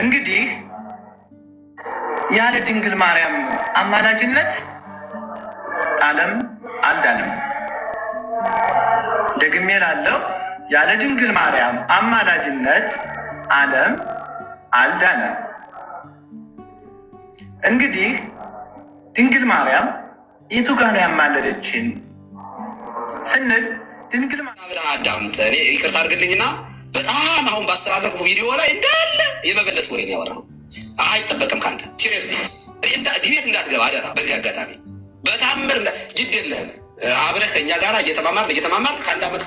እንግዲህ ያለ ድንግል ማርያም አማላጅነት ዓለም አልዳንም። ደግሜ ላለው ያለ ድንግል ማርያም አማላጅነት ዓለም አልዳንም። እንግዲህ ድንግል ማርያም የቱ ጋር ነው ያማለደችን ስንል ድንግል ማርያም አዳምጥ። እኔ ይቅርታ አድርግልኝና በጣም አሁን ባስተላለፉ ቪዲዮ ላይ እንዳለ የመበለት ወሬ ነው ያወራው። አይጠበቅም ካንተ ሲሪየስ ዲቤት እንዳትገባ አደራ። በዚህ አጋጣሚ በታምር ጅድ የለህም። አብረህ ከኛ ጋር እየተማማር ከአንድ ዓመት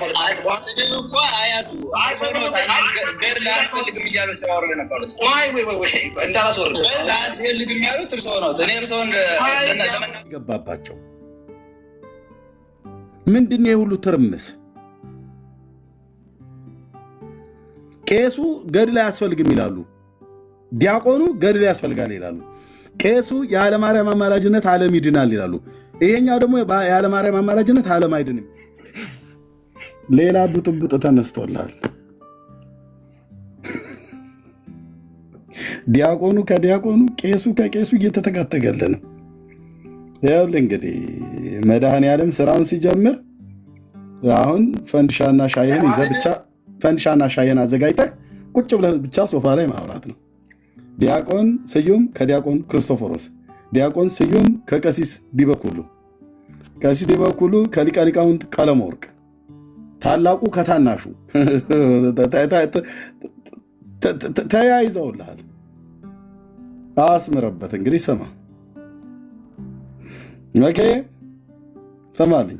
ገባባቸው። ምንድን ነው የሁሉ ትርምስ? ቄሱ ገድል አያስፈልግም ይላሉ፣ ዲያቆኑ ገድል ያስፈልጋል ይላሉ። ቄሱ ያለ ማርያም አማላጅነት ዓለም ይድናል ይላሉ። ይሄኛው ደግሞ ያለ ማርያም አማላጅነት ዓለም አይድንም። ሌላ ብጥብጥ ተነስቶላል። ዲያቆኑ ከዲያቆኑ ቄሱ ከቄሱ እየተተጋተገለ ነው። ይኸውልህ እንግዲህ መድኃኔዓለም ስራውን ሲጀምር አሁን ፈንድሻና ሻይህን ይዘህ ብቻ ፈንድሻና ሻይህን አዘጋጅተህ ቁጭ ብለህ ብቻ ሶፋ ላይ ማውራት ነው። ዲያቆን ስዩም ከዲያቆን ክርስቶፎሮስ፣ ዲያቆን ስዩም ከቀሲስ ዲበኩሉ፣ ቀሲስ ዲበኩሉ ከሊቀ ሊቃውንት ቀለመወርቅ፣ ታላቁ ከታናሹ ተያይዘውልሃል። አስምረበት እንግዲህ ስማ። ኦኬ ሰማልኝ።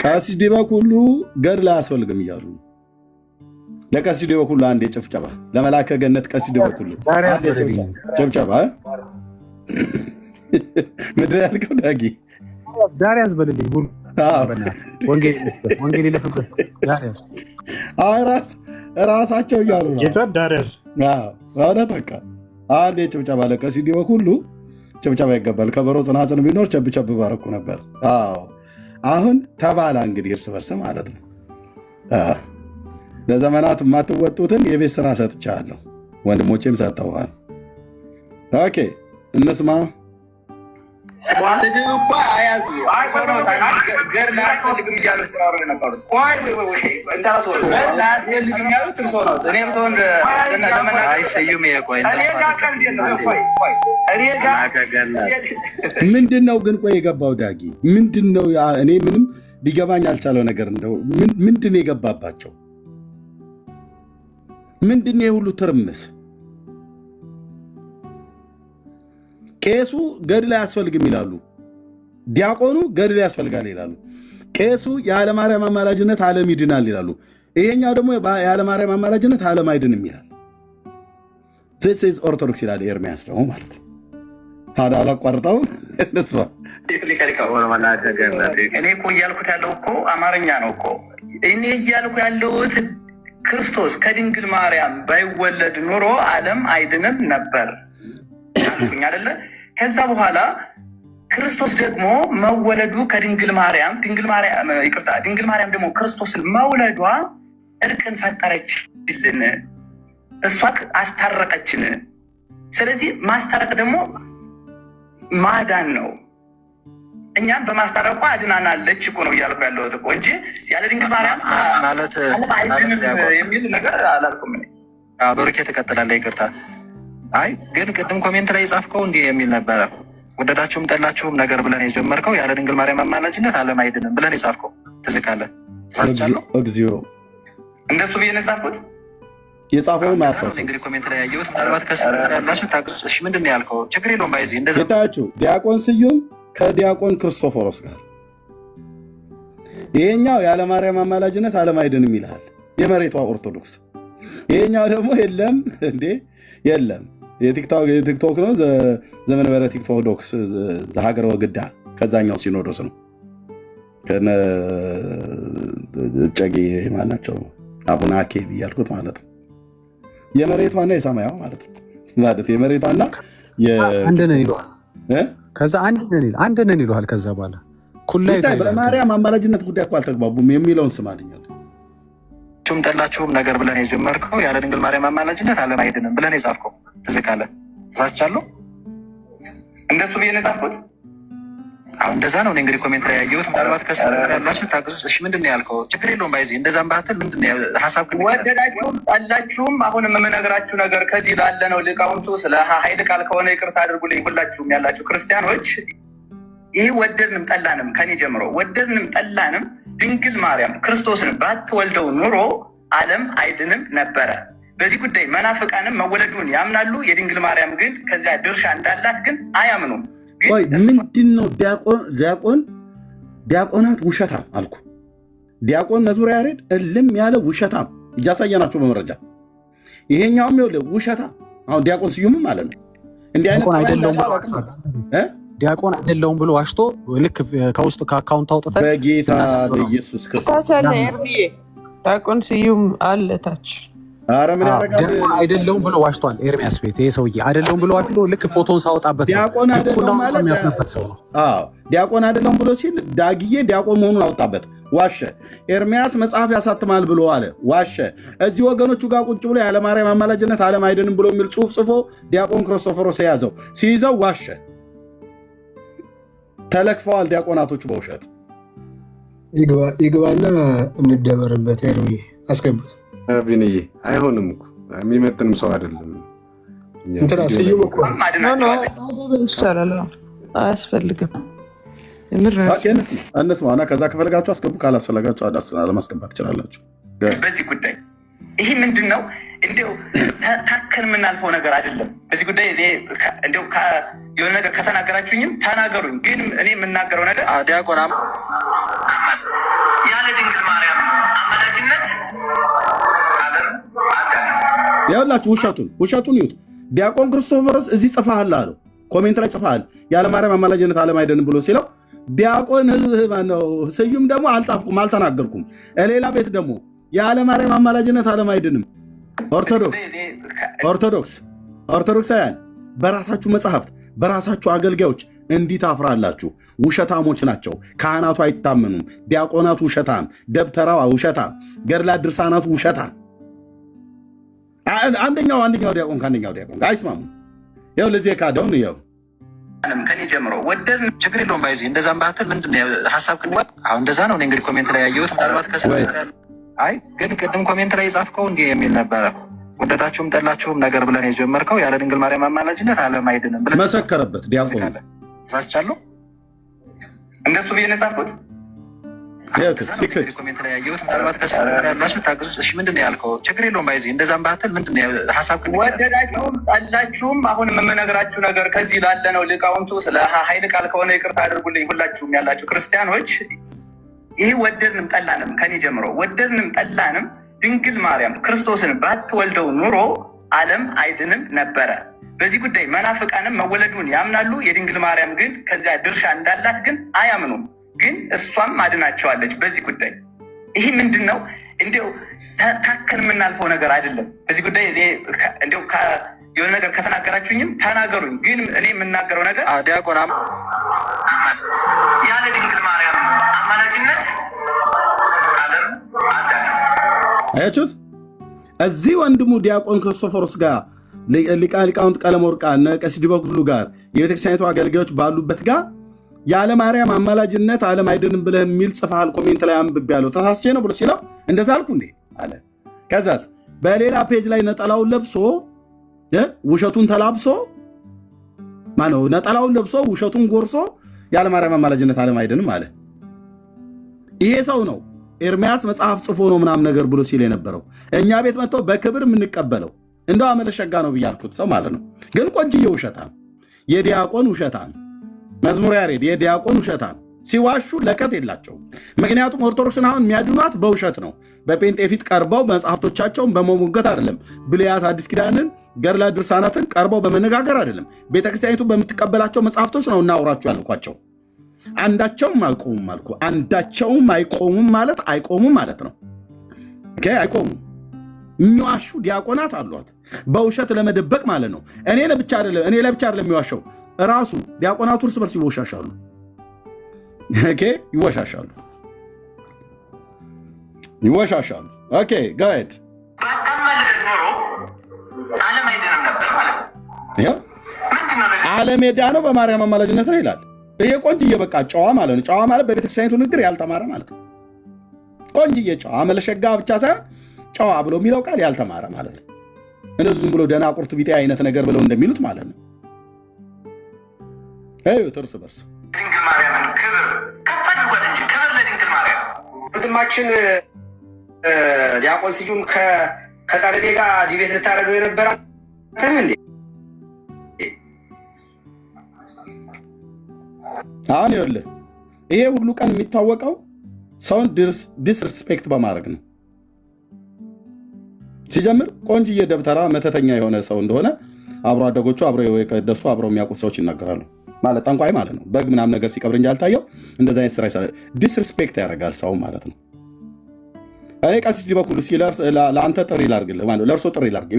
ቀሲስ ዲበኩሉ ገድል አያስፈልግም እያሉ ነው። ለቀሲስ ዲበኩሉ አንዴ ጭብጨባ፣ ለመላከ ገነት ቀሲስ ዲበኩሉ ጭብጨባ። ምድር ያልከው ዳጊ ዳር ያዝበልልኝ ሁሉ ወንጌል ይለፍበት ራሳቸው እያሉ በቃ አንዴ ጭብጨባ ለቀሲስ ዲበኩሉ ጭብጨባ ይገባል። ከበሮ ጽናጽን ቢኖር ቸብቸብ ባረኩ ነበር። አሁን ተባላ እንግዲህ እርስ በርስ ማለት ነው። ለዘመናት የማትወጡትን የቤት ስራ ሰጥቻለሁ፣ ወንድሞቼም ሰጥተዋል። ኦኬ እንስማ። ስድብ እኮ አያዙ ገድል አያስፈልግም እያሉ ሲያወሩ የነበሩት አያስፈልግም ያሉት እርሶ ነው። እኔ እርሶን ምንድን ነው ግን ቆይ የገባው ዳጊ ምንድን ነው? እኔ ምንም ሊገባኝ አልቻለው ነገር እንደው ምንድን ነው የገባባቸው? ምንድን ነው የሁሉ ትርምስ? ቄሱ ገድል አያስፈልግም ይላሉ፣ ዲያቆኑ ገድል ያስፈልጋል ይላሉ። ቄሱ ያለ ማርያም አማላጅነት ዓለም ይድናል ይላሉ። ይሄኛው ደግሞ ያለ ማርያም አማላጅነት ዓለም አይድንም ይላል። ዚስ ኦርቶዶክስ ይላል ኤርሚያስ ደግሞ ማለት ነው። ታዲያ አላቋርጠው እኔ እኮ እያልኩት ያለው እኮ አማርኛ ነው እኮ። እኔ እያልኩ ያለሁት ክርስቶስ ከድንግል ማርያም ባይወለድ ኑሮ ዓለም አይድንም ነበር አልኩኝ አይደለ? ከዛ በኋላ ክርስቶስ ደግሞ መወለዱ ከድንግል ማርያም ድንግል ማርያም ደግሞ ክርስቶስን መውለዷ እርቅን ፈጠረችልን፣ እሷ አስታረቀችን። ስለዚህ ማስታረቅ ደግሞ ማዳን ነው። እኛም በማስታረቋ አድናናለች እኮ ነው እያልኩ ያለሁት እኮ እንጂ ያለ ድንግል ማርያም አይድንም የሚል ነገር አላልኩም። በሩኬ ትቀጥላለህ። ይቅርታ። አይ ግን ቅድም ኮሜንት ላይ የጻፍከው እንዲህ የሚል ነበረ። ወደዳችሁም ጠላችሁም ነገር ብለን የጀመርከው ያለ ድንግል ማርያም አማላጅነት ዓለም አይድንም ብለን የጻፍከው ትዝ ካለህ ተሳስቻለሁ። እግዚኦ እንደሱ ብዬ ነው የጻፍኩት። የጻፈውን ማስታወስ እንግዲህ ኮሜንት ላይ ያየሁት ምናልባት ከስር ያላችሁ ታግዙ። እሺ ምንድን ነው ያልከው? ችግር የለውም። ባይዚ እንደዚህ ታችሁ ዲያቆን ስዩም ከዲያቆን ክርስቶፎሮስ ጋር ይሄኛው ያለ ማርያም አማላጅነት ዓለም አይድንም ይልሃል የመሬቷ ኦርቶዶክስ። ይሄኛው ደግሞ የለም እንዴ የለም የቲክቶክ ነው ዘመን በረ ቲክቶክ ዶክስ ሀገረ ወግዳ ከዛኛው ሲኖዶስ ነው ከነ ጨጌ ማናቸው አቡነ አኬ ብያልኩት ማለት ነው። የመሬቷና የሰማያው ማለት ነው። የመሬቷና አንድ ነን ይለዋል። ከዛ አንድ ነን ይለዋል። ከዛ በኋላ በማርያም አማላጅነት ጉዳይ እኮ አልተግባቡም የሚለውን ስማልኛል። ቹም ጠላችሁም ነገር ብለን የጀመርከው ያለ ድንግል ማርያም አማላጅነት ዓለም አይድንም ብለን የጻፍከው ትዝ ካለ ተሳስቻለሁ። እንደሱ ብዬ ነው የጻፍኩት። አሁን እንደዛ ነው። እኔ እንግዲህ ኮሜንት ላይ ያየሁት ምናልባት ከስር ያላችሁ ታግዙ። እሺ ምንድን ነው ያልከው? ችግር የለውም ባይዚ እንደዛም ባትል ምንድን ነው ሀሳብ ወደዳችሁም ጠላችሁም አሁንም የምነግራችሁ ነገር ከዚህ ላለ ነው። ሊቃውንቱ ስለ ኃይል ቃል ከሆነ ይቅርታ አድርጉልኝ። ሁላችሁም ያላችሁ ክርስቲያኖች ይህ ወደድንም ጠላንም ከኔ ጀምሮ ወደድንም ጠላንም ድንግል ማርያም ክርስቶስን ባትወልደው ኑሮ ዓለም አይድንም ነበረ። በዚህ ጉዳይ መናፍቃንም መወለዱን ያምናሉ። የድንግል ማርያም ግን ከዚያ ድርሻ እንዳላት ግን አያምኑም። ምንድን ነው ዲያቆናት ውሸታም አልኩ። ዲያቆን መዝሙረ ያሬድ እልም ያለ ውሸታም እያሳየናቸው በመረጃ ይሄኛውም ይኸውልህ ውሸታም። አሁን ዲያቆን ስዩምም ማለት ነው እንዲህ አይነት ዲያቆን አይደለሁም ብሎ ዋሽቶ ልክ ከውስጥ ከአካውንት አውጥተን በጌታ በኢየሱስ ክርስቶስ ዲያቆን ስዩም አለ ታች። ኧረ ምን ያደርጋል? አይደለሁም ብሎ ዋሽቷል። ኤርሚያስ ቤት ይሄ ሰውዬ አይደለሁም ብሎ ዋሽቶ ልክ ፎቶን ሳወጣበት ዲያቆን አይደለሁም ማለት የሚያፍርበት ሰው ነው። ዲያቆን አይደለሁም ብሎ ሲል ዳግዬ ዲያቆን መሆኑን አወጣበት፣ ዋሸ። ኤርሚያስ መጽሐፍ ያሳትማል ብሎ አለ፣ ዋሸ። እዚህ ወገኖቹ ጋር ቁጭ ብሎ ያለ ማርያም አማላጅነት ዓለም አይድንም ብሎ የሚል ጽሑፍ ጽፎ ዲያቆን ክርስቶፎሮስ የያዘው ሲይዘው ዋሸ። ተለክፈዋል ዲያቆናቶቹ በውሸት። ይግባና እንደበርበት ያለው አስገቡት። ቢንዬ አይሆንም እኮ የሚመጥንም ሰው አይደለም። እንትና ስዩም እኮ ይቻላል፣ አያስፈልግም። እነስማና ከዛ ከፈልጋችሁ አስገቡ፣ ካላስፈለጋችሁ አለማስገባት ትችላላችሁ። በዚህ ጉዳይ ይህ ምንድን ነው? እንዲያው ታከል የምናልፈው ነገር አይደለም። በዚህ ጉዳይ እንዲያው የሆነ ነገር ከተናገራችሁኝም ተናገሩኝ። ግን እኔ የምናገረው ነገር ዲያቆን ያለ ድንግል ማርያም አማላጅነት ያላችሁ ውሸቱን ይዩት። ዲያቆን ክርስቶፎሮስ እዚህ ጽፈሃል አለው፣ ኮሜንት ላይ ጽፈሃል። ያለ ማርያም አማላጅነት ዓለም አይድንም ብሎ ሲለው ዲያቆን ስዩም ደግሞ አልጻፍኩም አልተናገርኩም። ሌላ ቤት ደግሞ ያለ ማርያም አማላጅነት ዓለም አይድንም። ኦርቶዶክሳውያን በራሳችሁ መጽሐፍት በራሳችሁ አገልጋዮች እንዲህ ታፍራላችሁ። ውሸታሞች ናቸው። ካህናቱ አይታመኑም። ዲያቆናቱ ውሸታም፣ ደብተራዋ ውሸታም፣ ገድላት ድርሳናቱ ውሸታም። አንደኛው ዲያቆን ከአንደኛው ዲያቆን አይስማሙ። ይኸው ለዚህ የካደውን ይኸው ከኔ ጀምሮ ወደድ ችግር የለውም ባይዚ እንደዛም ባትል ምንድን ነው ሀሳብ አሁን እንደዛ ነው። እኔ እንግዲህ ኮሜንት ላይ ያየሁት ምናልባት ከስር አይ ግን ቅድም ኮሜንት ላይ የጻፍከው እንዲህ የሚል ነበረ። ወደዳችሁም ጠላችሁም ነገር ብለን የጀመርከው ያለ ድንግል ማርያም አማላጅነት ዓለም አይድንም ብለህ መሰከረበት። ዲያቆን ተሳስቻለሁ። እንደሱ ብዬ ነው የጻፍኩት። ኮሜንት ላይ ያየሁት ምናልባት ከስር ያላችሁ ታግዙ። እሺ ምንድን ነው ያልከው? ችግር የለውም ባይዚ እንደዛም ባትል ምንድን ነው ሀሳብ ወደዳችሁም ጠላችሁም አሁንም የምነግራችሁ ነገር ከዚህ ላለ ነው። ሊቃውንቱ ስለ ኃይል ቃል ከሆነ ይቅርታ አድርጉልኝ። ሁላችሁም ያላችሁ ክርስቲያኖች ይህ ወደድንም ጠላንም ከኔ ጀምሮ ወደድንም ጠላንም ድንግል ማርያም ክርስቶስን ባትወልደው ኑሮ ዓለም አይድንም ነበረ። በዚህ ጉዳይ መናፍቃንም መወለዱን ያምናሉ። የድንግል ማርያም ግን ከዚያ ድርሻ እንዳላት ግን አያምኑም። ግን እሷም አድናቸዋለች። በዚህ ጉዳይ ይህ ምንድን ነው? እንዲያው ታከል የምናልፈው ነገር አይደለም። በዚህ ጉዳይ እንዲያው የሆነ ነገር ከተናገራችሁኝም ተናገሩኝ። ግን እኔ የምናገረው ነገር ዲያቆን ያለ ድንግል ማርያም አማላጅነት ዓለም አያችሁት? እዚህ ወንድሙ ዲያቆን ክርስቶፎሮስ ጋር ሊቃውንት ቀለመወርቅ እነ ቀሲስ ዲበኩሉ ጋር የቤተክርስቲያኒቱ አገልጋዮች ባሉበት ጋር ያለ ማርያም አማላጅነት ዓለም አይድንም ብለህ የሚል ጽፈሃል። ኮሜንት ላይ አንብቤ ያለው ተሳስቼ ነው ብሎ ሲለው እንደዛ አልኩ እንዴ አለ። ከዛስ በሌላ ፔጅ ላይ ነጠላውን ለብሶ ውሸቱን ተላብሶ ማነው ነጠላውን ለብሶ ውሸቱን ጎርሶ ያለ ማርያም አማላጅነት ዓለም አይድንም አለ። ይሄ ሰው ነው ኤርሚያስ መጽሐፍ ጽፎ ነው ምናምን ነገር ብሎ ሲል የነበረው። እኛ ቤት መጥቶ በክብር የምንቀበለው እንደው አመለሸጋ ነው ብያልኩት ሰው ማለት ነው። ግን ቆንጅዬ ውሸታም፣ የዲያቆን ውሸታም፣ መዝሙረ ያሬድ የዲያቆን ውሸታም ሲዋሹ ለከት የላቸውም። ምክንያቱም ኦርቶዶክስን አሁን የሚያድኗት በውሸት ነው። በጴንጤ ፊት ቀርበው መጽሐፍቶቻቸውን በመሞገት አይደለም። ብሉያት አዲስ ኪዳንን ገድላት ድርሳናትን ቀርበው በመነጋገር አይደለም። ቤተክርስቲያኒቱ በምትቀበላቸው መጽሐፍቶች ነው እናውራችሁ ያልኳቸው። አንዳቸውም አይቆሙም አልኩ። አንዳቸውም አይቆሙም ማለት አይቆሙም ማለት ነው። አይቆሙም። የሚዋሹ ዲያቆናት አሏት፣ በውሸት ለመደበቅ ማለት ነው። እኔ ለብቻ አይደለም የሚዋሸው፣ ራሱ ዲያቆናቱ እርስ በርስ ይወሻሻሉ። ይወሻሻሉ። ኦኬ ጋይድ ዓለም ሄዳ ነው በማርያም አማላጅነት ነው ይላል። ይሄ ቆንጅዬ በቃ ጨዋ ማለት ነው። ጨዋ ማለት በቤተክርስቲያኒቱ ንግግር ያልተማረ ማለት ነው። ቆንጅዬ ጨዋ መለሸጋ ብቻ ሳይሆን ጨዋ ብሎ የሚለው ቃል ያልተማረ ማለት ነው። እነዚህም ብሎ ደናቁርት ቢጤ አይነት ነገር ብለው እንደሚሉት ማለት ነው። እርስ በርስ ድንግል ማርያምን ክብር ከፍ አድርጓት እንጂ ክብር ለድንግል ማርያም። ወንድማችን ዲያቆን ስዩም ከቀረቤ ጋር ዲቤት ልታደርገው የነበረ እንዴ? አሁን ይኸውልህ ይሄ ሁሉ ቀን የሚታወቀው ሰውን ዲስሪስፔክት በማድረግ ነው። ሲጀምር ቆንጅዬ ደብተራ መተተኛ የሆነ ሰው እንደሆነ አብሮ አደጎቹ አብረው የቀደሱ አብረው የሚያውቁት ሰዎች ይናገራሉ። ማለት ጠንቋይ ማለት ነው። በግ ምናምን ነገር ሲቀብር እንጂ አልታየው። እንደዛ አይነት ስራ ይሰራል። ዲስሪስፔክት ያደርጋል ሰው ማለት ነው። እኔ ቀሲስ ዲበኩሉ ለአንተ ጥሪ ላድርግልህ ማለት ነው። ለእርሶ ጥሪ ላድርግ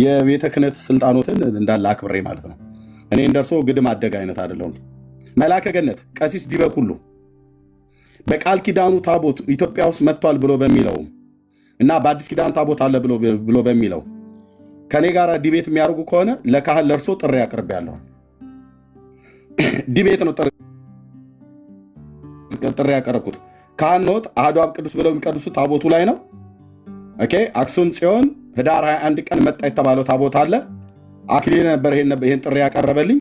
የቤተ ክህነት ስልጣኖትን እንዳለ አክብሬ ማለት ነው። እኔ እንደርሶ ግድም አደግ አይነት አይደለሁም። መላከ ገነት ቀሲስ ዲበኩሉ በቃል ኪዳኑ ታቦት ኢትዮጵያ ውስጥ መጥቷል ብሎ በሚለው እና በአዲስ ኪዳን ታቦት አለ ብሎ በሚለው ከኔ ጋር ዲቤት የሚያደርጉ ከሆነ ለካህን ለእርሶ ጥሪ አቅርቤያለሁ። ዲቤት ነው ጥሪ ያቀረብኩት። ካህን ኖት አሐዱ አብ ቅዱስ ብለው የሚቀድሱ ታቦቱ ላይ ነው። ኦኬ አክሱም ጽዮን ህዳር 21 ቀን መጣ የተባለው ታቦት አለ። አክሊል ነበር ይሄን ጥሪ ያቀረበልኝ።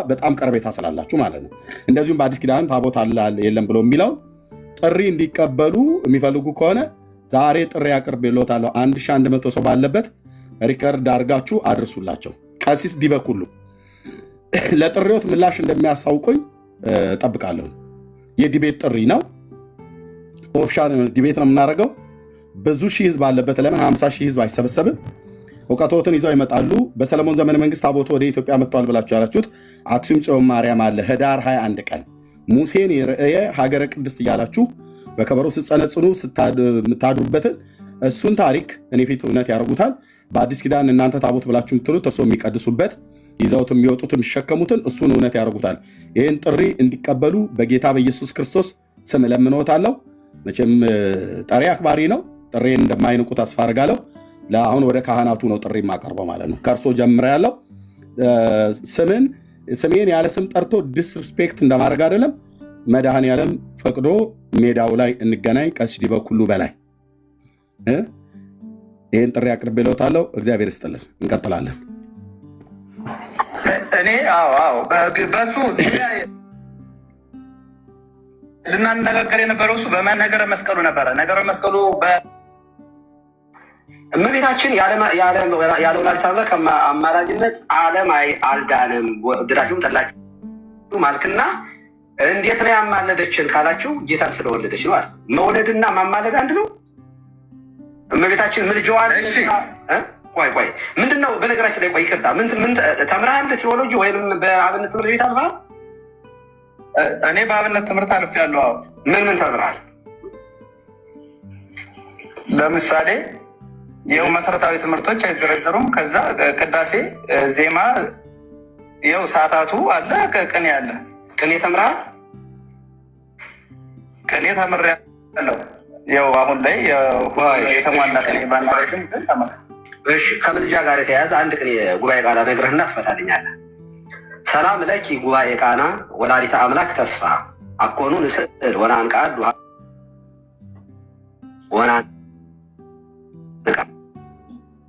በጣም ቀርቤታ ስላላችሁ ማለት ነው። እንደዚሁም በአዲስ ኪዳን ታቦት አለ የለም ብሎ የሚለው ጥሪ እንዲቀበሉ የሚፈልጉ ከሆነ ዛሬ ጥሪ አቅርቤልዎታለሁ። 1100 ሰው ባለበት ሪከርድ አድርጋችሁ አድርሱላቸው። ቀሲስ ዲበኩሉ ለጥሪዎት ምላሽ እንደሚያሳውቁኝ ጠብቃለሁ። የዲቤት ጥሪ ነው። ኦፊሻል ዲቤት ነው የምናደርገው። ብዙ ሺህ ህዝብ አለበት። ለምን 50 ሺህ ህዝብ አይሰበሰብም? እውቀቶትን ይዘው ይመጣሉ። በሰለሞን ዘመነ መንግስት ታቦቱ ወደ ኢትዮጵያ መጥቷል ብላችሁ ያላችሁት አክሱም ጽዮን ማርያም አለ ህዳር 21 ቀን ሙሴን የርእየ ሀገረ ቅድስት እያላችሁ በከበሮ ስትጸነጽኑ የምታድሩበትን እሱን ታሪክ እኔ ፊት እውነት ያደርጉታል። በአዲስ ኪዳን እናንተ ታቦት ብላችሁ የምትሉት እርሶ የሚቀድሱበት ይዘውት የሚወጡት የሚሸከሙትን እሱን እውነት ያደርጉታል። ይህን ጥሪ እንዲቀበሉ በጌታ በኢየሱስ ክርስቶስ ስም እለምንዎታለሁ። መቼም ጠሪ አክባሪ ነው። ጥሬን እንደማይንቁ ተስፋ አድርጋለሁ። ለአሁን ወደ ካህናቱ ነው ጥሪ የማቀርበው ማለት ነው። ከእርሶ ጀምረ ያለው ስሜን ያለ ስም ጠርቶ ዲስሪስፔክት እንደማድረግ አይደለም። መድኃኔዓለም ፈቅዶ ሜዳው ላይ እንገናኝ። ቀሲስ ዲበኩሉ በላይ ይህን ጥሪ አቅርቤልዎታለሁ። እግዚአብሔር ይስጥልን። እንቀጥላለን። እኔ በሱ ልናነጋገር የነበረው እሱ በነገረ መስቀሉ ነበረ። ነገረ መስቀሉ እመቤታችን ያለ ወላዲተ አምላክ አማላጅነት ዓለም አልዳንም። ወደዳችሁም ጠላችሁ ማልክና እንዴት ነው ያማለደችን ካላችሁ ጌታን ስለወለደች ነው አለ። መውለድና ማማለድ አንድ ነው። እመቤታችን ምልጃዋን ቆይ ምንድን ነው? በነገራችን ላይ ቆይ ይቅርታ፣ ምን ተምረሃል? ቴዎሎጂ ወይም በአብነት ትምህርት ቤት አልፈሃል? እኔ በአብነት ትምህርት አልፌያለሁ። ምን ተምረሃል? ለምሳሌ ይኸው መሰረታዊ ትምህርቶች አይዘረዘሩም። ከዛ ቅዳሴ፣ ዜማ፣ ይኸው ሰዓታቱ አለ፣ ቅኔ አለ። ቅኔ ተምረሃል? ቅኔ ተምሬያለሁ። ይኸው አሁን ላይ የተሟላ ቅኔ ባናረግም ግን ተምሬያለሁ። እሺ፣ ከምልጃ ጋር የተያያዘ አንድ ቅኔ ጉባኤ ቃና ነግረህና ትፈታልኛለህ። ሰላም ለኪ ጉባኤ ቃና ወላዲተ አምላክ ተስፋ አኮኑ ንስእል ወናንቃድ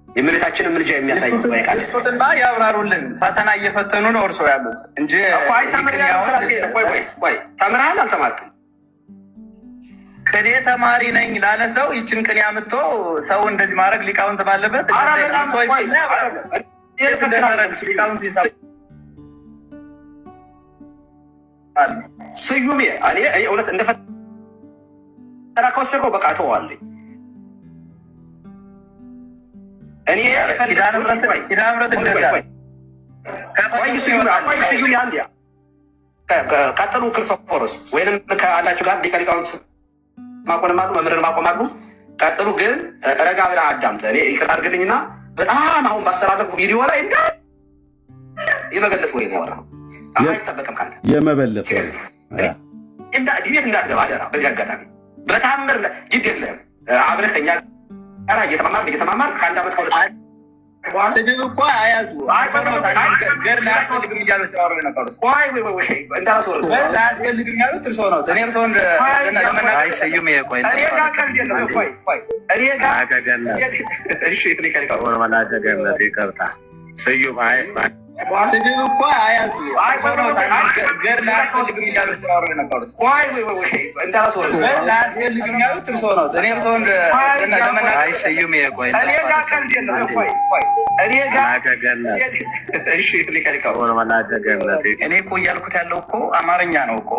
የእመቤታችንን ምልጃ የሚያሳይ ጉባኤ ቃል ስጡትና ያብራሩልን። ፈተና እየፈተኑ ነው እርሶ ያሉት እንጂ ተምረሃል አልተማርክም? ቅኔ ተማሪ ነኝ ላለ ሰው ይችን ቅኔ አምጥቶ ሰው እንደዚህ ማድረግ ሊቃውንት ባለበት ስዩሜ እኔ እውነት እንደፈጠራ ከወሰድከው በቃ ተዋለኝ። እኔ ስዩም አንድ ቀጥሉ ክርስቶፎሮስ ወይም ከአላችሁ ጋር ሊቀ ሊቃውንት ማቆማሉ መምህርን ማቆማሉ ቀጥሉ። ግን ረጋ ብለህ አዳምጥ። እኔ ይቅርታ አድርግልኝና በጣም አሁን ባስተላለፍኩ ቪዲዮ ላይ የመበለት ወይ ነው ያወራው። አይጠበቅም ካንተ የመበለት ወይ ዲቤት እንዳትገባ አደራ። በዚህ አጋጣሚ በታምር ግድ የለህም አብረህ ከኛ ጋር እየተማማር ከአንድ ዓመት ከሁለት ስድብ እኮ አያዙ ገር ላያስፈልግም እያሉ ሲያወሩ የነበሩት ላያስፈልግም ያሉት እርሶ ነው። እኔ እርሶን ስዩም ቆይ ስድብ እኮ አያዙ ገር ላያስፈልግም እያሉ ሲያወሩ የነበሩት ላያስፈልግም ያሉት እርሶ ነው። እኔ እርሶን ስዩም ቆይ እኔ እኮ እያልኩት ያለው እኮ አማርኛ ነው እኮ።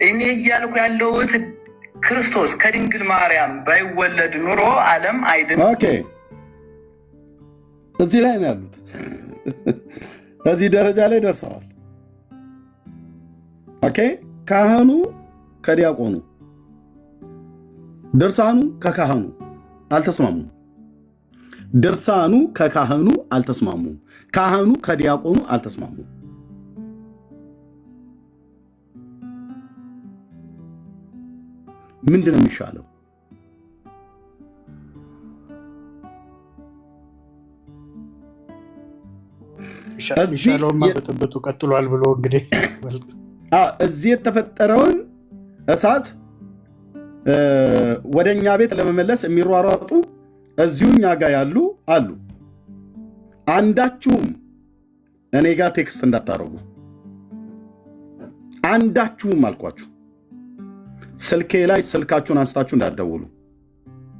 እኔ እያልኩ ያለሁት ክርስቶስ ከድንግል ማርያም ባይወለድ ኑሮ ዓለም አይድንም። ኦኬ፣ እዚህ ላይ ነው ያሉት። እዚህ ደረጃ ላይ ደርሰዋል። ኦኬ፣ ካህኑ ከዲያቆኑ፣ ድርሳኑ ከካህኑ አልተስማሙም። ድርሳኑ ከካህኑ አልተስማሙም። ካህኑ ከዲያቆኑ አልተስማሙም። ምንድን ነው የሚሻለው? ሻለውማ በጥብጡ ቀጥሏል ብሎ እንግዲህ እዚህ የተፈጠረውን እሳት ወደ እኛ ቤት ለመመለስ የሚሯሯጡ እዚሁ እኛ ጋር ያሉ አሉ። አንዳችሁም እኔ ጋር ቴክስት እንዳታረጉ፣ አንዳችሁም አልኳችሁ። ስልኬ ላይ ስልካችሁን አንስታችሁ እንዳትደውሉ፣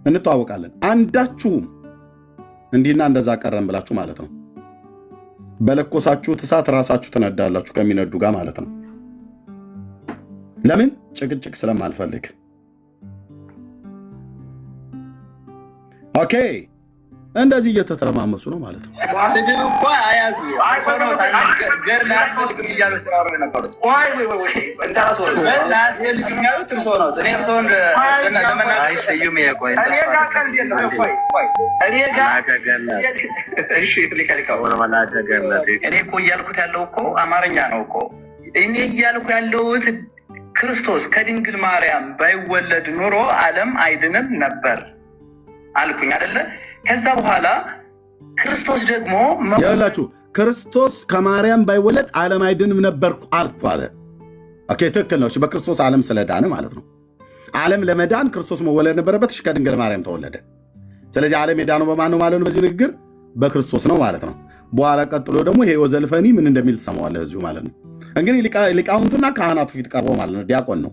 እንተዋወቃለን። አንዳችሁም እንዲህና እንደዛ ቀረም ብላችሁ ማለት ነው። በለኮሳችሁት እሳት ራሳችሁ ትነዳላችሁ ከሚነዱ ጋር ማለት ነው። ለምን? ጭቅጭቅ ስለማልፈልግ። ኦኬ፣ እንደዚህ እየተተረማመሱ ነው ማለት ነው። ስድብ እኮ አያዙ ገር ላያስፈልግም እያሉ ሲያወሩ የነበሩት ላያስፈልግም ያሉት እርሶ ነው። እኔ እርሶን ስዩም ቆይ እኔ እኮ እያልኩት ያለው እኮ አማርኛ ነው እኮ። እኔ እያልኩ ያለሁት ክርስቶስ ከድንግል ማርያም ባይወለድ ኑሮ ዓለም አይድንም ነበር አልኩኝ አይደለ? ከዛ በኋላ ክርስቶስ ደግሞ ያላችሁ ክርስቶስ ከማርያም ባይወለድ ዓለም አይድንም ነበር አልኩ አለ። ኦኬ፣ ትክክል ነው። በክርስቶስ ዓለም ስለዳነ ማለት ነው። ዓለም ለመዳን ክርስቶስ መወለድ ነበረበት። እሺ፣ ከድንግል ማርያም ተወለደ። ስለዚህ ዓለም የዳነው በማን ነው ማለት ነው? በዚህ ንግግር በክርስቶስ ነው ማለት ነው። በኋላ ቀጥሎ ደግሞ ይሄ ወዘልፈኒ ምን እንደሚል ትሰማዋለህ እዚሁ ማለት ነው። እንግዲህ ሊቃውንቱና ካህናቱ ፊት ቀርቦ ማለት ነው። ዲያቆን ነው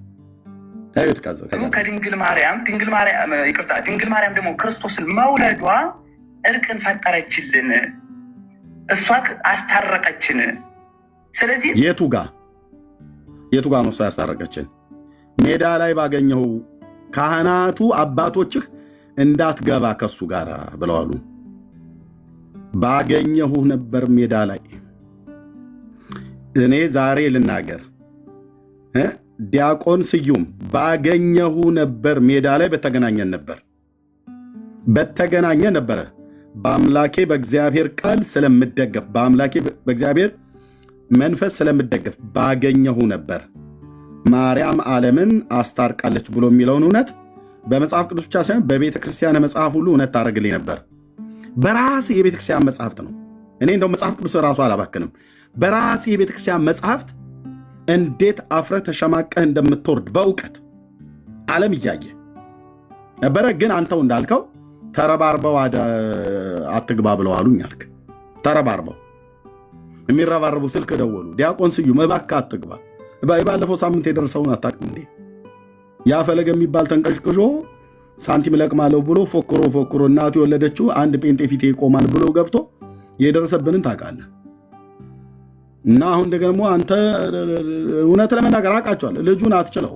ከድንግል ማርያም ድንግል ማርያም ደግሞ ክርስቶስን መውለዷ እርቅን ፈጠረችልን፣ እሷ አስታረቀችን። ስለዚህ የቱ ጋ ነው እሷ ያስታረቀችን? ሜዳ ላይ ባገኘው ካህናቱ አባቶችህ እንዳትገባ ከሱ ጋር ብለዋሉ። ባገኘሁ ነበር ሜዳ ላይ። እኔ ዛሬ ልናገር፣ ዲያቆን ስዩም ባገኘሁ ነበር ሜዳ ላይ በተገናኘን ነበረ። በአምላኬ በእግዚአብሔር ቃል ስለምደገፍ፣ በአምላኬ በእግዚአብሔር መንፈስ ስለምደገፍ ባገኘሁ ነበር። ማርያም ዓለምን አስታርቃለች ብሎ የሚለውን እውነት በመጽሐፍ ቅዱስ ብቻ ሳይሆን በቤተ ክርስቲያን መጽሐፍ ሁሉ እውነት ታደርግልኝ ነበር። በራሴ የቤተ ክርስቲያን መጽሐፍት ነው። እኔ እንደው መጽሐፍ ቅዱስ ራሱ አላባክንም። በራሴ የቤተ ክርስቲያን መጽሐፍት እንዴት አፍረህ ተሸማቀህ እንደምትወርድ በእውቀት ዓለም እያየ ነበረ። ግን አንተው እንዳልከው ተረባርበው አትግባ ብለው አሉኝ አልክ። ተረባርበው የሚረባርቡ ስልክ ደወሉ። ዲያቆን ስዩም እባክህ አትግባ። ባለፈው ሳምንት የደረሰውን አታውቅም እንዴ? ያ ፈለገ የሚባል ተንቀሽቅሾ ሳንቲም ለቅማለሁ ብሎ ፎክሮ እናቱ የወለደችው አንድ ጴንጤ ፊቴ ይቆማል ብሎ ገብቶ የደረሰብንን ታውቃለህ። እና አሁን ደግሞ አንተ እውነት ለመናገር አውቃቸዋለሁ ልጁን አትችለው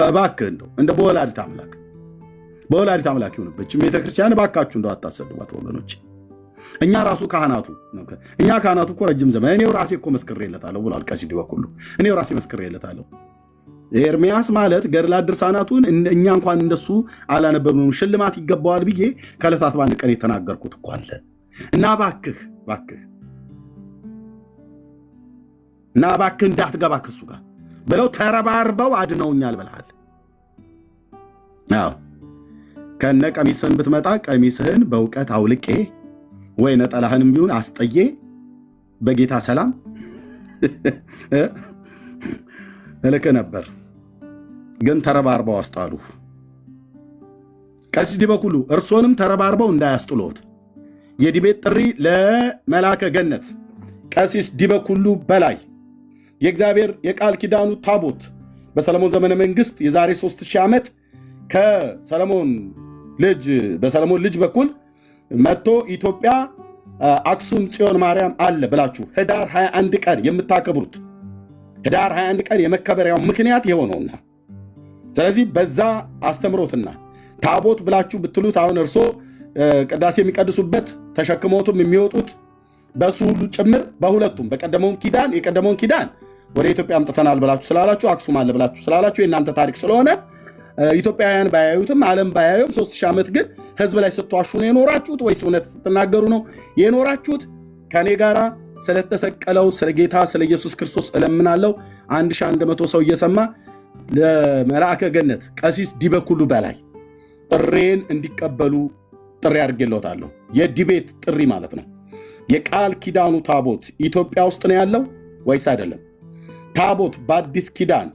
እባክህ እንደው እንደ በወላዲተ አምላክ ይሁንብህ ቤተክርስቲያን እባካችሁ እንደው አታሰድቧት ወገኖች። እኛ ካህናቱ እኮ ረጅም ዘመን እኔው ራሴ እኮ መስክሬለታለሁ ብሏል ቀሲስ ዲበኩሉ። እኔው ራሴ መስክሬለታለሁ። ኤርሚያስ ማለት ገድላት ድርሳናቱን እኛ እንኳን እንደሱ አላነበብነውም ሽልማት ይገባዋል ብዬ ከዕለታት በአንድ ቀን የተናገርኩት እኮ አለ። እና እባክህ እንዳትገባ ከሱ ጋር ብለው ተረባርበው አድነውኛል ብለሃል። አዎ ከነ ቀሚስህን ብትመጣ ቀሚስህን በእውቀት አውልቄ ወይ ነጠላህንም ቢሆን አስጠዬ በጌታ ሰላም እልክ ነበር። ግን ተረባርበው አስጣሉ። ቀሲስ ዲበኩሉ እርሶንም ተረባርበው እንዳያስጥሎት የዲቤት ጥሪ ለመላከ ገነት ቀሲስ ዲበኩሉ በላይ የእግዚአብሔር የቃል ኪዳኑ ታቦት በሰለሞን ዘመነ መንግስት የዛሬ 3000 ዓመት በሰለሞን ልጅ በኩል መጥቶ ኢትዮጵያ አክሱም ጽዮን ማርያም አለ ብላችሁ ህዳር 21 ቀን የምታከብሩት ህዳር 21 ቀን የመከበሪያው ምክንያት የሆነውና ስለዚህ በዛ አስተምሮትና ታቦት ብላችሁ ብትሉት አሁን እርሶ ቅዳሴ የሚቀድሱበት ተሸክሞቱም የሚወጡት በሱ ሁሉ ጭምር በሁለቱም የቀደመውን ኪዳን ወደ ኢትዮጵያ አምጥተናል ብላችሁ ስላላችሁ አክሱም አለ ብላችሁ ስላላችሁ የእናንተ ታሪክ ስለሆነ ኢትዮጵያውያን ባያዩትም ዓለም ባያዩም 3000 ዓመት ግን ህዝብ ላይ ስትዋሹ ነው የኖራችሁት ወይስ እውነት ስትናገሩ ነው የኖራችሁት? ከኔ ጋራ ስለተሰቀለው ስለ ጌታ ስለ ኢየሱስ ክርስቶስ እለምናለሁ 1100 ሰው እየሰማ ለመልአከ ገነት ቀሲስ ዲበኩሉ በላይ ጥሬን እንዲቀበሉ ጥሪ አድርጌልዎታለሁ። የዲቤት ጥሪ ማለት ነው። የቃል ኪዳኑ ታቦት ኢትዮጵያ ውስጥ ነው ያለው ወይስ አይደለም? ታቦት በአዲስ ኪዳን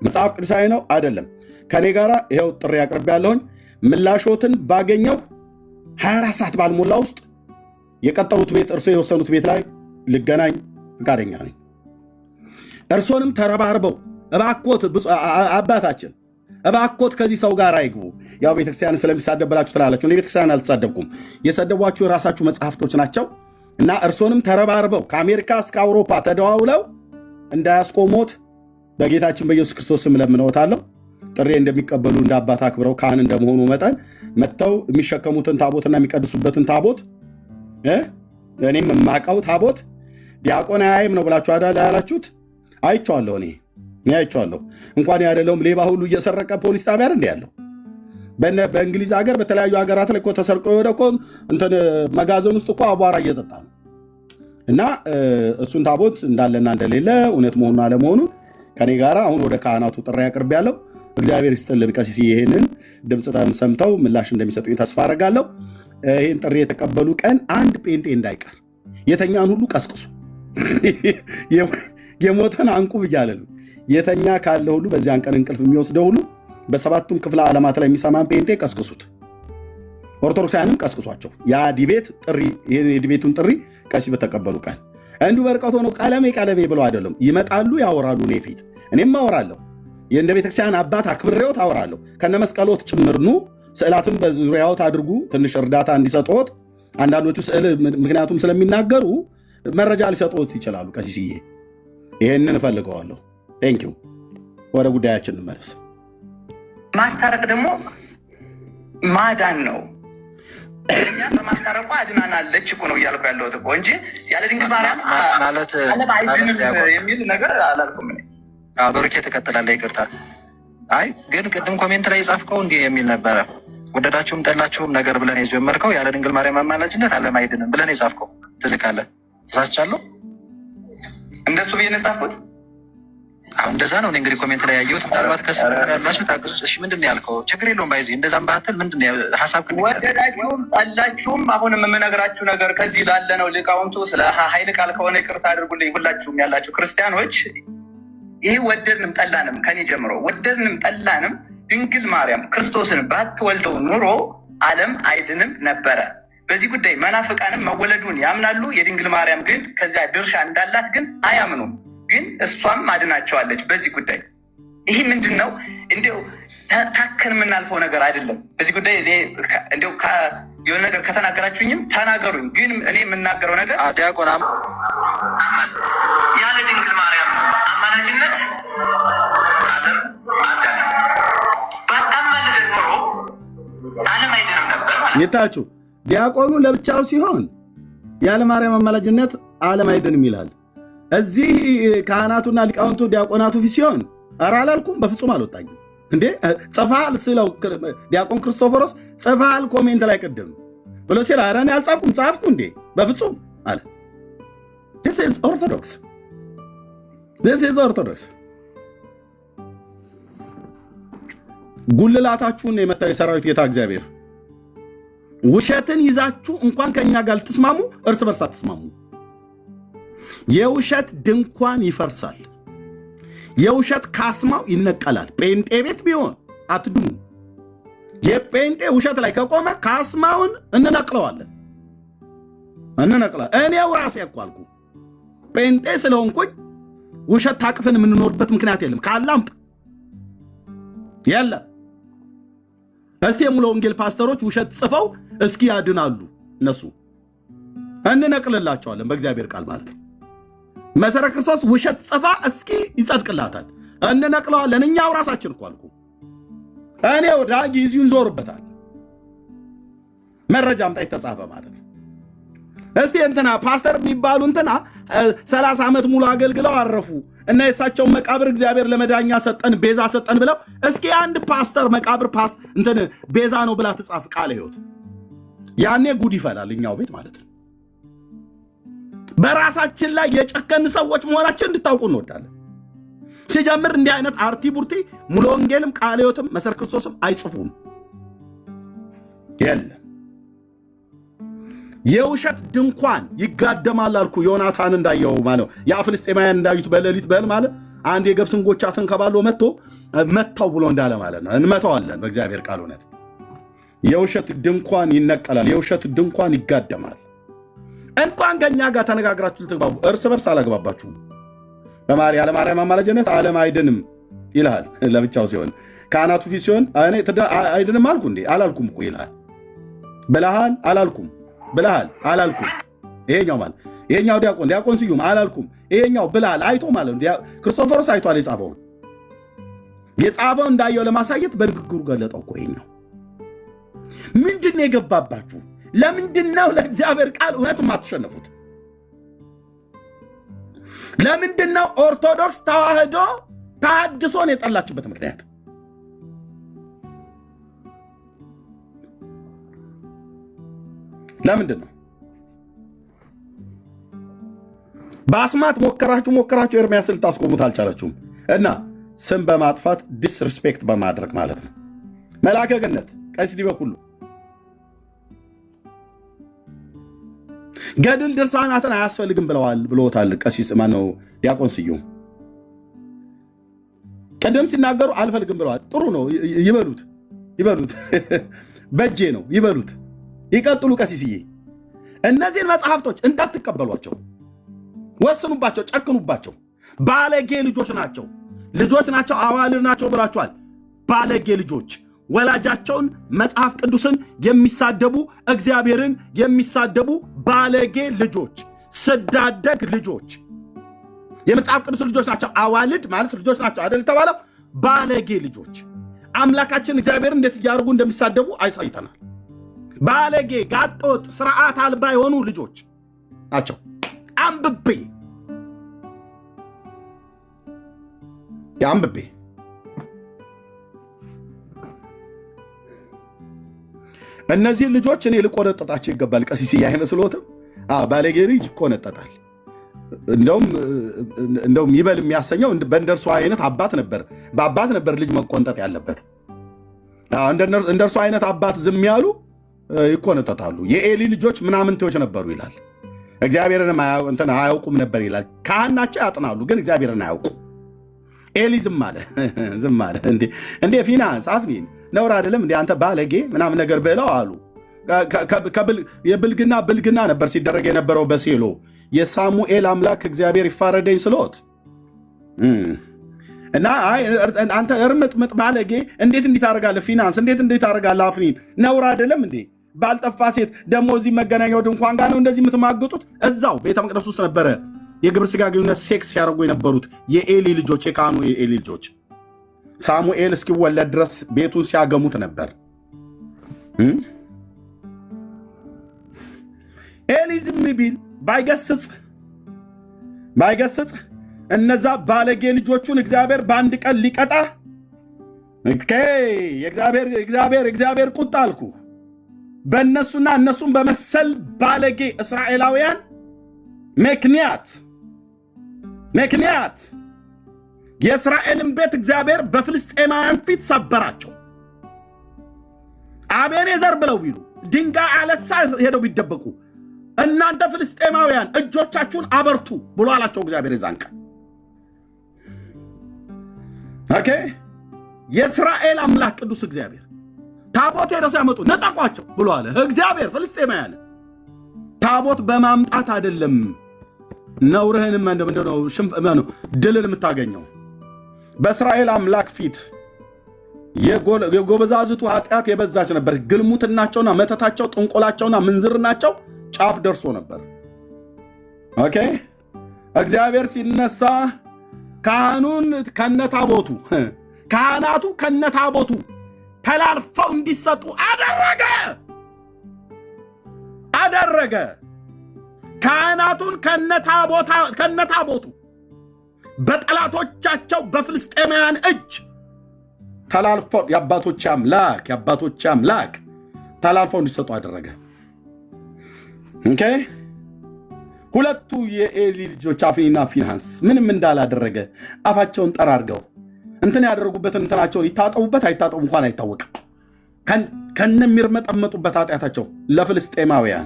መጽሐፍ ቅዱሳዊ ነው አይደለም? ከኔ ጋራ ይኸው ጥሪ አቅርቤያለሁኝ። ምላሾትን ባገኘው 24 ሰዓት ባልሞላ ውስጥ የቀጠሩት ቤት እርሶ የወሰኑት ቤት ላይ ልገናኝ ፈቃደኛ ነኝ። እርሶንም ተረባርበው እባኮት አባታችን እባኮት ከዚህ ሰው ጋር አይግቡ። ያው ቤተክርስቲያን ስለሚሳደብላችሁ ትላላችሁ። እኔ ቤተክርስቲያን አልተሳደብኩም። የሰደቧችሁ የራሳችሁ መጽሐፍቶች ናቸው እና እርሶንም ተረባርበው ከአሜሪካ እስከ አውሮፓ ተደዋውለው እንዳያስቆሞት በጌታችን በኢየሱስ ክርስቶስ ስም ለምነዎታለሁ። ጥሪ እንደሚቀበሉ እንደ አባት አክብረው ካህን እንደመሆኑ መጠን መጥተው የሚሸከሙትን ታቦትና የሚቀድሱበትን ታቦት እኔም የማውቀው ታቦት ዲያቆን አያይም ነው ብላችሁ ያላችሁት አይቼዋለሁ። እኔ አይቼዋለሁ። እንኳን ያደለውም ሌባ ሁሉ እየሰረቀ ፖሊስ ጣቢያ እንደ ያለው በእንግሊዝ ሀገር በተለያዩ ሀገራት ላይ እኮ ተሰርቆ ወደ እኮ እንትን መጋዘን ውስጥ እኮ አቧራ እየጠጣ ነው። እና እሱን ታቦት እንዳለና እንደሌለ እውነት መሆኑን አለመሆኑ ከኔ ጋራ አሁን ወደ ካህናቱ ጥሪ አቅርቤያለሁ። እግዚአብሔር ይስጥልን ቀሲስ፣ ይሄንን ድምፅ ሰምተው ምላሽ እንደሚሰጡኝ ተስፋ አደርጋለሁ። ይህን ጥሪ የተቀበሉ ቀን አንድ ጴንጤ እንዳይቀር የተኛን ሁሉ ቀስቅሱ። የሞተን አንቁ ብያለሁ። የተኛ ካለ ሁሉ በዚያን ቀን እንቅልፍ የሚወስደው ሁሉ በሰባቱም ክፍለ ዓለማት ላይ የሚሰማን ጴንጤ ቀስቅሱት። ኦርቶዶክሳውያንም ቀስቅሷቸው። ያ ዲቤት ጥሪ ይሄን የዲቤቱን ጥሪ ቀሲስ በተቀበሉ ቀን እንዲሁ በርቀት ሆነው ቀለሜ ብለው አይደለም ይመጣሉ፣ ያወራሉ። እኔ ፊት እኔም አወራለሁ። የእንደ ቤተክርስቲያን አባት አክብሬዎት አወራለሁ። ከነመስቀሎት ጭምርኑ ስዕላትን በዙሪያዎት አድርጉ፣ ትንሽ እርዳታ እንዲሰጡት። አንዳንዶቹ ስዕል ምክንያቱም ስለሚናገሩ መረጃ ሊሰጡት ይችላሉ። ቀሲስዬ ይሄንን እፈልገዋለሁ። ቴንኪው። ወደ ጉዳያችን እንመለስ። ማስታረቅ ደግሞ ማዳን ነው። እኛ በማስታረቋ አድናናለች እኮ ነው እያልኩ ያለሁት እኮ እንጂ ያለ ድንግል ማርያም ማለት አይድንም የሚል ነገር አላልኩም። ብሩኬ ትቀጥላለህ። ይቅርታ። አይ ግን ቅድም ኮሜንት ላይ የጻፍከው እንዲህ የሚል ነበረ። ወደዳችሁም ጠላችሁም ነገር ብለን የጀመርከው ያለ ድንግል ማርያም አማላጅነት ዓለም አይድንም ብለን የጻፍከው ትዝ ካለ ተሳስቻለሁ? እንደሱ ብዬ ነው የጻፍኩት። አሁን እንደዛ ነው እንግዲህ ኮሜንት ላይ ያየሁት። ምናልባት ከስር ያላችሁ ታግዙ። እሺ ምንድን ነው ያልከው? ችግር የለውም ባይዚ እንደዛም ባትል ምንድን ነው ሀሳብ ወደዳችሁም ጠላችሁም አሁን የምነግራችሁ ነገር ከዚህ ላለ ነው ሊቃውንቱ ስለ ኃይል ቃል ከሆነ ይቅርታ አድርጉልኝ። ሁላችሁም ያላችሁ ክርስቲያኖች ይህ ወደድንም ጠላንም ከኔ ጀምሮ ወደድንም ጠላንም ድንግል ማርያም ክርስቶስን ባትወልደው ኑሮ ዓለም አይድንም ነበረ። በዚህ ጉዳይ መናፍቃንም መወለዱን ያምናሉ። የድንግል ማርያም ግን ከዚያ ድርሻ እንዳላት ግን አያምኑም። ግን እሷም አድናቸዋለች በዚህ ጉዳይ። ይህ ምንድን ነው? እንዲው ታከን የምናልፈው ነገር አይደለም። በዚህ ጉዳይ እንዲው የሆነ ነገር ከተናገራችሁኝም ተናገሩኝ። ግን እኔ የምናገረው ነገር ዲያቆን ያለ ድንግል ማርያም አማላጅነት ዓለም አዳነ ባታማልደን ኖሮ ዓለም አይድንም ነበር ማለት ነው። ይታችሁ ዲያቆኑ ለብቻው ሲሆን ያለ ማርያም አማላጅነት ዓለም አይድንም ይላል። እዚህ ካህናቱና ሊቃውንቱ ዲያቆናቱ ፊት ሲሆን ኧረ አላልኩም፣ በፍጹም አልወጣኝም። እንዴ ጽፋል ስለው ዲያቆን ክርስቶፎሮስ ጽፋል ኮሜንት ላይ ቅድም ብሎ ሲል ኧረ እኔ አልጻፍኩም፣ ጻፍኩ እንዴ በፍጹም አለ። This is Orthodox. This is Orthodox. ጉልላታችሁን የመታው የሰራዊት ጌታ እግዚአብሔር ውሸትን ይዛችሁ እንኳን ከኛ ጋር ልትስማሙ እርስ በርስ አትስማሙ። የውሸት ድንኳን ይፈርሳል። የውሸት ካስማው ይነቀላል። ጴንጤ ቤት ቢሆን አትድኑ። የጴንጤ ውሸት ላይ ከቆመ ካስማውን እንነቅለዋለን። እኔው ራሴ ያቋልኩ ጴንጤ ስለሆንኩኝ ውሸት ታቅፍን የምንኖርበት ምክንያት የለም። ካላምጥ የለም። እስቲ የሙሉ ወንጌል ፓስተሮች ውሸት ጽፈው እስኪ ያድናሉ። እነሱ እንነቅልላቸዋለን በእግዚአብሔር ቃል ማለት ነው። መሰረት ክርስቶስ ውሸት ጽፋ እስኪ ይጸድቅላታል። እንነቅለዋለን እኛው ራሳችን እኮ አልኩ። እኔ ወዳ ጊዜውን ዞርበታል። መረጃ አምጣ የተጻፈ ማለት ነው። እስቲ እንትና ፓስተር የሚባሉ እንትና 30 ዓመት ሙሉ አገልግለው አረፉ እና የሳቸውን መቃብር እግዚአብሔር ለመዳኛ ሰጠን ቤዛ ሰጠን ብለው እስኪ አንድ ፓስተር መቃብር እንትን ቤዛ ነው ብላ ትጻፍ ቃለ ሕይወት። ያኔ ጉድ ይፈላል እኛው ቤት ማለት ነው። በራሳችን ላይ የጨከን ሰዎች መሆናችን እንድታውቁ እንወዳለን። ሲጀምር እንዲህ አይነት አርቲ ቡርቲ ሙሉ ወንጌልም ቃለ ሕይወትም መሰረት ክርስቶስም አይጽፉም። የለም የውሸት ድንኳን ይጋደማል አልኩ። ዮናታን እንዳየው ማለት ያ ፍልስጤማውያን እንዳዩት በሌሊት በል ማለት አንድ የገብስ እንጎቻ ተንከባሎ መታው ብሎ እንዳለ ማለት ነው። እንመታዋለን በእግዚአብሔር ቃል እውነት። የውሸት ድንኳን ይነቀላል። የውሸት ድንኳን ይጋደማል። እንኳን ከኛ ጋር ተነጋግራችሁ ልትግባቡ እርስ በርስ አላግባባችሁም። ያለ ማርያም አማላጅነት ዓለም አይድንም ይልሃል ለብቻው ሲሆን፣ ካህናቱ ፊት ሲሆን እኔ አይድንም አልኩ እንዴ? አላልኩም እኮ ይልሃል። ብለሃል አላልኩም ብለሃል አላልኩም። ይሄኛው ማለት ይሄኛው ዲያቆን ስዩም አላልኩም። ይሄኛው ብለሃል አይቶ ማለት ነው። ክርስቶፎሮስ አይቷል የጻፈው እንዳየው ለማሳየት በንግግሩ ገለጠው እኮ። ይሄኛው ምንድነው የገባባችሁ? ለምንድነው ለእግዚአብሔር ቃል እውነት የማትሸነፉት? ለምንድነው ኦርቶዶክስ ተዋህዶ ተሐድሶን የጠላችሁበት ምክንያት? ለምንድን ነው? በአስማት ሞከራችሁ ኤርሚያስን ልታስቆሙት አልቻላችሁም። እና ስም በማጥፋት ዲስሪስፔክት በማድረግ ማለት ነው። መልአከ ገነት ቀሲስ ዲበኩሉ ገድል ድርሳናትን አያስፈልግም ብለውታል ቀሲስ ማነው ዲያቆን ስዩም። ቀደም ሲናገሩ አልፈልግም ብለዋል። ጥሩ ነው፣ ይበሉት በእጄ ነው ይበሉት። ይቀጥሉ ቀሲስዬ። እነዚህን መጽሐፍቶች እንዳትቀበሏቸው፣ ወስኑባቸው፣ ጨክኑባቸው። ባለጌ ልጆች ናቸው፣ አዋልድ ናቸው ብላችኋል። ባለጌ ልጆች ወላጃቸውን መጽሐፍ ቅዱስን የሚሳደቡ እግዚአብሔርን የሚሳደቡ ባለጌ ልጆች፣ ስዳደግ ልጆች የመጽሐፍ ቅዱስ ልጆች ናቸው። አዋልድ ማለት ልጆች ናቸው አይደል የተባለው? ባለጌ ልጆች አምላካችን እግዚአብሔርን እንዴት እያደረጉ እንደሚሳደቡ አይሳይተናል። ባለጌ ጋጦጥ ስርዓት አልባ የሆኑ ልጆች ናቸው። አንብቤ እነዚህ ልጆች እኔ ልቆነጠጣቸው ይገባል። ቀሲስ አይመስሎትም? ባለጌ ልጅ ይቆነጠጣል። እንደውም ይበል የሚያሰኘው በእንደርሱ አይነት አባት ነበር፣ በአባት ነበር ልጅ መቆንጠጥ ያለበት። እንደርሱ አይነት አባት ዝም ያሉ ይቆነጠጣሉ። የኤሊ ልጆች ምናምንቴዎች ነበሩ ይላል። እግዚአብሔርን አያውቁም ነበር ይላል። ካህን ናቸው ያጥናሉ፣ ግን እግዚአብሔርን አያውቁ። ኤሊ ዝም አለ። እንዴ ፊናንስ አፍኒን ነውር አይደለም እንዴ አንተ ባለጌ ምናምን ነገር ብለው አሉ። ብልግና ነበር ሲደረግ የነበረው በሴሎ። የሳሙኤል አምላክ እግዚአብሔር ይፋረደኝ ስሎት እና አንተ እርምጥምጥ ባለጌ እንዴት ታደርጋለህ? ፊናንስ እንዴት ታደርጋለህ? አፍኒን ነውር አይደለም እንዴ? ባልጠፋ ሴት ደግሞ እዚህ መገናኛው ድንኳን ጋር ነው እንደዚህ የምትማግጡት። እዛው ቤተ መቅደስ ውስጥ ነበረ የግብረ ሥጋ ግንኙነት ሴክስ ሲያደርጉ የነበሩት የኤሊ ልጆች፣ የካህኑ የኤሊ ልጆች ሳሙኤል እስኪወለድ ድረስ ቤቱን ሲያገሙት ነበር። ኤሊ ዝም ቢል ባይገስጽ እነዛ ባለጌ ልጆቹን እግዚአብሔር በአንድ ቀን ሊቀጣ እግዚአብሔር ቁጣ አልኩ በእነሱና እነሱን በመሰል ባለጌ እስራኤላውያን ምክንያት የእስራኤልን ቤት እግዚአብሔር በፍልስጤማውያን ፊት ሰበራቸው። አቤኔዘር ብለው ቢሉ ድንጋይ አለት ሄደው ቢደበቁ እናንተ ፍልስጤማውያን እጆቻችሁን አበርቱ ብሎ አላቸው እግዚአብሔር። የዛን ቀን ኦኬ የእስራኤል አምላክ ቅዱስ እግዚአብሔር ታቦት ሄደው ሲያመጡ ነጠቋቸው ብሎ አለ እግዚአብሔር። ፍልስጤማውያን ታቦት በማምጣት አይደለም ነውርህንም እንደምንድነው ድልን የምታገኘው በእስራኤል አምላክ ፊት የጎበዛዝቱ ኃጢአት የበዛች ነበር። ግልሙትናቸውና መተታቸው ጥንቆላቸውና ምንዝርናቸው ጫፍ ደርሶ ነበር። ኦኬ እግዚአብሔር ሲነሳ ካህናቱ ከነታቦቱ ተላልፈው እንዲሰጡ አደረገ። ካህናቱን ከነታቦቱ በጠላቶቻቸው በፍልስጤማውያን እጅ ተላልፈው የአባቶች አምላክ ተላልፈው እንዲሰጡ አደረገ። ኦኬ ሁለቱ የኤሊ ልጆች አፍኒና ፊንሐስ ምንም እንዳላደረገ አፋቸውን ጠራርገው እንትን ያደረጉበትን እንትናቸውን ይታጠቡበት አይታጠቡ እንኳን አይታወቅም። ከነሚርመጠመጡበት ኃጢአታቸው ለፍልስጤማውያን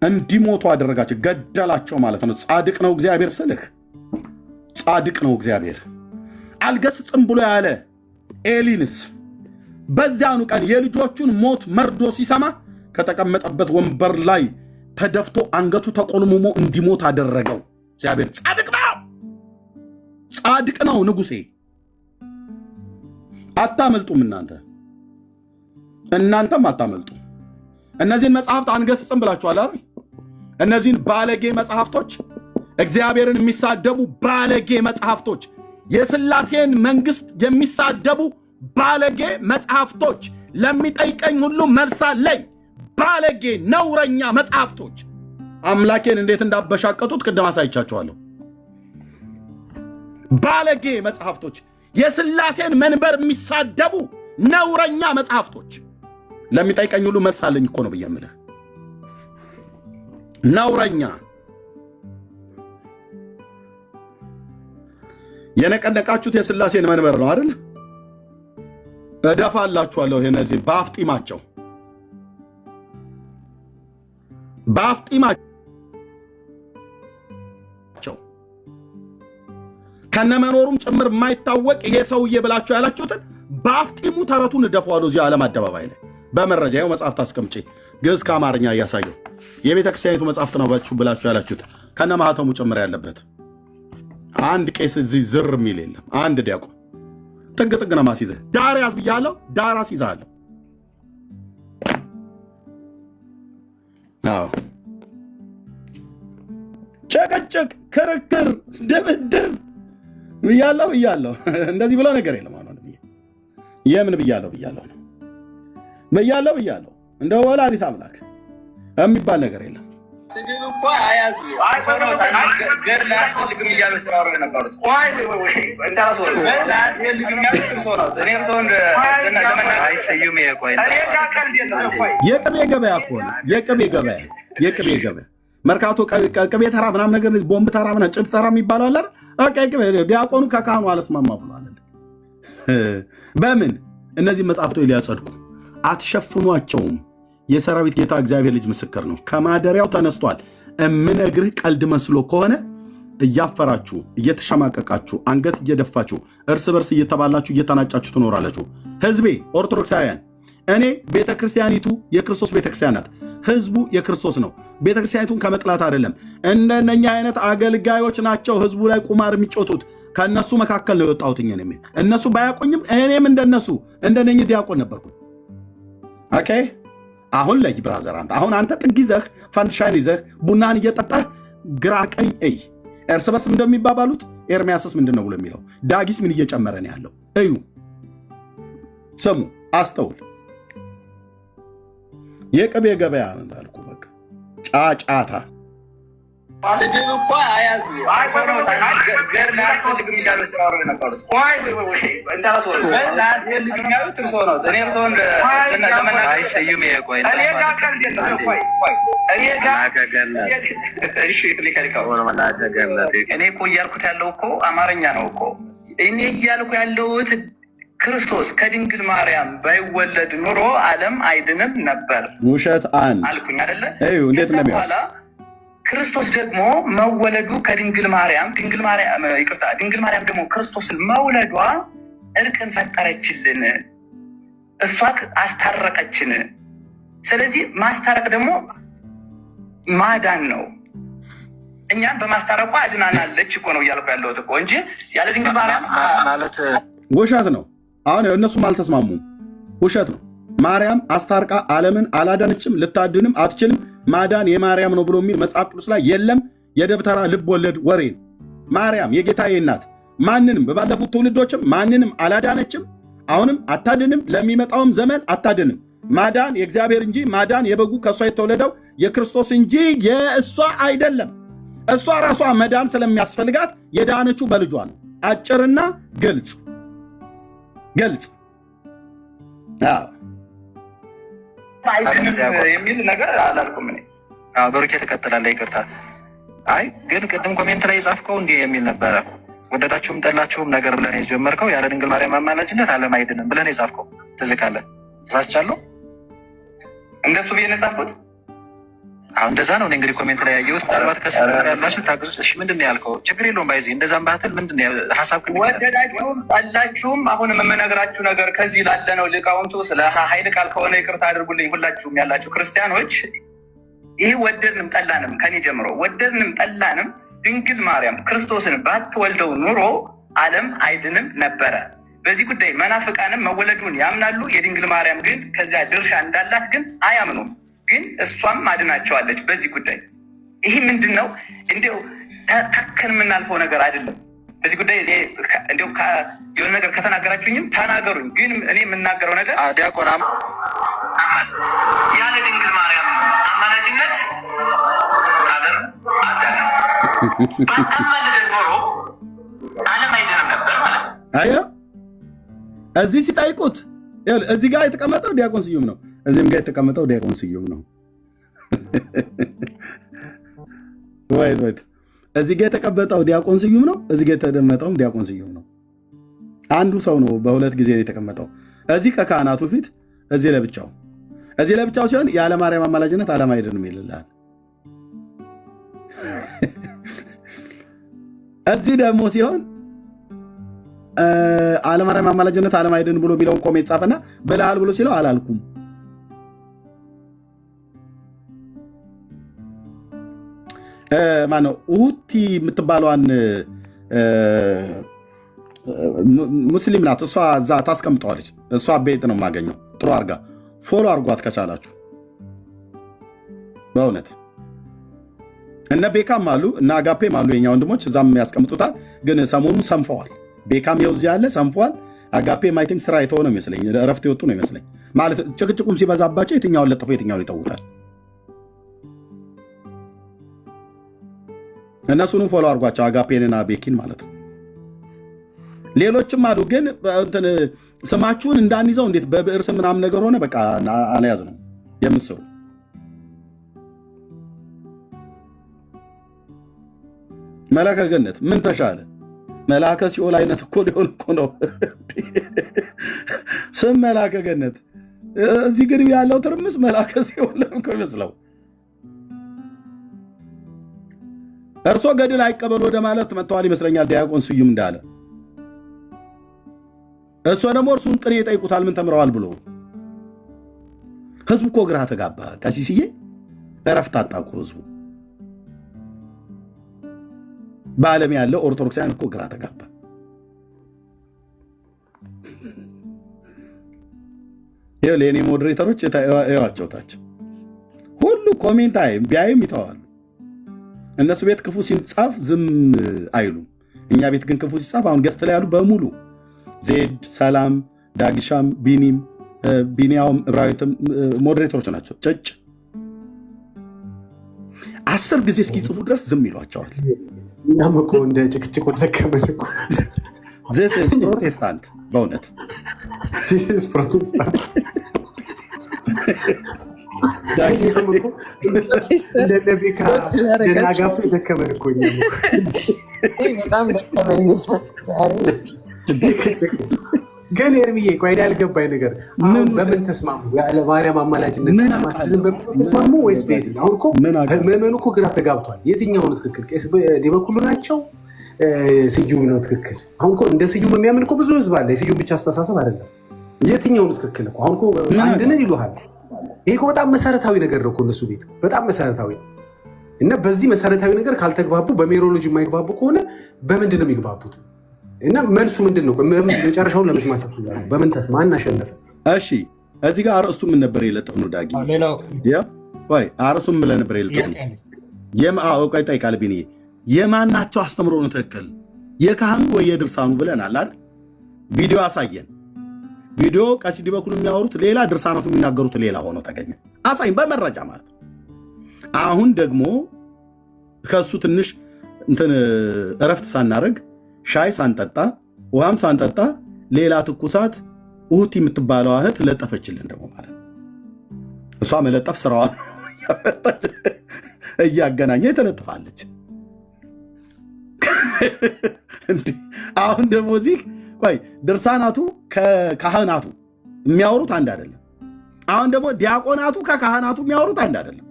እንዲሞቱ አደረጋቸው፣ ገደላቸው ማለት ነው። ጻድቅ ነው እግዚአብሔር ስልህ ጻድቅ ነው እግዚአብሔር። አልገስጽም ብሎ ያለ ኤሊንስ በዚያኑ ቀን የልጆቹን ሞት መርዶ ሲሰማ ከተቀመጠበት ወንበር ላይ ተደፍቶ አንገቱ ተቆልሙሞ እንዲሞት አደረገው። እግዚአብሔር ጻድቅ ነው ንጉሴ። አታመልጡም እናንተም አታመልጡ። እነዚህን መጽሐፍት አንገስጽም ብላችኋል አይደል? እነዚህን ባለጌ መጽሐፍቶች፣ እግዚአብሔርን የሚሳደቡ ባለጌ መጽሐፍቶች፣ የሥላሴን መንግስት የሚሳደቡ ባለጌ መጽሐፍቶች፣ ለሚጠይቀኝ ሁሉ መልስ አለኝ ባለጌ ነውረኛ መጽሐፍቶች አምላኬን እንዴት እንዳበሻቀጡት ቅድም አሳይቻችኋለሁ። ባለጌ መጽሐፍቶች፣ የሥላሴን መንበር የሚሳደቡ ነውረኛ መጽሐፍቶች ለሚጠይቀኝ ሁሉ መልስ አለኝ እኮ ነው ብዬ የምልህ። ነውረኛ የነቀነቃችሁት የሥላሴን መንበር ነው አይደል? እደፋላችኋለሁ እነዚህ በአፍጢማቸው ከነመኖሩም ጭምር የማይታወቅ ይሄ ሰውዬ ብላችሁ ያላችሁትን በአፍጢሙ ተረቱን እደፋዋለሁ እዚህ ዓለም አደባባይ ላይ በመረጃ ይኸው መጽሐፍት አስቀምጬ ግዕዝ ከአማርኛ እያሳየው የቤተ ክርስቲያኒቱ መጽሐፍት ነው ብላችሁ ያላችሁት ከነ ማህተሙ ጭምር ያለበት አንድ ቄስ እዚህ ዝር የሚል የለም። አንድ ዲያቆን ጥግ ነው ማስይዘህ ዳር ያዝ ብያለሁ፣ ዳር አስይዝሃለሁ። አዎ ጭቅጭቅ፣ ክርክር፣ ድብድብ ብያለሁ። እንደዚህ ብለው ነገር የለም። የምን ብያለሁ ነው እንደ ወላዲተ አምላክ የሚባል ነገር የለም። ስድብ እኮ አያዙ ገድል አያስፈልግም እያሉ ሲያወሩ የነበሩት የቅቤ ገበያ እኮ ነው። የቅቤ ገበያ መርካቶ ቅቤ ተራ ምናምን ነገር ቦምብ ተራ ምናምን ጭድ ተራ የሚባለው አለ። ዲያቆኑ ከካህኑ አለስማማ ብሏል። በምን እነዚህ መጽሐፍቶች ሊያጸድቁ አትሸፍኗቸውም። የሰራዊት ጌታ እግዚአብሔር ልጅ ምስክር ነው። ከማደሪያው ተነስቷል። እምነግርህ ቀልድ መስሎ ከሆነ እያፈራችሁ እየተሸማቀቃችሁ አንገት እየደፋችሁ እርስ በርስ እየተባላችሁ እየተናጫችሁ ትኖራላችሁ። ህዝቤ ኦርቶዶክሳውያን፣ እኔ ቤተክርስቲያኒቱ የክርስቶስ ቤተክርስቲያን ናት። ህዝቡ የክርስቶስ ነው። ቤተክርስቲያኒቱን ከመጥላት አይደለም። እንደነኛ አይነት አገልጋዮች ናቸው ህዝቡ ላይ ቁማር የሚጮቱት። ከእነሱ መካከል ነው የወጣሁት። እነሱ ባያቆኝም እኔም እንደነሱ እንደነኝ ዲያቆን ነበርኩ። ኦኬ አሁን ላይ ብራዘር አሁን አንተ ጥግ ይዘህ ፈንድሻን ይዘህ ቡናን እየጠጣህ ግራ ቀኝ እይ። እርስ በርስ እንደሚባባሉት ኤርሚያስስ ምንድን ነው ብሎ የሚለው ዳጊስ ምን እየጨመረ ነው ያለው? እዩ፣ ስሙ፣ አስተውል። የቅቤ ገበያ እንዳልኩ በቃ ጫጫታ ስድብ እኮ አያዝ ገር ላያስፈልግም እያሉ ሲያወሩ የነበሩት ላያስፈልግም ያሉት እርሶ ነው። እኔ እርሶን እኔ እኮ እያልኩት ያለው እኮ አማርኛ ነው እኮ እኔ እያልኩ ያለሁት ክርስቶስ ከድንግል ማርያም ባይወለድ ኑሮ ዓለም አይድንም ነበር። ውሸት አንድ አልኩኝ አይደለ? እንዴት ነው በኋላ ክርስቶስ ደግሞ መወለዱ ከድንግል ማርያም ድንግል ማርያም ደግሞ ክርስቶስን መውለዷ እርቅን ፈጠረችልን፣ እሷ አስታረቀችን። ስለዚህ ማስታረቅ ደግሞ ማዳን ነው። እኛን በማስታረቋ አድናናለች እኮ ነው እያልኩ ያለሁት እኮ እንጂ ያለ ድንግል ማርያም ማለት ውሸት ነው። አሁን እነሱም አልተስማሙም። ውሸት ነው። ማርያም አስታርቃ ዓለምን አላዳነችም፣ ልታድንም አትችልም። ማዳን የማርያም ነው ብሎ የሚል መጽሐፍ ቅዱስ ላይ የለም። የደብተራ ልብ ወለድ ወሬ ነው። ማርያም የጌታዬ እናት ማንንም በባለፉት ትውልዶችም ማንንም አላዳነችም፣ አሁንም አታድንም፣ ለሚመጣውም ዘመን አታድንም። ማዳን የእግዚአብሔር እንጂ ማዳን የበጉ ከእሷ የተወለደው የክርስቶስ እንጂ የእሷ አይደለም። እሷ ራሷ መዳን ስለሚያስፈልጋት የዳነችው በልጇ ነው። አጭርና ግልጽ ግልጽ አይድንም የሚል ነገር አላልኩም እኔ። ብሩኬ ትቀጥላለህ። ይቅርታ። አይ ግን ቅድም ኮሜንት ላይ የጻፍከው እንዲህ የሚል ነበረ። ወደዳችሁም ጠላችሁም ነገር ብለን የጀመርከው ያለ ድንግል ማርያም አማላጅነት ዓለም አይድንም ብለን የጻፍከው ትዝ ካለ ተሳስቻለሁ? እንደሱ ብዬ ነው የጻፍኩት? አሁን እንደዛ ነው እንግዲህ ኮሜንት ላይ ያየሁት። ምናልባት ከስር ያላችሁ ታግዙ። እሺ ምንድን ነው ያልከው? ችግር የለውም ባይዚ እንደዛም ባትል ምንድን ነው ሀሳብ ወደዳችሁም ጠላችሁም አሁንም የምነግራችሁ ነገር ከዚህ ላለ ነው። ሊቃውንቱ ስለ ኃይል ቃል ከሆነ ይቅርታ አድርጉልኝ። ሁላችሁም ያላችሁ ክርስቲያኖች ይህ ወደድንም ጠላንም ከኔ ጀምሮ ወደድንም ጠላንም ድንግል ማርያም ክርስቶስን ባትወልደው ኑሮ ዓለም አይድንም ነበረ። በዚህ ጉዳይ መናፍቃንም መወለዱን ያምናሉ። የድንግል ማርያም ግን ከዚያ ድርሻ እንዳላት ግን አያምኑም። ግን እሷም አድናቸዋለች በዚህ ጉዳይ። ይህ ምንድን ነው? እንዲያው ታከን የምናልፈው ነገር አይደለም። በዚህ ጉዳይ እንዲያው የሆነ ነገር ከተናገራችሁኝም ተናገሩኝ። ግን እኔ የምናገረው ነገር ዲያቆናም ያለ ድንግል ማርያም አማላጅነት ዓለም አዳነም። ባታማልደን ኖሮ ዓለም አይድንም ነበር ማለት ነው። አያ እዚህ ሲጠይቁት እዚህ ጋር የተቀመጠው ዲያቆን ስዩም ነው። እዚህም ጋር የተቀመጠው ዲያቆን ስዩም ነው። ወይት እዚህ ጋር የተቀመጠው ዲያቆን ስዩም ነው። እዚህ ጋር የተደመጠውም ዲያቆን ስዩም ነው። አንዱ ሰው ነው በሁለት ጊዜ የተቀመጠው። እዚህ ከካህናቱ ፊት፣ እዚህ ለብቻው። እዚህ ለብቻው ሲሆን ያለ ማርያም አማላጅነት ዓለም አይድንም ይልልሃል። እዚህ ደግሞ ሲሆን አለማርያም አማላጅነት ዓለም አይድንም ብሎ የሚለውን ኮሜንት ጻፈና ብለሃል ብሎ ሲለው አላልኩም። ማነው ኡቲ የምትባለዋን ሙስሊም ናት። እሷ እዛ ታስቀምጠዋለች። እሷ ቤት ነው የማገኘው። ጥሩ አርጋ ፎሎ አርጓት ከቻላችሁ። በእውነት እነ ቤካም አሉ እነ አጋፔም አሉ የኛ ወንድሞች፣ እዛም ያስቀምጡታል። ግን ሰሞኑን ሰንፈዋል። ቤካም ይኸው እዚህ ያለ ሰንፈዋል። አጋፔም አይ ቲንክ ስራ የተወ ነው ይመስለኝ፣ እረፍት የወጡ ነው ይመስለኝ። ማለት ጭቅጭቁም ሲበዛባቸው የትኛውን ለጥፎ የትኛውን ይተውታል። እነሱንም ፎሎ አርጓቸው፣ አጋፔንና ቤኪን ማለት ነው። ሌሎችም አሉ። ግን ስማችሁን እንዳንይዘው እንዴት በብዕር ስም ምናምን ነገር ሆነ። በቃ አልያዝ ነው የምትሰሩ። መላከ ገነት ምን ተሻለ? መላከ ሲኦል አይነት እኮ ሊሆን እኮ ነው ስም መላከ ገነት። እዚህ ግርቢ ያለው ትርምስ መላከ ሲኦል እኮ ይመስለው። እርሶ ገድል አይቀበሉ ወደ ማለት መጥተዋል ይመስለኛል ዲያቆን ስዩም እንዳለ። እሱ ደግሞ እርሱን ቅኔ ይጠይቁታል ምን ተምረዋል ብሎ። ህዝቡ እኮ ግራ ተጋባ። ቀሲስዬ እረፍት አጣ እኮ ህዝቡ። በዓለም ያለው ኦርቶዶክሳውያን እኮ ግራ ተጋባ። ይኸው ለእኔ ሞዴሬተሮች እዩዋቸው ታች ኮሜንት ቢያይም ይተዋሉ። እነሱ ቤት ክፉ ሲጻፍ ዝም አይሉም። እኛ ቤት ግን ክፉ ሲጻፍ አሁን ገስት ላይ ያሉ በሙሉ ዜድ፣ ሰላም፣ ዳግሻም፣ ቢኒም፣ ቢኒያውም፣ እብራዊትም ሞዴሬተሮች ናቸው። ጭጭ 10 ጊዜ እስኪጽፉ ድረስ ዝም ይሏቸዋል። እኛም እኮ እንደ ጭቅጭቁ ደከመን እኮ። ፕሮቴስታንት በእውነት ፕሮቴስታንት እንደነቤካደናጋፍ ደከመን እኮ በጣም ደከመኝ። ግን ኤርሚዬ ቆይ ያልገባኝ ነገር አሁን በምን ተስማሙ? ያለ ማርያም አማላጅነት ተስማሙ ወይስ ቤት? አሁን እኮ ምዕመኑ እኮ ግራ ተጋብቷል። የትኛው ነው ትክክል? ቄስ ዲበኩሉ ናቸው? ስዩም ነው ትክክል? አሁን እኮ እንደ ስዩም የሚያምን እኮ ብዙ ህዝብ አለ። የስዩም ብቻ አስተሳሰብ አይደለም። የትኛው ነው ትክክል? አሁን እኮ አንድ ነን ይሉሃል። ይሄ እኮ በጣም መሰረታዊ ነገር ነው እኮ እነሱ ቤት በጣም መሰረታዊ እና በዚህ መሰረታዊ ነገር ካልተግባቡ በሜሮሎጂ የማይግባቡ ከሆነ በምንድን ነው የሚግባቡት? እና መልሱ ምንድን ነው? መጨረሻውን ለመስማት በምን ማን አሸነፈ? እሺ እዚህ ጋር አርዕስቱ ምን ነበር የለጠፍ ነው? ዳጊ አርዕስቱ ምን ብለህ ነበር የለጠፍ ነው? ቆይ ጠይቃለህ ቢኒ፣ የማናቸው አስተምሮ ነው ትክክል? የካህኑ ወይ የድርሳኑ ብለናል አይደል? ቪዲዮ አሳየን። ቪዲዮ ቀሲስ ዲበኩሉ የሚያወሩት ሌላ፣ ድርሳናቱ የሚናገሩት ሌላ ሆኖ ተገኘ። አሳይን በመረጃ ማለት። አሁን ደግሞ ከእሱ ትንሽ እንትን እረፍት ሳናደርግ ሻይ ሳንጠጣ ውሃም ሳንጠጣ ሌላ ትኩሳት ውህቲ የምትባለው እህት ለጠፈችልን ደግሞ ማለት ነው። እሷ መለጠፍ ስራዋ እያገናኘ ተለጥፋለች። አሁን ደግሞ እዚህ ቆይ ድርሳናቱ ከካህናቱ የሚያወሩት አንድ አይደለም። አሁን ደግሞ ዲያቆናቱ ከካህናቱ የሚያወሩት አንድ አይደለም።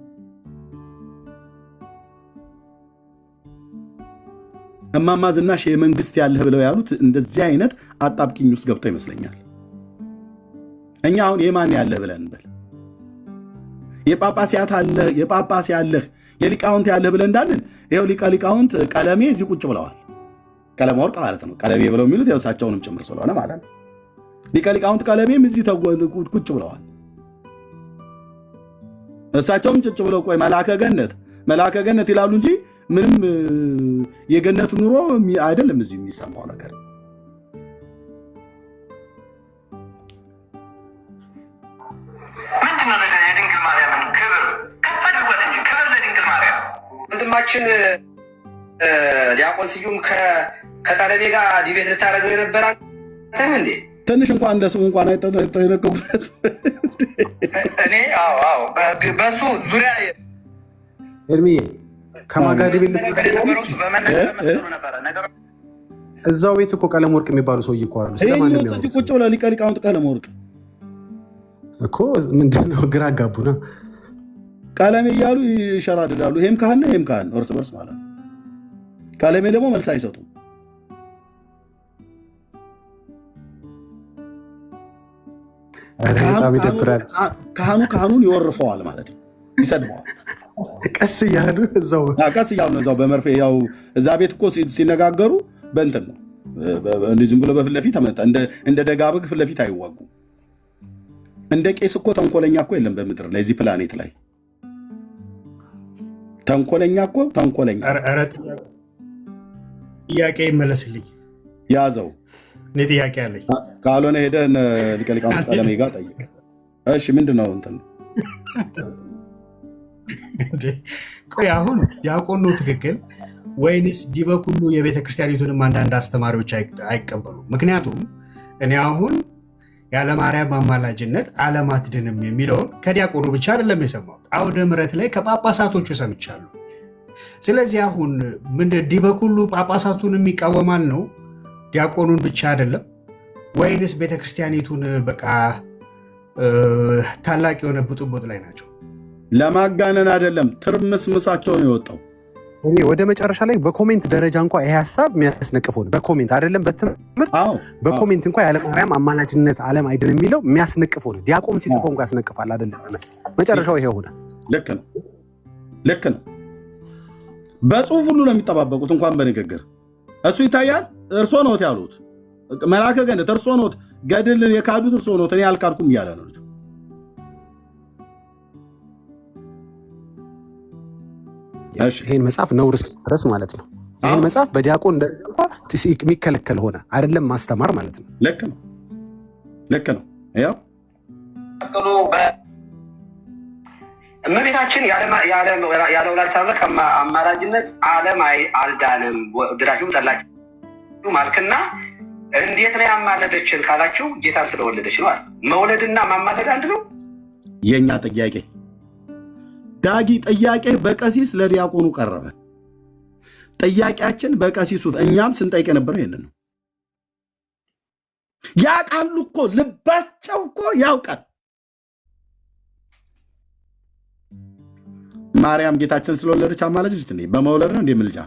እማማ ዝናሽ የመንግስት ያለህ ብለው ያሉት እንደዚህ አይነት አጣብቂኝ ውስጥ ገብተው ይመስለኛል። እኛ አሁን የማን ያለህ ብለን እንበል? የጳጳሲያት አለህ፣ የጳጳስ ያለህ፣ የሊቃውንት ያለህ ብለን እንዳለን ይኸው ሊቀ ሊቃውንት ቀለሜ እዚህ ቁጭ ብለዋል። ቀለመ ወርቅ ማለት ነው። ቀለሜ ብለው የሚሉት ያው እሳቸውንም ጭምር ስለሆነ ማለት ነው። ሊቀ ሊቃውንት ቀለሜም እዚህ ቁጭ ብለዋል። እሳቸውም ጭጭ ብለው ቆይ መልአከ ገነት ይላሉ እንጂ ምንም የገነት ኑሮ አይደለም እዚህ የሚሰማው ነገር። ምንድነው የድንግል ማርያምን ክብር ከፍ አድርጓት እንጂ ክብር ለድንግል ማርያም። ወንድማችን ዲያቆን ስዩም ከቀለሜ ጋር ዲቤት ልታደርገው የነበረ እንዴ? ትንሽ እንኳን እንደ ስሙ እንኳን አይጠነቀቁለት። እኔ በሱ ዙሪያ ኤርሚዬ ከማጋዲ ቤት እዛው ቤት እኮ ቀለም ወርቅ የሚባሉ ሰውዬ እኮ አሉ። ስለማንም እዚህ ቁጭ ብለው ሊቀ ሊቃውንት ቀለም ወርቅ እኮ ምንድነው ግራ አጋቡና ቀለሜ እያሉ ይሸራድዳሉ። ይሄም ካህን ነው፣ ይሄም ካህን እርስ በርስ ማለት ነው። ቀለሜ ደግሞ መልስ አይሰጡም። ካህኑን ይወርፈዋል ማለት ነው፣ ይሰድበዋል። ቀስ እያሉ እዛው በመርፌ ያው እዛ ቤት እኮ ሲነጋገሩ በእንትን ነው ዝም ብሎ በፊት ለፊት እንደ ደጋበግ ፊት ለፊት አይዋጉም። እንደ ቄስ እኮ ተንኮለኛ እኮ የለም በምድር ላይ እዚህ ፕላኔት ላይ ተንኮለኛ እኮ ተንኮለኛ። ጥያቄ ይመለስልኝ ያዘው። እኔ ጥያቄ አለኝ። ካልሆነ ሄደህ ሊቀ ሊቃውንት ቀለሜ ጋር ጠይቅ። እሺ ምንድን ነው እንትን ቆይ አሁን ዲያቆን ነው ትክክል ወይንስ ዲበኩሉ የቤተ ክርስቲያኒቱንም አንዳንድ አስተማሪዎች አይቀበሉ? ምክንያቱም እኔ አሁን ያለ ማርያም አማላጅነት ዓለም አትድንም የሚለውን ከዲያቆኑ ብቻ አይደለም የሰማሁት፣ አውደ ምሕረት ላይ ከጳጳሳቶቹ ሰምቻለሁ። ስለዚህ አሁን ዲበኩሉ ጳጳሳቱንም ይቃወማል ነው ዲያቆኑን ብቻ አይደለም? ወይንስ ቤተክርስቲያኒቱን በቃ ታላቅ የሆነ ብጥብጥ ላይ ናቸው? ለማጋነን አይደለም፣ ትርምስምሳቸው ነው የወጣው። ወደ መጨረሻ ላይ በኮሜንት ደረጃ እንኳ ይሄ ሀሳብ የሚያስነቅፈው በኮሜንት አይደለም በትምህርት በኮሜንት እንኳ ያለ ማርያም አማላጅነት ዓለም አይድን የሚለው የሚያስነቅፈው ነው። ዲያቆን ሲጽፈው እንኳ ያስነቅፋል አይደለም። መጨረሻው ይሄ ሆነ። ልክ ነው። በጽሁፍ ሁሉ ነው የሚጠባበቁት፣ እንኳን በንግግር እሱ ይታያል። እርሶ ነዎት ያሉት መልአከ ገነት፣ እርሶ ነዎት ገድል የካዱት፣ እርሶ ነዎት እኔ አልካድኩም እያለ ነው። ይህን መጽሐፍ ነውር ድረስ ማለት ነው። ይህን መጽሐፍ በዲያቆን የሚከለከል ሆነ አይደለም ማስተማር ማለት ነው። ልክ ነው፣ ልክ ነው። ያው እመቤታችን ያለ ወላዲተ አምላክ አማላጅነት ዓለም አልዳንም። ወደዳችሁም ጠላችሁ ማልክና እንዴት ነው ያማለደችን ካላችሁ ጌታን ስለወለደች ነው። መውለድና ማማለድ አንድ ነው። የእኛ ጥያቄ ዳጊ ጥያቄ በቀሲስ ለዲያቆኑ ቀረበ። ጥያቄያችን በቀሲሱ እኛም ስንጠይቅ የነበረው ይህንን ነው። ያውቃሉ እኮ ልባቸው እኮ ያውቃል። ማርያም ጌታችን ስለወለደች አማለደች እንዴ? በመውለድ ነው እንዴ? ምልጃ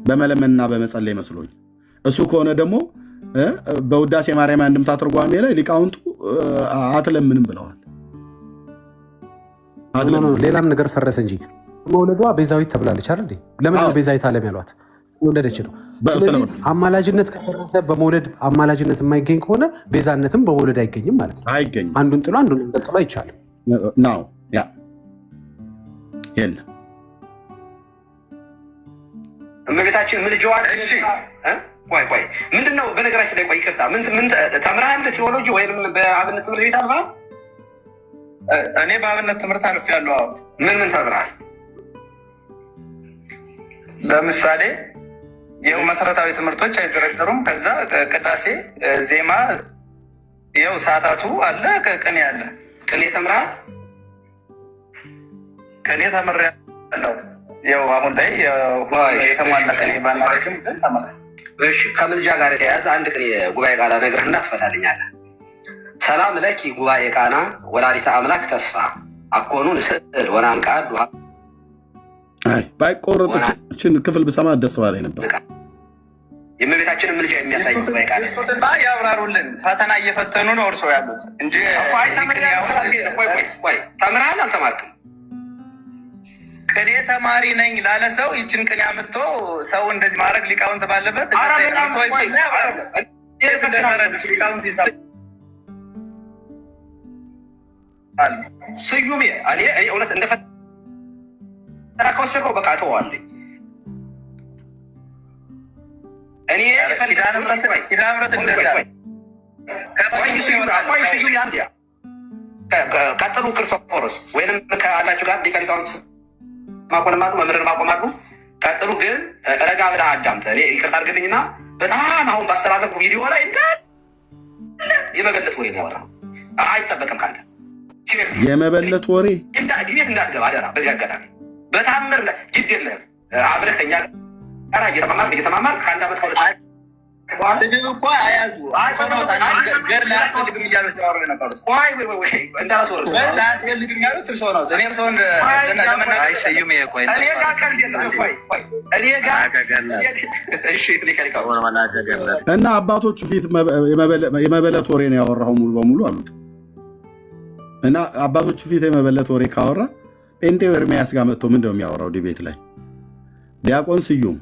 በመለመንና በመጸለይ መስሎኝ። እሱ ከሆነ ደግሞ በውዳሴ ማርያም አንድምታ ትርጓሜ ላይ ሊቃውንቱ አትለምንም ብለዋል። ሌላም ነገር ፈረሰ እንጂ መውለዷ ቤዛዊት ተብላለች አይደል? ለምን ነው ቤዛዊት ዓለም ያሏት? ወለደች ነው። ስለዚህ አማላጅነት ከፈረሰ በመውለድ አማላጅነት የማይገኝ ከሆነ ቤዛነትም በመውለድ አይገኝም ማለት ነው። አይገኝም። አንዱን ጥሎ አንዱን ጥሎ አይቻልም ነው። ያ የለም እመቤታችን ምልጃዋን ቆይ ምንድን ነው? በነገራችን ላይ ቆይ ይቅርታ፣ ምን ተምረሃል? ቴዎሎጂ ወይም በአብነት ትምህርት ቤት አልፈሃል? እኔ በአብነት ትምህርት አልፌያለሁ። ምን ተምረሃል? ለምሳሌ ይኸው መሰረታዊ ትምህርቶች አይዘረዘሩም። ከዛ ቅዳሴ፣ ዜማ፣ ይኸው ሰዓታቱ አለ፣ ቅኔ አለ። ቅኔ ተምረሃል? ቅኔ ተምሬያለሁ። ይኸው አሁን ላይ የተሟላ ቅኔ ባናረግም ግን ተምሬያለሁ። ከምልጃ ጋር የተያያዘ አንድ ቅኔ ጉባኤ ቃና ነግረህና ትፈታልኛለህ። ሰላም ለኪ ጉባኤ ቃና ወላዲተ አምላክ ተስፋ አኮኑ ንስእል ወናንቃድ ባይቆረጦችን ክፍል ብሰማ ደስ ባለኝ ነበር። የእመቤታችንን ምልጃ የሚያሳይ ጉባኤ ቃና ያብራሩልን። ፈተና እየፈተኑ ነው እርሶ ያሉት እንጂ ተምረሃል አልተማርክም? ቅኔ ተማሪ ነኝ ላለ ሰው ይችን ቅኔ አምጥቶ ሰው እንደዚህ ማድረግ ሊቃውንት ባለበት ስዩሜ እኔ እውነት እንደፈተና ከወሰድከው በቃ ተዋለኝ። እኔ ቀጥሉ ክርስቶፎሮስ ወይም ከአላችሁ ጋር ሊቀ ሊቃውንት ማቆማሉ መምህር ማቆማሉ። ቀጥሉ ግን ረጋ ብለህ አዳምጠህ። እኔ ይቅርታ አድርግልኝና በጣም አሁን ባስተላለፉ ቪዲዮ ላይ የመበለት ወሬ ነው ያወራው። አይጠበቅም ካንተ የመበለት ወሬ ቤት እንዳትገባ አደራ። በዚህ አጋጣሚ በታምር ጅድ የለህም። አብረህ ከኛ ጋር እየተማማር ከአንድ ዓመት ስድብ እኮ አያዙ ገር ላያስፈልግም እያሉ ሲያወሩ የነበሩት ገር ላያስፈልግም ያሉት እርሶ ነው። እኔ እርሶን እና አባቶቹ ፊት የመበለት ወሬ ነው ያወራው ሙሉ በሙሉ አሉት። እና አባቶቹ ፊት የመበለት ወሬ ካወራ ጴንጤው ኤርሚያስ ጋር መጥቶ ምንድነው የሚያወራው? ዲቤት ላይ ዲያቆን ስዩም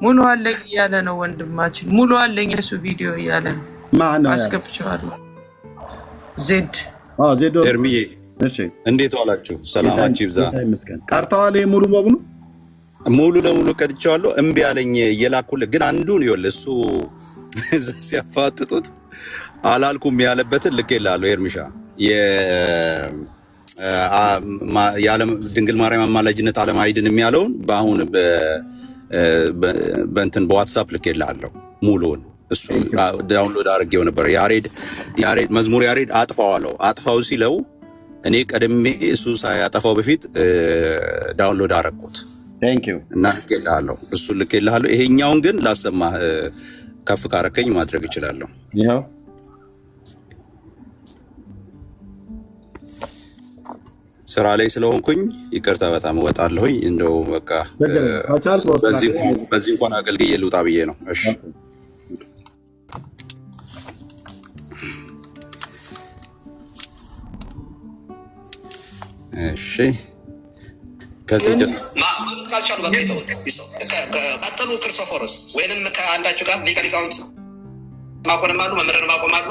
ሙሉ አለኝ እያለ ነው ወንድማችን። ሙሉ አለኝ የሱ ቪዲዮ እያለ ነው። አስገብቼዋለሁ። ዜድ ኤርሚዬ እንዴት ዋላችሁ? ሰላማችሁ ይብዛ። ቀርተዋል። ሙሉ በሙሉ ሙሉ ለሙሉ ቀድቼዋለሁ። እምቢ አለኝ እየላኩልህ ግን አንዱን ይኸውልህ እሱ ሲያፋጥጡት አላልኩም ያለበትን ልኬልሃለሁ። ኤርሚሻ ድንግል ማርያም አማላጅነት ዓለም አይድንም ያለውን በአሁን በእንትን በዋትሳፕ ልኬልሃለሁ ሙሉውን። እሱ ዳውንሎድ አድርጌው ነበር። ያሬድ መዝሙር ያሬድ አጥፋው አለው። አጥፋው ሲለው እኔ ቀድሜ እሱ ሳያጠፋው በፊት ዳውንሎድ አደረኩት እና ልኬልሃለሁ። እሱን ልኬልሃለሁ። ይሄኛውን ግን ላሰማህ ከፍ ካረከኝ ማድረግ እችላለሁ። ይኸው ስራ ላይ ስለሆንኩኝ ይቅርታ በጣም እወጣለሁኝ። እንደው በቃ በዚህ እንኳን አገልግዬ ልውጣ ብዬ ነው። እሺ እሺ ከዚህ ካልቻሉ ቀጥሉ ክርስቶፎሮስ ወይንም ከአንዳችሁ ጋር ሊቀ ሊቃውንት ማቆማሉ መምህር ማቆማሉ።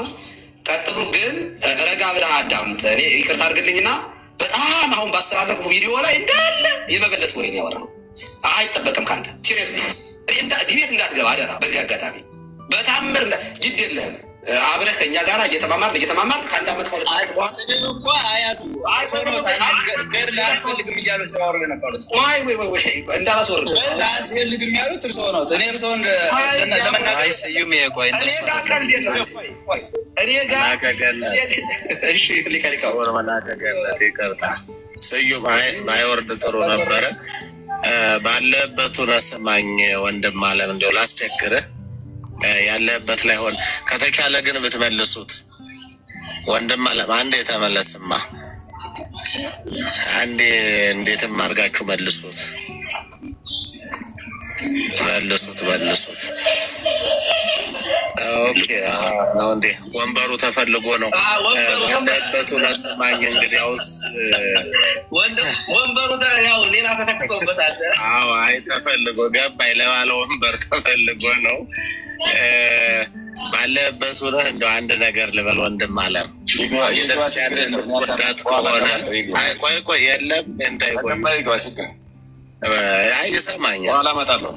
ቀጥሉ ግን ረጋ ብለህ አዳምጥ። እኔ ይቅርታ አድርግልኝና በጣም አሁን ባስተላለፉ ቪዲዮ ላይ እንዳለ የመበለጥ ወሬ ነው ያወራው። አይጠበቅም ካንተ ሲሪየስሊ ዲቤት እንዳትገባ አደራ። በዚህ አጋጣሚ በታምር ግድ የለህም አብረህ ከኛ ጋር እየተማማር ከአንድ ዓመት እንዳላስወርድ አያስፈልግም ያሉት እርሶ ነው። እኔ እርሶን ስዩም ባይወርድ ጥሩ ነበረ። ባለበት ረስማኝ ወንድም አለም እንዲያው ላስቸግርህ ያለበት ላይ ሆን ከተቻለ ግን ብትመልሱት ወንድም አለም አንዴ የተመለስማ አንዴ እንዴትም አድርጋችሁ መልሱት። ኦኬ ነው እንዴ? ወንበሩ ተፈልጎ ነው ወንበሩ ለሰማኝ እንግዲያውስ ወንበሩ ያው ሌላ ተተክቶበታል። አዎ አይ ተፈልጎ ገባኝ። ለባለ ወንበር ተፈልጎ ነው። ባለበት ሆነ እንደው አንድ ነገር ልበል ወንድም አለም ወዳት ከሆነ ቆይ የለም እንታይ አይ ይሰማኛል። አላመጣለሁ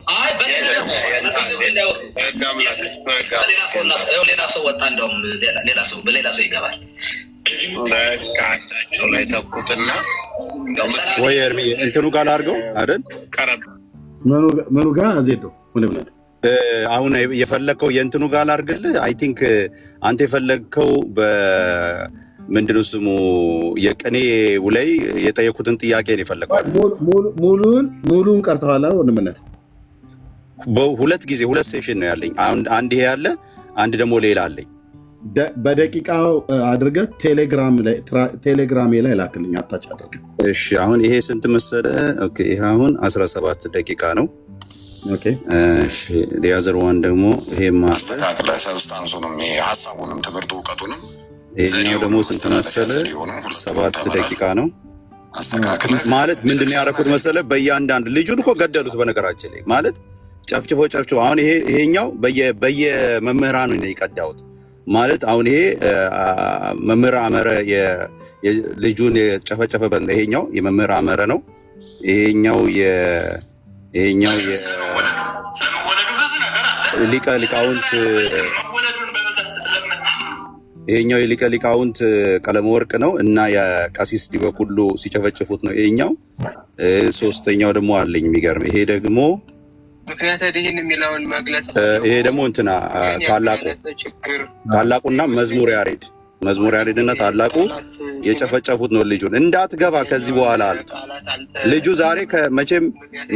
ሌላ ሰው ወጣ። እንደውም ሌላ ሰው ይገባል። በቃቸው ላይ ተኩትና ወይ እርምዬ እንትኑ ጋር አድርገው አይደል? ቀረብ ምኑ ጋር ዜዶ አሁን የፈለግከው የእንትኑ ጋር አድርግልህ። አይ ቲንክ አንተ የፈለግከው ምንድነው ስሙ የቅኔው ላይ የጠየኩትን ጥያቄ ነው የፈለግከው። ሙሉን ቀርተዋል ወንድምነት። በሁለት ጊዜ ሁለት ሴሽን ነው ያለኝ። አንድ ይሄ ያለ አንድ ደግሞ ሌላ አለኝ። በደቂቃው አድርገህ ቴሌግራሜ ላይ ላክልኝ። አታች አድርገህ እሺ። አሁን ይሄ ስንት መሰለ? ኦኬ ይሄ አሁን 17 ደቂቃ ነው። ኦኬ እሺ። ዲያዘር ዋን ደግሞ ይሄ ማስተካከል ሰብስታንሱንም ሐሳቡንም ትምህርቱ ዕውቀቱንም ይሄኛው ደግሞ ስንት መሰለ? 7 ደቂቃ ነው። ማለት ምንድነው ያደረኩት መሰለ? በእያንዳንድ ልጁን እኮ ገደሉት በነገራችን ላይ ማለት ጨፍጭፎ አሁን ይሄኛው በየመምህራኑ ነው የቀዳሁት ማለት አሁን ይሄ መምህር አመረ ልጁን የጨፈጨፈበት ነው። ይሄኛው የመምህር አመረ ነው። ይሄኛው ሊቀ ሊቃውንት ይሄኛው የሊቀ ሊቃውንት ቀለመ ወርቅ ነው እና የቀሲስ ዲበኩሉ ሲጨፈጭፉት ነው ይሄኛው። ሶስተኛው ደግሞ አለኝ የሚገርም ይሄ ደግሞ ምክንያት ይሄን የሚለውን መግለጽ ይሄ ደግሞ እንትና ታላቁና መዝሙር ያሬድና ታላቁ የጨፈጨፉት ነው ልጁን። እንዳትገባ ከዚህ በኋላ አለ ልጁ ዛሬ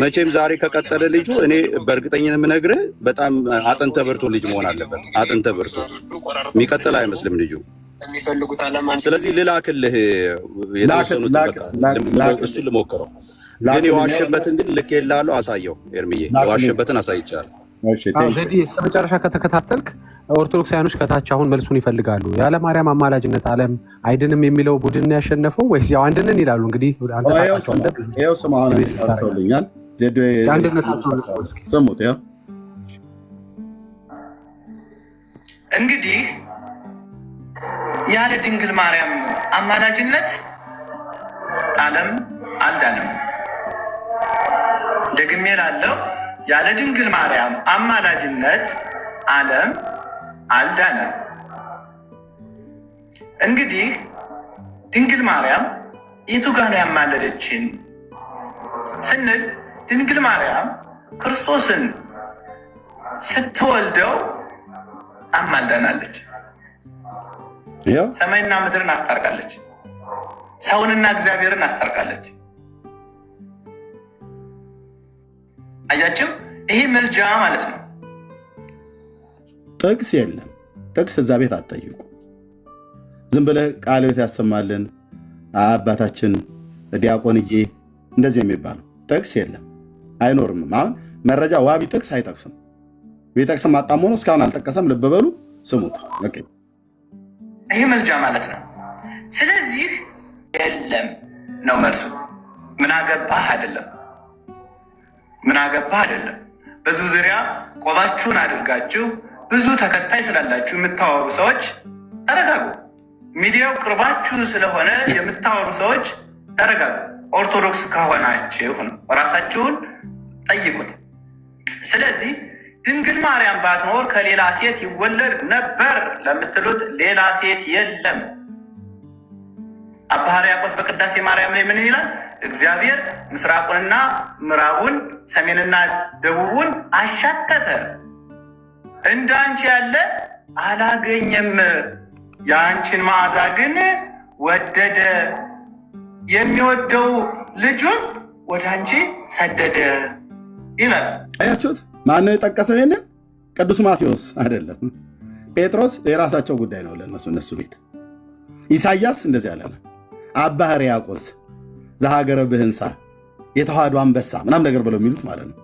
መቼም ዛሬ ከቀጠለ ልጁ እኔ በእርግጠኝነት የምነግርህ በጣም አጥንተ ብርቱ ልጅ መሆን አለበት። አጥንተ ብርቱ የሚቀጥል አይመስልም ልጁ። ስለዚህ ልላክልህ የተወሰኑት እሱ ልሞክረው ግን የዋሸበትን ግን ልክ የላለሁ አሳየው። ኤርምዬ የዋሸበትን አሳይቻለሁ። ዘዲ እስከ መጨረሻ ከተከታተልክ ኦርቶዶክሳውያኖች ከታች አሁን መልሱን ይፈልጋሉ። ያለ ማርያም አማላጅነት ዓለም አይድንም የሚለው ቡድን ያሸነፈው ወይስ ያው አንድነን ይላሉ? እንግዲህ አንተ ታውቃቸዋለህ። ይኸው ስማሁን ሰርተውልኛል። ዘዲ አንድነታቸውን ስሙት። ያው እንግዲህ ያለ ድንግል ማርያም አማላጅነት ዓለም አልዳንም። ደግሜ እላለሁ ያለ ድንግል ማርያም አማላጅነት ዓለም አልዳንም። እንግዲህ ድንግል ማርያም የቱ ጋር ነው ያማለደችን ስንል ድንግል ማርያም ክርስቶስን ስትወልደው አማልዳናለች። ሰማይና ምድርን አስታርቃለች። ሰውንና እግዚአብሔርን አስታርቃለች። አያችሁ፣ ይሄ መልጃ ማለት ነው። ጥቅስ የለም። ጥቅስ እዛ ቤት አትጠይቁ። ዝም ብለህ ቃለ ሕይወት ያሰማልን አባታችን ዲያቆንዬ እንደዚህ የሚባለው ጥቅስ የለም፣ አይኖርም። አሁን መረጃ ዋቢ ጥቅስ አይጠቅስም። ቢጠቅስም አጣሞ ነው። እስካሁን አልጠቀሰም። ልብ በሉ፣ ስሙት። ይሄ መልጃ ማለት ነው። ስለዚህ የለም ነው መልሱ። ምን አገባህ አይደለም፣ ምን አገባህ አይደለም። ብዙ ዙሪያ ቆባችሁን አድርጋችሁ ብዙ ተከታይ ስላላችሁ የምታወሩ ሰዎች ተረጋጉ። ሚዲያው ቅርባችሁ ስለሆነ የምታወሩ ሰዎች ተረጋጉ። ኦርቶዶክስ ከሆናችሁ ራሳችሁን ጠይቁት። ስለዚህ ድንግል ማርያም ባትኖር ከሌላ ሴት ይወለድ ነበር ለምትሉት ሌላ ሴት የለም። አባ ሕርያቆስ በቅዳሴ ማርያም ላይ ምን ይላል? እግዚአብሔር ምስራቁንና ምዕራቡን ሰሜንና ደቡቡን አሻተተ፣ እንዳንቺ ያለ አላገኘም፣ የአንቺን መዓዛ ግን ወደደ፣ የሚወደው ልጁን ወደ አንቺ ሰደደ ይላል። አያችሁት? ማነው የጠቀሰው ይሄንን? ቅዱስ ማቴዎስ አይደለም፣ ጴጥሮስ። የራሳቸው ጉዳይ ነው ለነሱ፣ እነሱ ቤት። ኢሳያስ እንደዚህ ያለ ነው። አባ ሕርያቆስ ዘሀገረ ብህንሳ የተዋህዶ አንበሳ ምናምን ነገር ብለው የሚሉት ማለት ነው።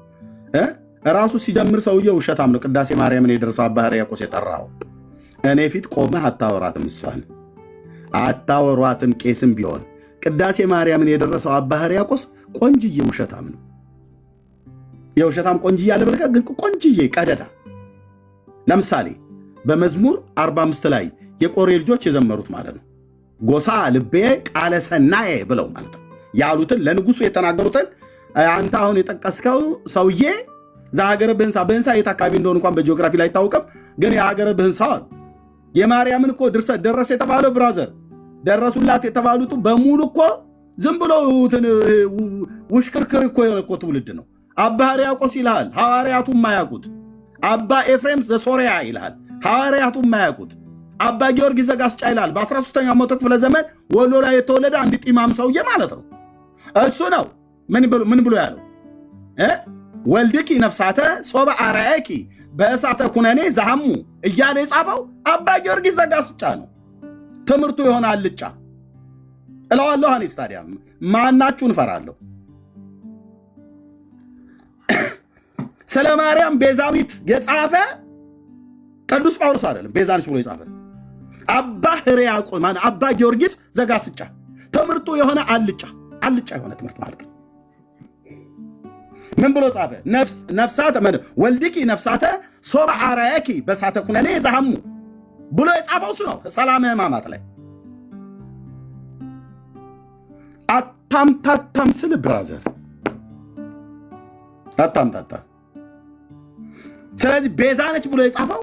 ራሱ ሲጀምር ሰውየው ውሸታም ነው። ቅዳሴ ማርያምን የደረሰው አባ ሕርያቆስ የጠራው እኔ ፊት ቆመህ አታወራትም፣ እሷን አታወሯትም። ቄስም ቢሆን ቅዳሴ ማርያምን የደረሰው አባ ሕርያቆስ ቆንጅዬ ውሸታም ነው። የውሸታም ቆንጅዬ ያለ በልቀ ግን ቆንጅዬ ቀደዳ። ለምሳሌ በመዝሙር 45 ላይ የቆሬ ልጆች የዘመሩት ማለት ነው ጎሳ ልቤ ቃለ ሰናዬ ብለው ማለት ነው ያሉትን ለንጉሱ የተናገሩትን አንተ አሁን የጠቀስከው ሰውዬ ዘሀገረ ብህንሳ የት አካባቢ እንደሆነ እንኳን በጂኦግራፊ ላይ አይታወቅም፣ ግን የሀገረ ብህንሳ አሉ። የማርያምን እኮ ድርሰት ደረሰ የተባለው ብራዘር ደረሱላት የተባሉት በሙሉ እኮ ዝም ብሎ ውሽክርክር እኮ የሆነ እኮ ትውልድ ነው። አባ ሕርያቆስ ይልሃል ሐዋርያቱ የማያውቁት። አባ ኤፍሬም ዘሶርያ ይልሃል ሐዋርያቱ የማያውቁት። አባ ጊዮርጊስ ዘጋስጫ ይልሃል በ13ኛው መቶ ክፍለ ዘመን ወሎ ላይ የተወለደ አንድ ጢማም ሰውዬ ማለት ነው። እሱ ነው ምን ብሎ ያለው? ወልድኪ ነፍሳተ ሶበ አርአየኪ በእሳተ ኩነኔ ዛሃሙ እያለ የጻፈው አባ ጊዮርጊስ ዘጋስጫ ነው። ትምህርቱ የሆነ አልጫ እለዋለሁ። እኔስ ታዲያ ማናችሁን እፈራለሁ? ስለ ማርያም ቤዛዊት የጻፈ ቅዱስ ጳውሎስ አይደለም፣ ቤዛ ነች ብሎ የጻፈ አባ ሕርያቆስ ማለት አባ ጊዮርጊስ ዘጋስጫ። ትምህርቱ የሆነ አልጫ የሆነ ትምህርት ማለት ነው። ምን ብሎ ጻፈ? ነፍሳተ ወልድኪ ነፍሳተ ሶበ አርአየኪ በእሳተ ኩነኔ ዛሃሙ ብሎ የጻፈው እሱ ነው። ሰላም ሕማማት ላይ አታምታታም ስል ብራዘር አታምታታ። ስለዚህ ቤዛ ነች ብሎ የጻፈው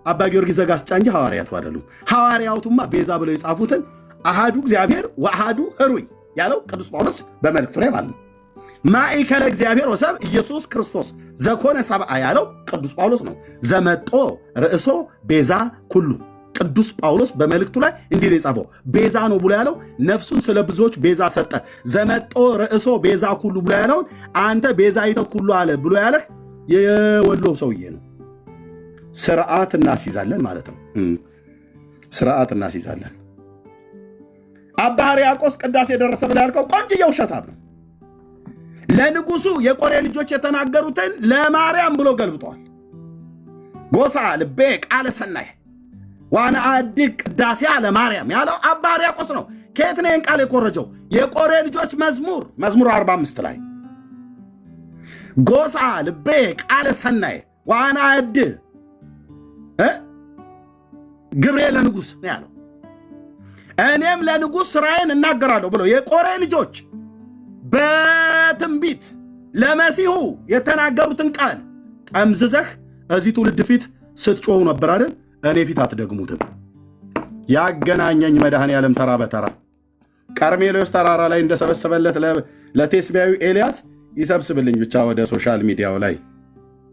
አባ ጊዮርጊስ ዘጋስጫ እንጂ ሐዋርያቱ አይደሉም። ሐዋርያቱማ ቤዛ ብለው የጻፉትን አሃዱ እግዚአብሔር ወአሃዱ ሕሩይ ያለው ቅዱስ ጳውሎስ በመልእክቱ ላይ ማለት ነው። ማእከለ እግዚአብሔር ወሰብ ኢየሱስ ክርስቶስ ዘኮነ ሰብአ ያለው ቅዱስ ጳውሎስ ነው። ዘመጦ ርእሶ ቤዛ ኩሉ ቅዱስ ጳውሎስ በመልእክቱ ላይ እንዲህ ነው የጻፈው። ቤዛ ነው ብሎ ያለው ነፍሱን ስለ ብዙዎች ቤዛ ሰጠ። ዘመጦ ርእሶ ቤዛ ኩሉ ብሎ ያለውን አንተ ቤዛ ይተው ኩሉ አለ ብሎ ያለህ የወሎ ሰውዬ ነው። ስርዓት እናስይዛለን ማለት ነው። ስርዓት እናስይዛለን። አባ ሕርያቆስ ቅዳሴ የደረሰ ብላ ያልከው ቆንጅዬ ውሸታም ነው። ለንጉሱ የቆሬ ልጆች የተናገሩትን ለማርያም ብሎ ገልብጠዋል። ጎሳ ልቤ ቃለ ሰናይ ዋና አዲቅ ቅዳሴ ለማርያም ያለው አባ ሕርያቆስ ነው። ከየት ነው ይህን ቃል የኮረጀው? የቆሬ ልጆች መዝሙር 45 ላይ ጎሳ ልቤ ቃለ ሰናይ ዋና አድ ግብሬ ለንጉስ ነው ያለው። እኔም ለንጉስ ስራዬን እናገራለሁ ብሎ የቆሬ ልጆች በትንቢት ለመሲሁ የተናገሩትን ቃል ጠምዝዘህ እዚህ ትውልድ ፊት ስትጮሁ ነበር አይደል? እኔ ፊት አትደግሙትም። ያገናኘኝ መድኃኔዓለም ተራ በተራ ቀርሜሎስ ተራራ ላይ እንደሰበሰበለት ለቴስቢያዊ ኤልያስ ይሰብስብልኝ ብቻ ወደ ሶሻል ሚዲያው ላይ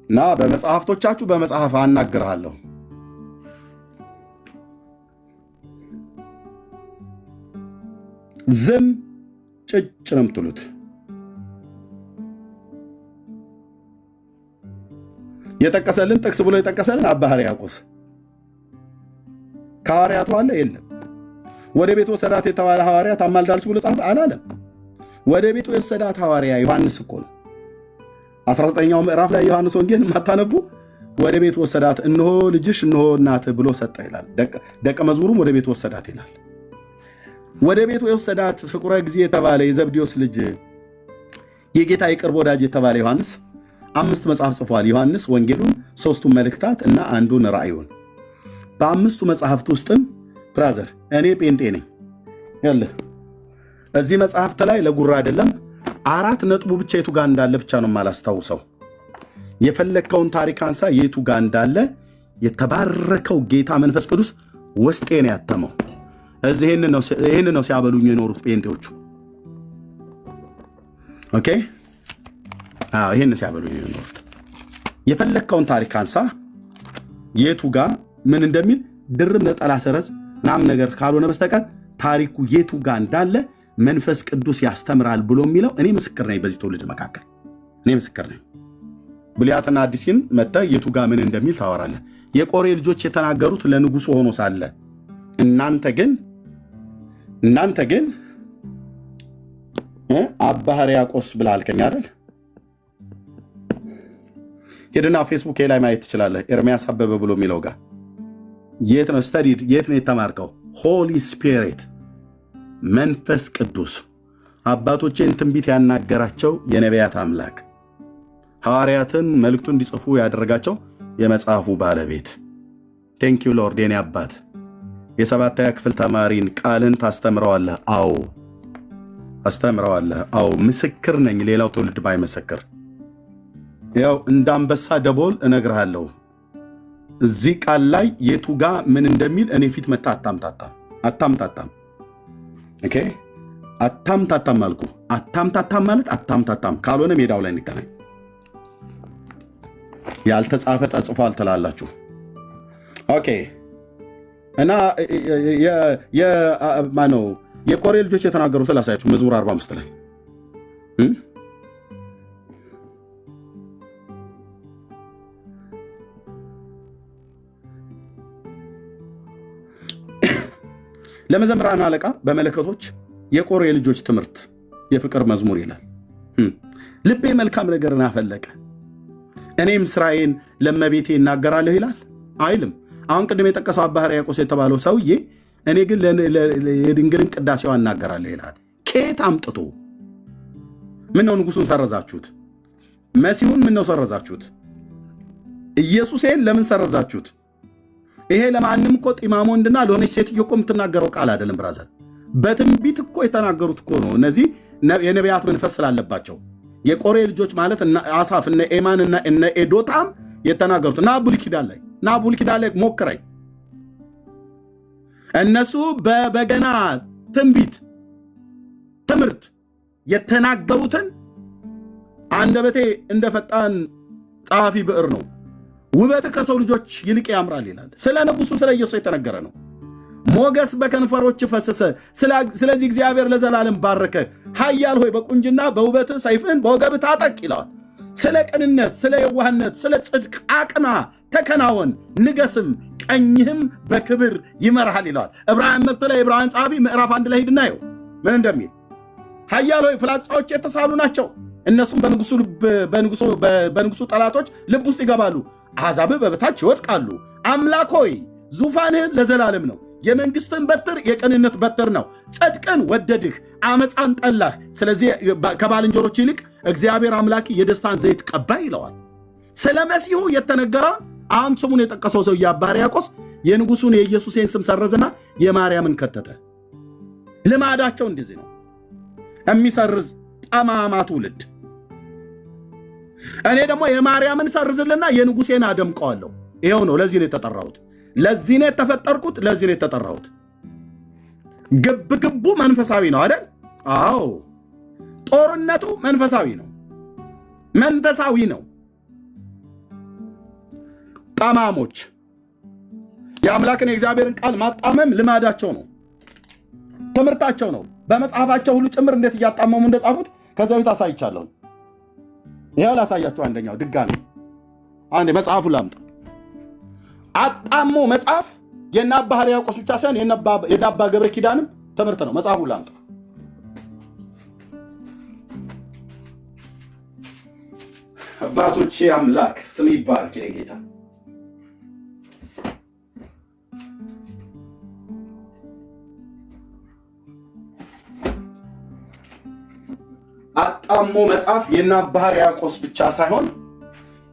እና በመጽሐፍቶቻችሁ በመጽሐፍ አናግርሃለሁ። ዝም ጭጭ ነው የምትሉት። የጠቀሰልን ጥቅስ ብሎ የጠቀሰልን አባ ሕርያቆስ ከሐዋርያቱ አለ የለም። ወደ ቤት ወሰዳት የተባለ ሐዋርያ ታማልዳለች ብሎ ጻፈ አላለም። ወደ ቤት ወሰዳት ሐዋርያ ዮሐንስ እኮ ነው። 19ኛው ምዕራፍ ላይ ዮሐንስ ወንጌል ማታነቡ ወደ ቤት ወሰዳት እነሆ ልጅሽ እነሆ እናትህ ብሎ ሰጠ ይላል። ደቀ መዝሙሩም ወደ ቤት ወሰዳት ይላል። ወደ ቤቱ የወሰዳት ፍቁረ ጊዜ የተባለ የዘብዴዎስ ልጅ የጌታ የቅርብ ወዳጅ የተባለ ዮሐንስ 5 መጽሐፍ ጽፏል። ዮሐንስ ወንጌሉን፣ 3ቱን መልእክታት እና አንዱን ራእዩን። በ5ቱ መጽሐፍት ውስጥም ብራዘር እኔ ጴንጤ ነኝ ያለ እዚህ መጽሐፍት ላይ ለጉራ አይደለም 4 ነጥቡ ብቻ የቱ ጋር እንዳለ ብቻ ነው የማላስታውሰው። የፈለከውን ታሪክ አንሳ የቱ ጋር እንዳለ የተባረከው ጌታ መንፈስ ቅዱስ ውስጤ ነው ያተመው። እዚህ ይሄን ነው ሲያበሉኝ የኖሩት ጴንጤዎቹ። ኦኬ ይሄን ሲያበሉኝ የኖሩት የፈለከውን ታሪክ አንሳ የቱ ጋር ምን እንደሚል ድርብ ነጠላ ሰረዝ ናም ነገር ካልሆነ በስተቀር ታሪኩ የቱ ጋር እንዳለ መንፈስ ቅዱስ ያስተምራል ብሎ የሚለው እኔ ምስክር ነኝ። በዚህ ትውልድ መካከል እኔ ምስክር ነኝ። ብሉያትና አዲስን መጥተህ የቱ ጋር ምን እንደሚል ታወራለህ። የቆሬ ልጆች የተናገሩት ለንጉሱ ሆኖ ሳለ እናንተ ግን አባ ሕርያቆስ ብለህ አልከኝ አይደል? ሄድና ፌስቡክ ላይ ማየት ትችላለህ። ኤርሚያስ አበበ ብሎ የሚለው ጋር የት ነው ስተዲድ የት ነው የተማርከው? ሆሊ ስፒሪት መንፈስ ቅዱስ አባቶችን ትንቢት ያናገራቸው የነቢያት አምላክ ሐዋርያትን መልእክቱ እንዲጽፉ ያደረጋቸው የመጽሐፉ ባለቤት ቴንኪው ሎርድ የኔ አባት የ7ኛ ክፍል ተማሪን ቃልን ታስተምረዋለህ? አዎ አስተምረዋለህ። አዎ ምስክር ነኝ። ሌላው ትውልድ ባይመሰክር ያው እንዳንበሳ ደቦል እነግርሃለሁ። እዚህ ቃል ላይ የቱ ጋር ምን እንደሚል እኔ ፊት መጣ አታምታታም። ኦኬ አታምታታም አልኩ። አታምታታም ማለት አታምታታም ካልሆነ ሜዳው ላይ እንገናኝ። ያልተጻፈ ተጽፏል ትላላችሁ። ኦኬ እና ማነው የቆሬ ልጆች የተናገሩት ላሳያችሁ። መዝሙር 45 ላይ ለመዘምራን አለቃ በመለከቶች የቆሬ ልጆች ትምህርት የፍቅር መዝሙር ይላል። ልቤ መልካም ነገርን አፈለቀ እኔም ስራዬን ለመቤቴ እናገራለሁ ይላል አይልም። አሁን ቅድም የጠቀሰው አባ ሕርያቆስ የተባለው ሰውዬ እኔ ግን የድንግልን ቅዳሴዋ እናገራለሁ ይላል። ከየት አምጥቶ? ምን ነው ንጉሱን ሰረዛችሁት? መሲሁን ምን ነው ሰረዛችሁት? ኢየሱስን ለምን ሰረዛችሁት? ይሄ ለማንም እኮ ጢማሞ ወንድና ለሆነች ሴትዮ እኮ የምትናገረው ቃል አይደለም ብራዘር። በትንቢት እኮ የተናገሩት እኮ ነው። እነዚህ የነቢያት መንፈስ ስላለባቸው የቆሬ ልጆች ማለት አሳፍ እነ ኤማን እና እነ ኤዶታም የተናገሩት ና ብሉይ ኪዳን ላይ ሞክረኝ። እነሱ በበገና ትምህርት የተናገሩትን አንደበቴ እንደ ፈጣን ጸሐፊ ብዕር ነው፣ ውበት ከሰው ልጆች ይልቅ ያምራል ይላል። ስለ ንጉሱ ስለ ኢየሱስ የተነገረ ነው። ሞገስ በከንፈሮች ፈሰሰ፣ ስለዚህ እግዚአብሔር ለዘላለም ባረከ። ኃያል ሆይ በቁንጅና በውበት ሰይፍን በወገብህ ታጠቅ ይለዋል። ስለ ቅንነት፣ ስለ የዋህነት፣ ስለ ጽድቅ አቅና፣ ተከናወን፣ ንገስም፣ ቀኝህም በክብር ይመርሃል ይለዋል። ዕብራውያን መብት ላይ ዕብራውያን ጸሐፊ ምዕራፍ 1 ላይ ሂድና ይኸው ምን እንደሚል ኃያል ሆይ ፍላጻዎች የተሳሉ ናቸው፣ እነሱም በንጉሱ ጠላቶች ልብ ውስጥ ይገባሉ፣ አሕዛብህ በበታች ይወድቃሉ። አምላክ ሆይ ዙፋንህ ለዘላለም ነው፣ የመንግስትን በትር የቅንነት በትር ነው። ጽድቅን ወደድህ፣ አመፃን ጠላህ፣ ስለዚህ ከባልንጀሮች ይልቅ እግዚአብሔር አምላክ የደስታን ዘይት ቀባ ይለዋል። ስለ መሲሁ የተነገረ አሁን ስሙን የጠቀሰው ሰው አባ ሕርያቆስ የንጉሱን የኢየሱስን ስም ሰረዘና የማርያምን ከተተ። ልማዳቸው እንደዚህ ነው፣ የሚሰርዝ ጠማማ ትውልድ። እኔ ደግሞ የማርያምን ሰርዝልና የንጉሴን አደምቀዋለሁ። ይኸው ነው። ለዚህ ነው የተጠራሁት፣ ለዚህ ነው የተፈጠርኩት፣ ለዚህ ነው የተጠራሁት። ግብግቡ መንፈሳዊ ነው አይደል? አዎ። ጦርነቱ መንፈሳዊ ነው። ጠማሞች የአምላክን የእግዚአብሔርን ቃል ማጣመም ልማዳቸው ነው፣ ትምህርታቸው ነው። በመጽሐፋቸው ሁሉ ጭምር እንዴት እያጣመሙ እንደጻፉት ከዛ በፊት አሳይቻለሁ። ይኸው ላሳያችሁ። አንደኛው ድጋሚ አንዴ መጽሐፉን ላምጣ። አጣሞ መጽሐፍ የእነ አባ ሕርያቆስ ብቻ ሳይሆን የእነ አባ ገብረ ኪዳንም ትምህርት ነው። መጽሐፉን ላምጣ። አባቶቼ አምላክ ስም ይባረክ ጌታ። አጣሞ መጽሐፍ የእነ አባ ሕርያቆስ ብቻ ሳይሆን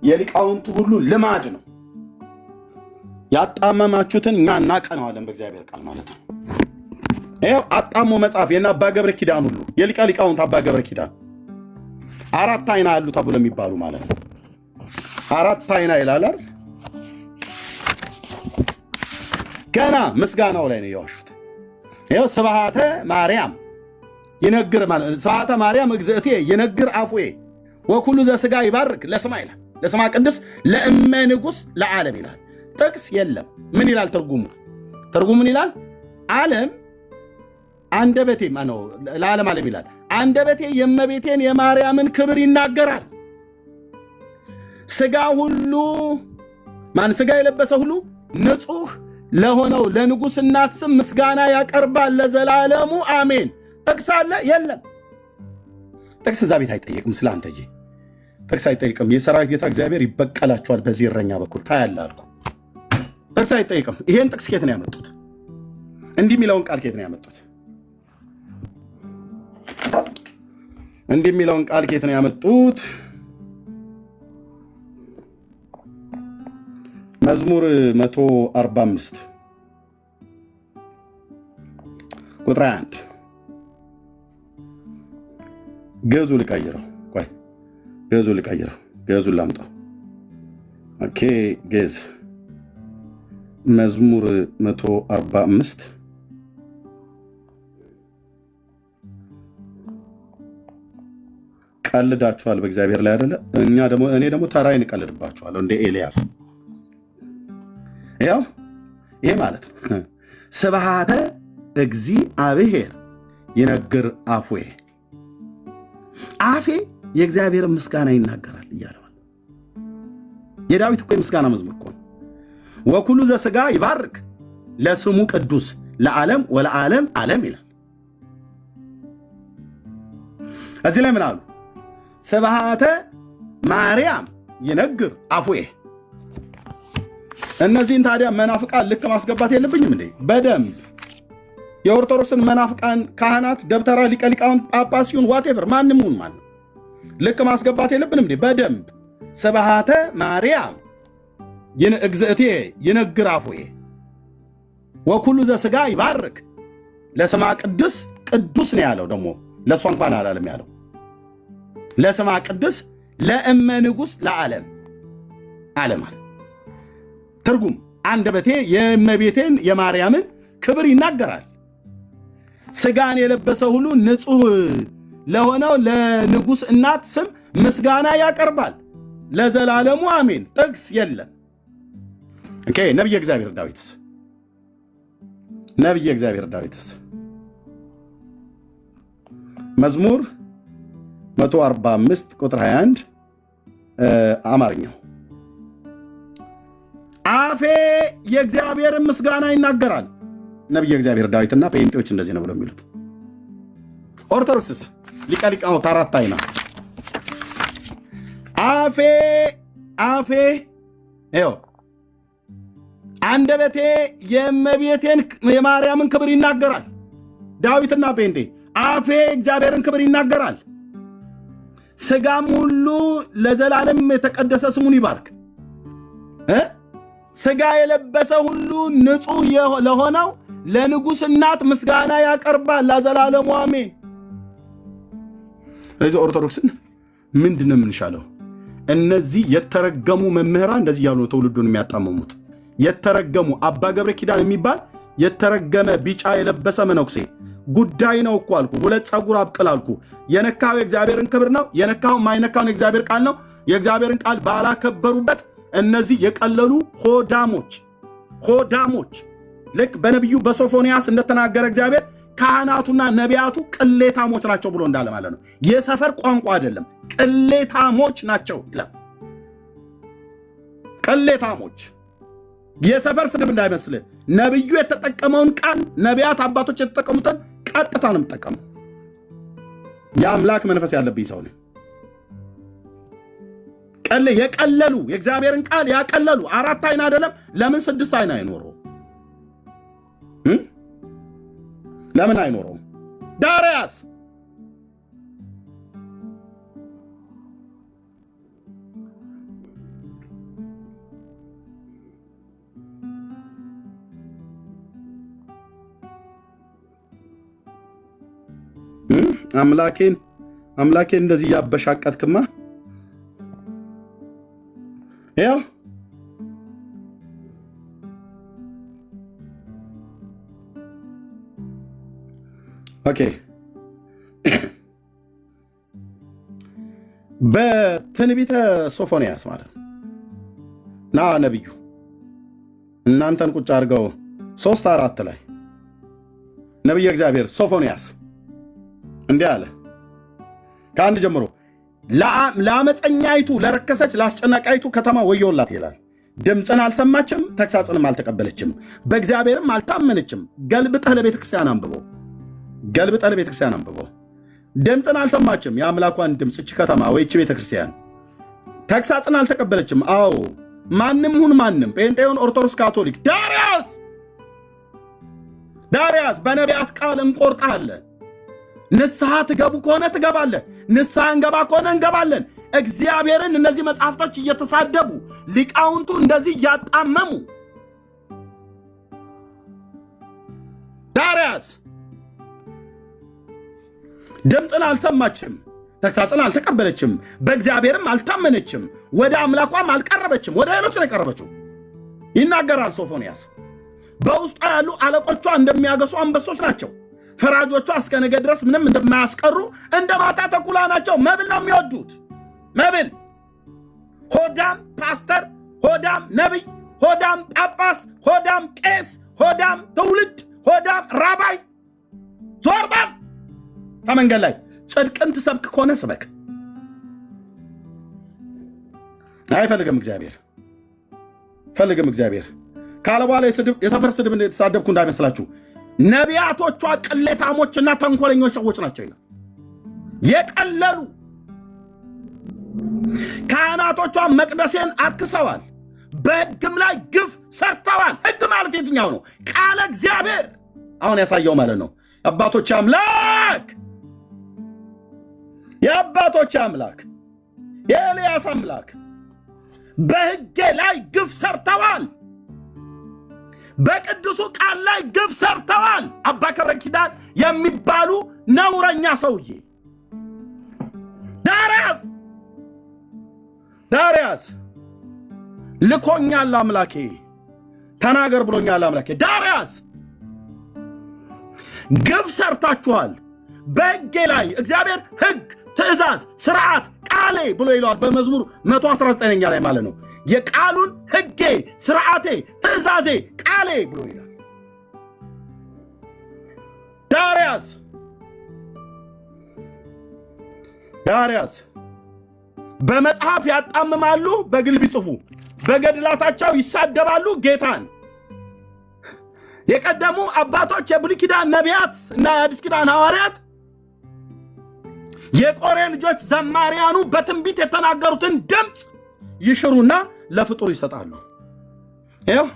የሊቃውንቱ ሁሉ ልማድ ነው። ያጣመማችሁትን እኛ እናቀነዋለን በእግዚአብሔር ቃል ማለት ነው። ይኸው አጣሞ መጽሐፍ የእነ አባ ገብረ ኪዳን ሁሉ የሊቀ ሊቃውንት አባ ገብረ ኪዳን 4 አይና ያሉ ተብሎ የሚባሉ ማለት ነው። 4 አይና ይላል አይደል? ገና ምስጋናው ላይ ነው የዋሹት። ይኸው ስብሐተ ማርያም ይነግር ማለት ስብሐተ ማርያም እግዝእቴ ይነግር አፉዬ ወኩሉ ዘሥጋ ይባርክ ለስማ ይላል። ለስማ ቅዱስ ለእመ ንጉሥ ለዓለም ይላል። ጥቅስ የለም። ምን ይላል ትርጉሙ? ትርጉሙ ምን ይላል? ዓለም አንደበቴ ማነው? ለዓለም ዓለም ይላል። አንደበቴ የእመቤቴን የማርያምን ክብር ይናገራል። ሥጋ ሁሉ ሥጋ የለበሰ ሁሉ ንጹሕ ለሆነው ለንጉሥ እናት ስም ምስጋና ያቀርባል ለዘላለሙ አሜን። ጥቅስ አለ? የለም። ጥቅስ እዛ ቤት አይጠየቅም። ስለ አንተዬ ጥቅስ አይጠይቅም። የሰራዊት ጌታ እግዚአብሔር ይበቀላቸዋል በዚህ እረኛ በኩል ታያለህ አልኩ። ጥቅስ አይጠይቅም። ይሄን ጥቅስ ኬት ነው ያመጡት? እንዲህ የሚለውን ቃል ኬት ነው ያመጡት? እንዲህ የሚለውን ቃል ኬት ነው ያመጡት? መዝሙር 145 ቁጥር 1 ገዙ ልቀይረው። ቆይ ገዙ ልቀይረው። ገዙ ላምጣው። ኦኬ ገዝ መዝሙር 145 ቀልዳችኋል በእግዚአብሔር ላይ አይደለ? እኔ ደግሞ ተራዬን እቀልድባችኋለሁ እንደ ኤልያስ። ያው ይሄ ማለት ነው ስብሐተ እግዚአብሔር ይነግር አፉዬ፣ አፌ የእግዚአብሔርን ምስጋና ይናገራል እያለ የዳዊት እኮ የምስጋና መዝሙር እኮ ነው። ወኩሉ ዘሥጋ ይባርክ ለስሙ ቅዱስ ለዓለም ወለዓለም ዓለም ይላል። እዚህ ላይ ምን አሉ? ስብሐተ ማርያም ይነግር አፉዬ። እነዚህን ታዲያ መናፍቃን ልክ ማስገባት የለብኝም እንዴ? በደንብ የኦርቶዶክስን መናፍቃን ካህናት፣ ደብተራ፣ ሊቀ ሊቃውንት፣ ጳጳስ ይሁን ዋቴቨር ማንም ይሁን ማንም ልክ ማስገባት የለብንም እንዴ? በደንብ ስብሐተ ማርያም እግዝእቴ ይነግር አፉዬ ወኩሉ ዘሥጋ ይባርክ ለስማ ቅዱስ። ቅዱስ ነው ያለው ደግሞ ለእሷ እንኳን አላለም ያለው ለስማ ቅዱስ ለእመ ንጉሥ ለዓለም ዓለም አለ። ትርጉም አንደበቴ የእመቤቴን የማርያምን ክብር ይናገራል። ሥጋን የለበሰ ሁሉ ንጹሕ ለሆነው ለንጉሥ እናት ስም ምስጋና ያቀርባል ለዘላለሙ አሜን። ጥቅስ የለም። ኦኬ ነቢየ እግዚአብሔር ዳዊትስ መዝሙር 145 ቁጥር 21 አማርኛው አፌ የእግዚአብሔርን ምስጋና ይናገራል። ነቢየ እግዚአብሔር ዳዊትና ጴንጤዎች እንደዚህ ነው ብለው የሚሉት። ኦርቶዶክስስ ሊቀ ሊቃውንት 4 አይና አፌ ይኸው አንደበቴ የእመቤቴን የማርያምን ክብር ይናገራል። ዳዊትና ጴንጤ አፌ እግዚአብሔርን ክብር ይናገራል። ሥጋም ሁሉ ለዘላለም የተቀደሰ ስሙን ይባርክ። ሥጋ የለበሰ ሁሉ ንጹሕ ለሆነው ለንጉሥ እናት ምስጋና ያቀርባል ለዘላለሙ አሜን። ስለዚህ ኦርቶዶክስን ምንድን ነው የምንሻለው? እነዚህ የተረገሙ መምህራን እንደዚህ ያሉ ትውልዱን የሚያጣመሙት የተረገሙ አባ ገብረ ኪዳን የሚባል የተረገመ ቢጫ የለበሰ መነኩሴ ጉዳይ ነው እኮ አልኩ። 2 ፀጉር አብቅል አልኩ። የነካው የእግዚአብሔርን ክብር ነው፣ የነካው ማይነካውን የእግዚአብሔር ቃል ነው። የእግዚአብሔርን ቃል ባላከበሩበት እነዚህ የቀለሉ ሆዳሞች ልክ በነቢዩ በሶፎንያስ እንደተናገረ እግዚአብሔር ካህናቱና ነቢያቱ ቅሌታሞች ናቸው ብሎ እንዳለ ማለት ነው። የሰፈር ቋንቋ አይደለም፣ ቅሌታሞች ናቸው ይላል። ቅሌታሞች የሰፈር ስድብ እንዳይመስልህ። ነቢዩ የተጠቀመውን ቃል ነቢያት አባቶች የተጠቀሙትን ቀጥታ ነው የምጠቀመው። የአምላክ መንፈስ ያለብኝ ሰው ነኝ። የቀለሉ የእግዚአብሔርን ቃል ያቀለሉ 4 አይና አይደለም ለምን 6 አይና አይኖረው? ለምን አይኖረውም? ዳርያስ አምላኬን እንደዚህ ያበሻቀጥክማ ያው ኦኬ በትንቢተ ሶፎንያስ ማለት ና ነብዩ እናንተን ቁጭ አድርገው 3:4 ላይ ነብዩ እግዚአብሔር ሶፎንያስ እንዲህ አለ ከአንድ ጀምሮ ለአመፀኛይቱ ለረከሰች ለአስጨናቃይቱ ከተማ ወዮላት ይላል። ድምፅን አልሰማችም፣ ተግሳጽንም አልተቀበለችም፣ በእግዚአብሔርም አልታመነችም። ገልብጠህ ለቤተክርስቲያን አንብበው፣ ገልብጠህ ለቤተክርስቲያን አንብበው። ድምፅን አልሰማችም፣ የአምላኳን ድምፅ እች ከተማ ወይ እች ቤተክርስቲያን። ተግሳጽን አልተቀበለችም። አዎ ማንም ሁን ማንም፣ ጴንጤውን፣ ኦርቶዶክስ፣ ካቶሊክ፣ ዳርያስ በነቢያት ቃል እንቆርጣለን። ንስሐ ትገቡ ከሆነ ትገባለህ፣ ንስሐ እንገባ ከሆነ እንገባለን። እግዚአብሔርን እነዚህ መጽሐፍቶች እየተሳደቡ ሊቃውንቱ እንደዚህ እያጣመሙ ዳርያስ ድምፅን አልሰማችም፣ ተግሳጽን አልተቀበለችም፣ በእግዚአብሔርም አልታመነችም፣ ወደ አምላኳም አልቀረበችም። ወደ ሌሎች ነው የቀረበችው ይናገራል ሶፎንያስ። በውስጧ ያሉ አለቆቿ እንደሚያገሱ አንበሶች ናቸው። ፈራጆቿ እስከ ነገ ድረስ ምንም እንደማያስቀሩ እንደ ማታ ተኩላ ናቸው። መብል ነው የሚወዱት፣ መብል። ሆዳም ፓስተር፣ ሆዳም ነቢይ፣ ሆዳም ጳጳስ፣ ሆዳም ቄስ፣ ሆዳም ትውልድ፣ ሆዳም ራባይ። ዞር በል ከመንገድ ላይ። ጽድቅን ትሰብክ ከሆነ ስበክ። አይፈልግም እግዚአብሔር፣ ፈልግም እግዚአብሔር ካለ በኋላ የሰፈር ስድብ የተሳደብኩ እንዳይመስላችሁ። ነቢያቶቿ ቅሌታሞችና ተንኮለኞች ሰዎች ናቸው ይላል። የቀለሉ ካህናቶቿ መቅደሴን አርክሰዋል፣ በሕግም ላይ ግፍ ሰርተዋል። ሕግ ማለት የትኛው ነው? ቃለ እግዚአብሔር አሁን ያሳየው ማለት ነው። የአባቶች አምላክ የኤልያስ አምላክ በሕጌ ላይ ግፍ ሰርተዋል፣ በቅዱሱ ቃል ላይ ግፍ ሰርተዋል። አባ ገብረ ኪዳን የሚባሉ ነውረኛ ሰውዬ ዳርያስ ልኮኛል አምላኬ፣ ተናገር ብሎኛል አምላኬ። ዳርያስ ግፍ ሰርታችኋል። በሕጌ ላይ እግዚአብሔር ሕግ፣ ትእዛዝ፣ ስርዓት፣ ቃሌ ብሎ ይለዋል በመዝሙር 119ኛ ላይ ማለት ነው። የቃሉን ሕጌ፣ ስርዓቴ፣ ትእዛዜ፣ ቃሌ ብሎ ይላል። ዳርያስ በመጽሐፍ ያጣምማሉ፣ በግል ቢጽፉ በገድላታቸው ይሳደባሉ ጌታን። የቀደሙ አባቶች የብሉይ ኪዳን ነቢያት እና የአዲስ ኪዳን ሐዋርያት የቆሬ ልጆች ዘማሪያኑ በትንቢት የተናገሩትን ድምፅ ይሽሩና ለፍጡር ይሰጣሉ። ይኸው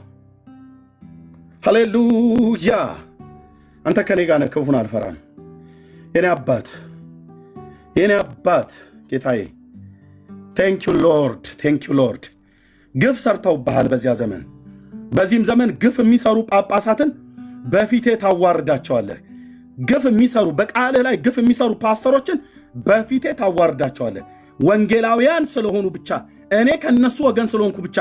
ሃሌሉያ። አንተ ከኔ ጋር ነህ፣ ክፉን አልፈራም። የኔ አባት ጌታዬ፣ ቴንኪዩ ሎርድ። ግፍ ሰርተውብሃል በዚያ ዘመን። በዚህም ዘመን ግፍ የሚሰሩ ጳጳሳትን በፊቴ ታዋርዳቸዋለህ። ግፍ የሚሰሩ በቃልህ ላይ ግፍ የሚሰሩ ፓስተሮችን በፊቴ ታዋርዳቸዋለህ። ወንጌላውያን ስለሆኑ ብቻ፣ እኔ ከነሱ ወገን ስለሆንኩ ብቻ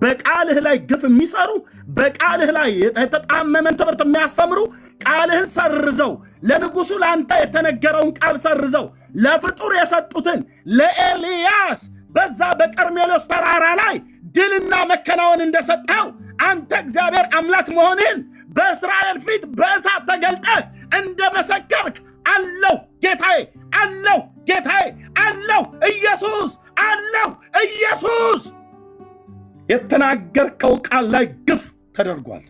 በቃልህ ላይ ግፍ የሚሰሩ፣ በቃልህ ላይ የተጣመመን ትምህርት የሚያስተምሩ፣ ቃልህን ሰርዘው ለንጉሱ ለአንተ የተነገረውን ቃል ሰርዘው ለፍጡር የሰጡትን ለኤልያስ በዛ በቀርሜሎስ ተራራ ላይ ድልና መከናወን እንደሰጠው አንተ እግዚአብሔር አምላክ መሆንህን በእስራኤል ፊት በእሳት ተገልጠህ እንደመሰከርክ አለሁ ጌታዬ፣ አለሁ ጌታዬ፣ አለሁ ኢየሱስ፣ አለሁ ኢየሱስ። የተናገርከው ቃል ላይ ግፍ ተደርጓል።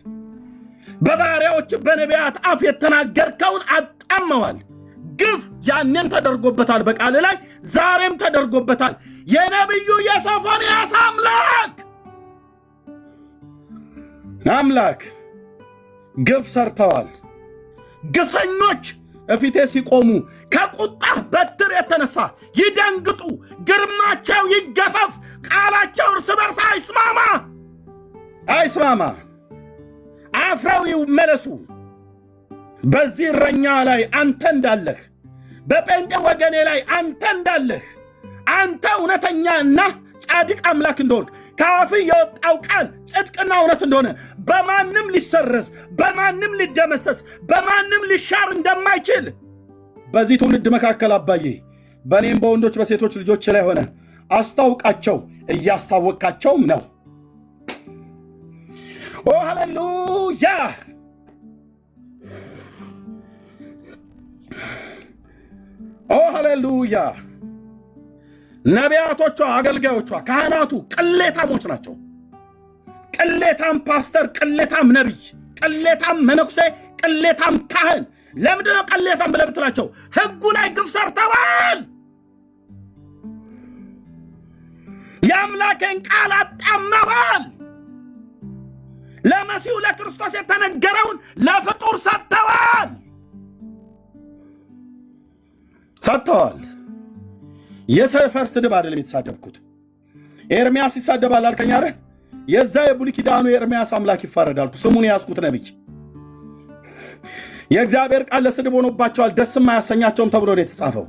በባሪያዎች በነቢያት አፍ የተናገርከውን አጣመዋል። ግፍ ያንን ተደርጎበታል፣ በቃል ላይ ዛሬም ተደርጎበታል። የነቢዩ የሶፎንያስ አምላክ ግፍ ሰርተዋል። ግፈኞች እፊቴ ሲቆሙ ከቁጣህ በትር የተነሳ ይደንግጡ፣ ግርማቸው ይገፈፍ፣ ቃላቸው እርስ በርስ አይስማማ፣ አፍረው ይመለሱ። በዚህ እረኛ ላይ አንተ እንዳለህ በጴንጤ ወገኔ ላይ አንተ እንዳለህ አንተ እውነተኛና ጻድቅ አምላክ እንደሆንክ ካፍ የወጣው ቃል ጽድቅና እውነት እንደሆነ በማንም ሊሰረዝ በማንም ሊደመሰስ በማንም ሊሻር እንደማይችል በዚህ ትውልድ መካከል አባዬ በእኔም በወንዶች በሴቶች ልጆች ላይ ሆነ አስታውቃቸው እያስታወቃቸውም ነው። ኦ ሃሌሉያ! ኦ ሃሌሉያ! ነቢያቶቿ፣ አገልጋዮቿ፣ ካህናቱ ቅሌታሞች ናቸው። ቅሌታም ፓስተር፣ ቅሌታም ነቢይ፣ ቅሌታም መነኩሴ፣ ቅሌታም ካህን። ለምንድነው ቅሌታም ብለህ ብትላቸው? ሕጉ ላይ ግፍ ሰርተዋል። የአምላኬን ቃል አጣመዋል። ለመሲሁ ለክርስቶስ የተነገረውን ለፍጡር ሰጥተዋል። የሰፈር ስድብ አይደለም የተሳደብኩት። ኤርሚያስ ይሳደባል አልከኝ አይደል? የዛ የብሉይ ኪዳኑ የኤርሚያስ አምላክ ይፋረዳል። ስሙን ያስኩት ነብይ የእግዚአብሔር ቃል ለስድብ ሆኖባቸዋል፣ ደስም አያሰኛቸውም ተብሎ ነው የተጻፈው።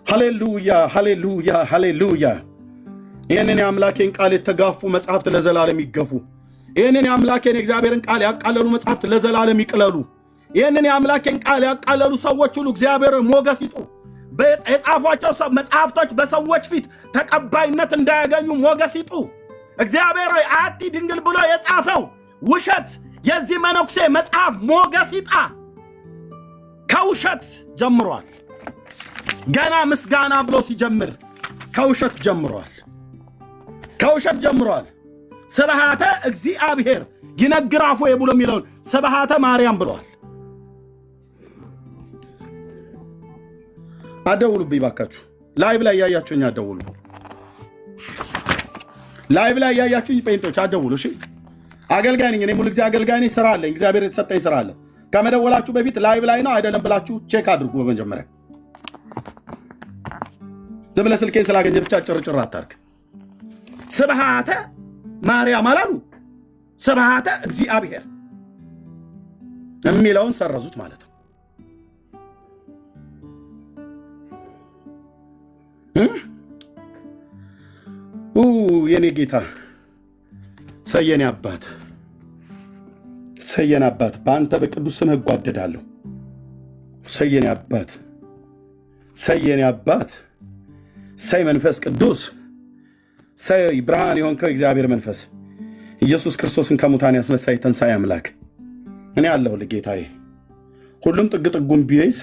ሃሌሉያ ሃሌሉያ ሃሌሉያ! ይህንን የአምላኬን ቃል የተጋፉ መጽሐፍት ለዘላለም ይገፉ። ይህንን የአምላኬን የእግዚአብሔርን ቃል ያቃለሉ መጽሐፍት ለዘላለም ይቅለሉ። ይህንን የአምላኬን ቃል ያቃለሉ ሰዎች ሁሉ እግዚአብሔር ሞገስ ይጡ። የጻፏቸው መጽሐፍቶች በሰዎች ፊት ተቀባይነት እንዳያገኙ ሞገስ ይጡ። እግዚአብሔር አቲ ድንግል ብሎ የጻፈው ውሸት የዚህ መነኩሴ መጽሐፍ ሞገስ ይጣ። ከውሸት ጀምሯል። ገና ምስጋና ብሎ ሲጀምር ከውሸት ጀምሯል። ስብሃተ እግዚአብሔር ይነግራፎ ብሎ የሚለውን ስብሃተ ማርያም ብሏል። አደውሉብኝ ባካችሁ። ላይቭ ላይ ያያችሁኝ አደውሉ። ላይቭ ላይ ያያችሁኝ ጴንጦች አደውሉ። እሺ፣ አገልጋይ ነኝ እኔ፣ ሙሉ ጊዜ አገልጋይ ነኝ። ስራ አለኝ፣ እግዚአብሔር የተሰጠኝ ስራ አለ። ከመደወላችሁ በፊት ላይቭ ላይ ነው አይደለም ብላችሁ ቼክ አድርጉ። በመጀመሪያ ዝም ብለህ ስልኬን ስላገኘ ብቻ ጭርጭር አታርግ። ስብሃተ ማርያም አላሉ፣ ስብሃተ እግዚአብሔር የሚለውን ሰረዙት ማለት ነው። የኔ ጌታ ሰየኔ አባት በአንተ በቅዱስ ስምህ እጓደዳለሁ። ሰየኔ አባት ሰይ መንፈስ ቅዱስ ሰይ ብርሃን የሆንከው እግዚአብሔር መንፈስ ኢየሱስ ክርስቶስን ከሙታን ያስነሳይ ተንሳይ አምላክ እኔ አለሁልህ ጌታዬ። ሁሉም ጥግ ጥጉን ቢይዝ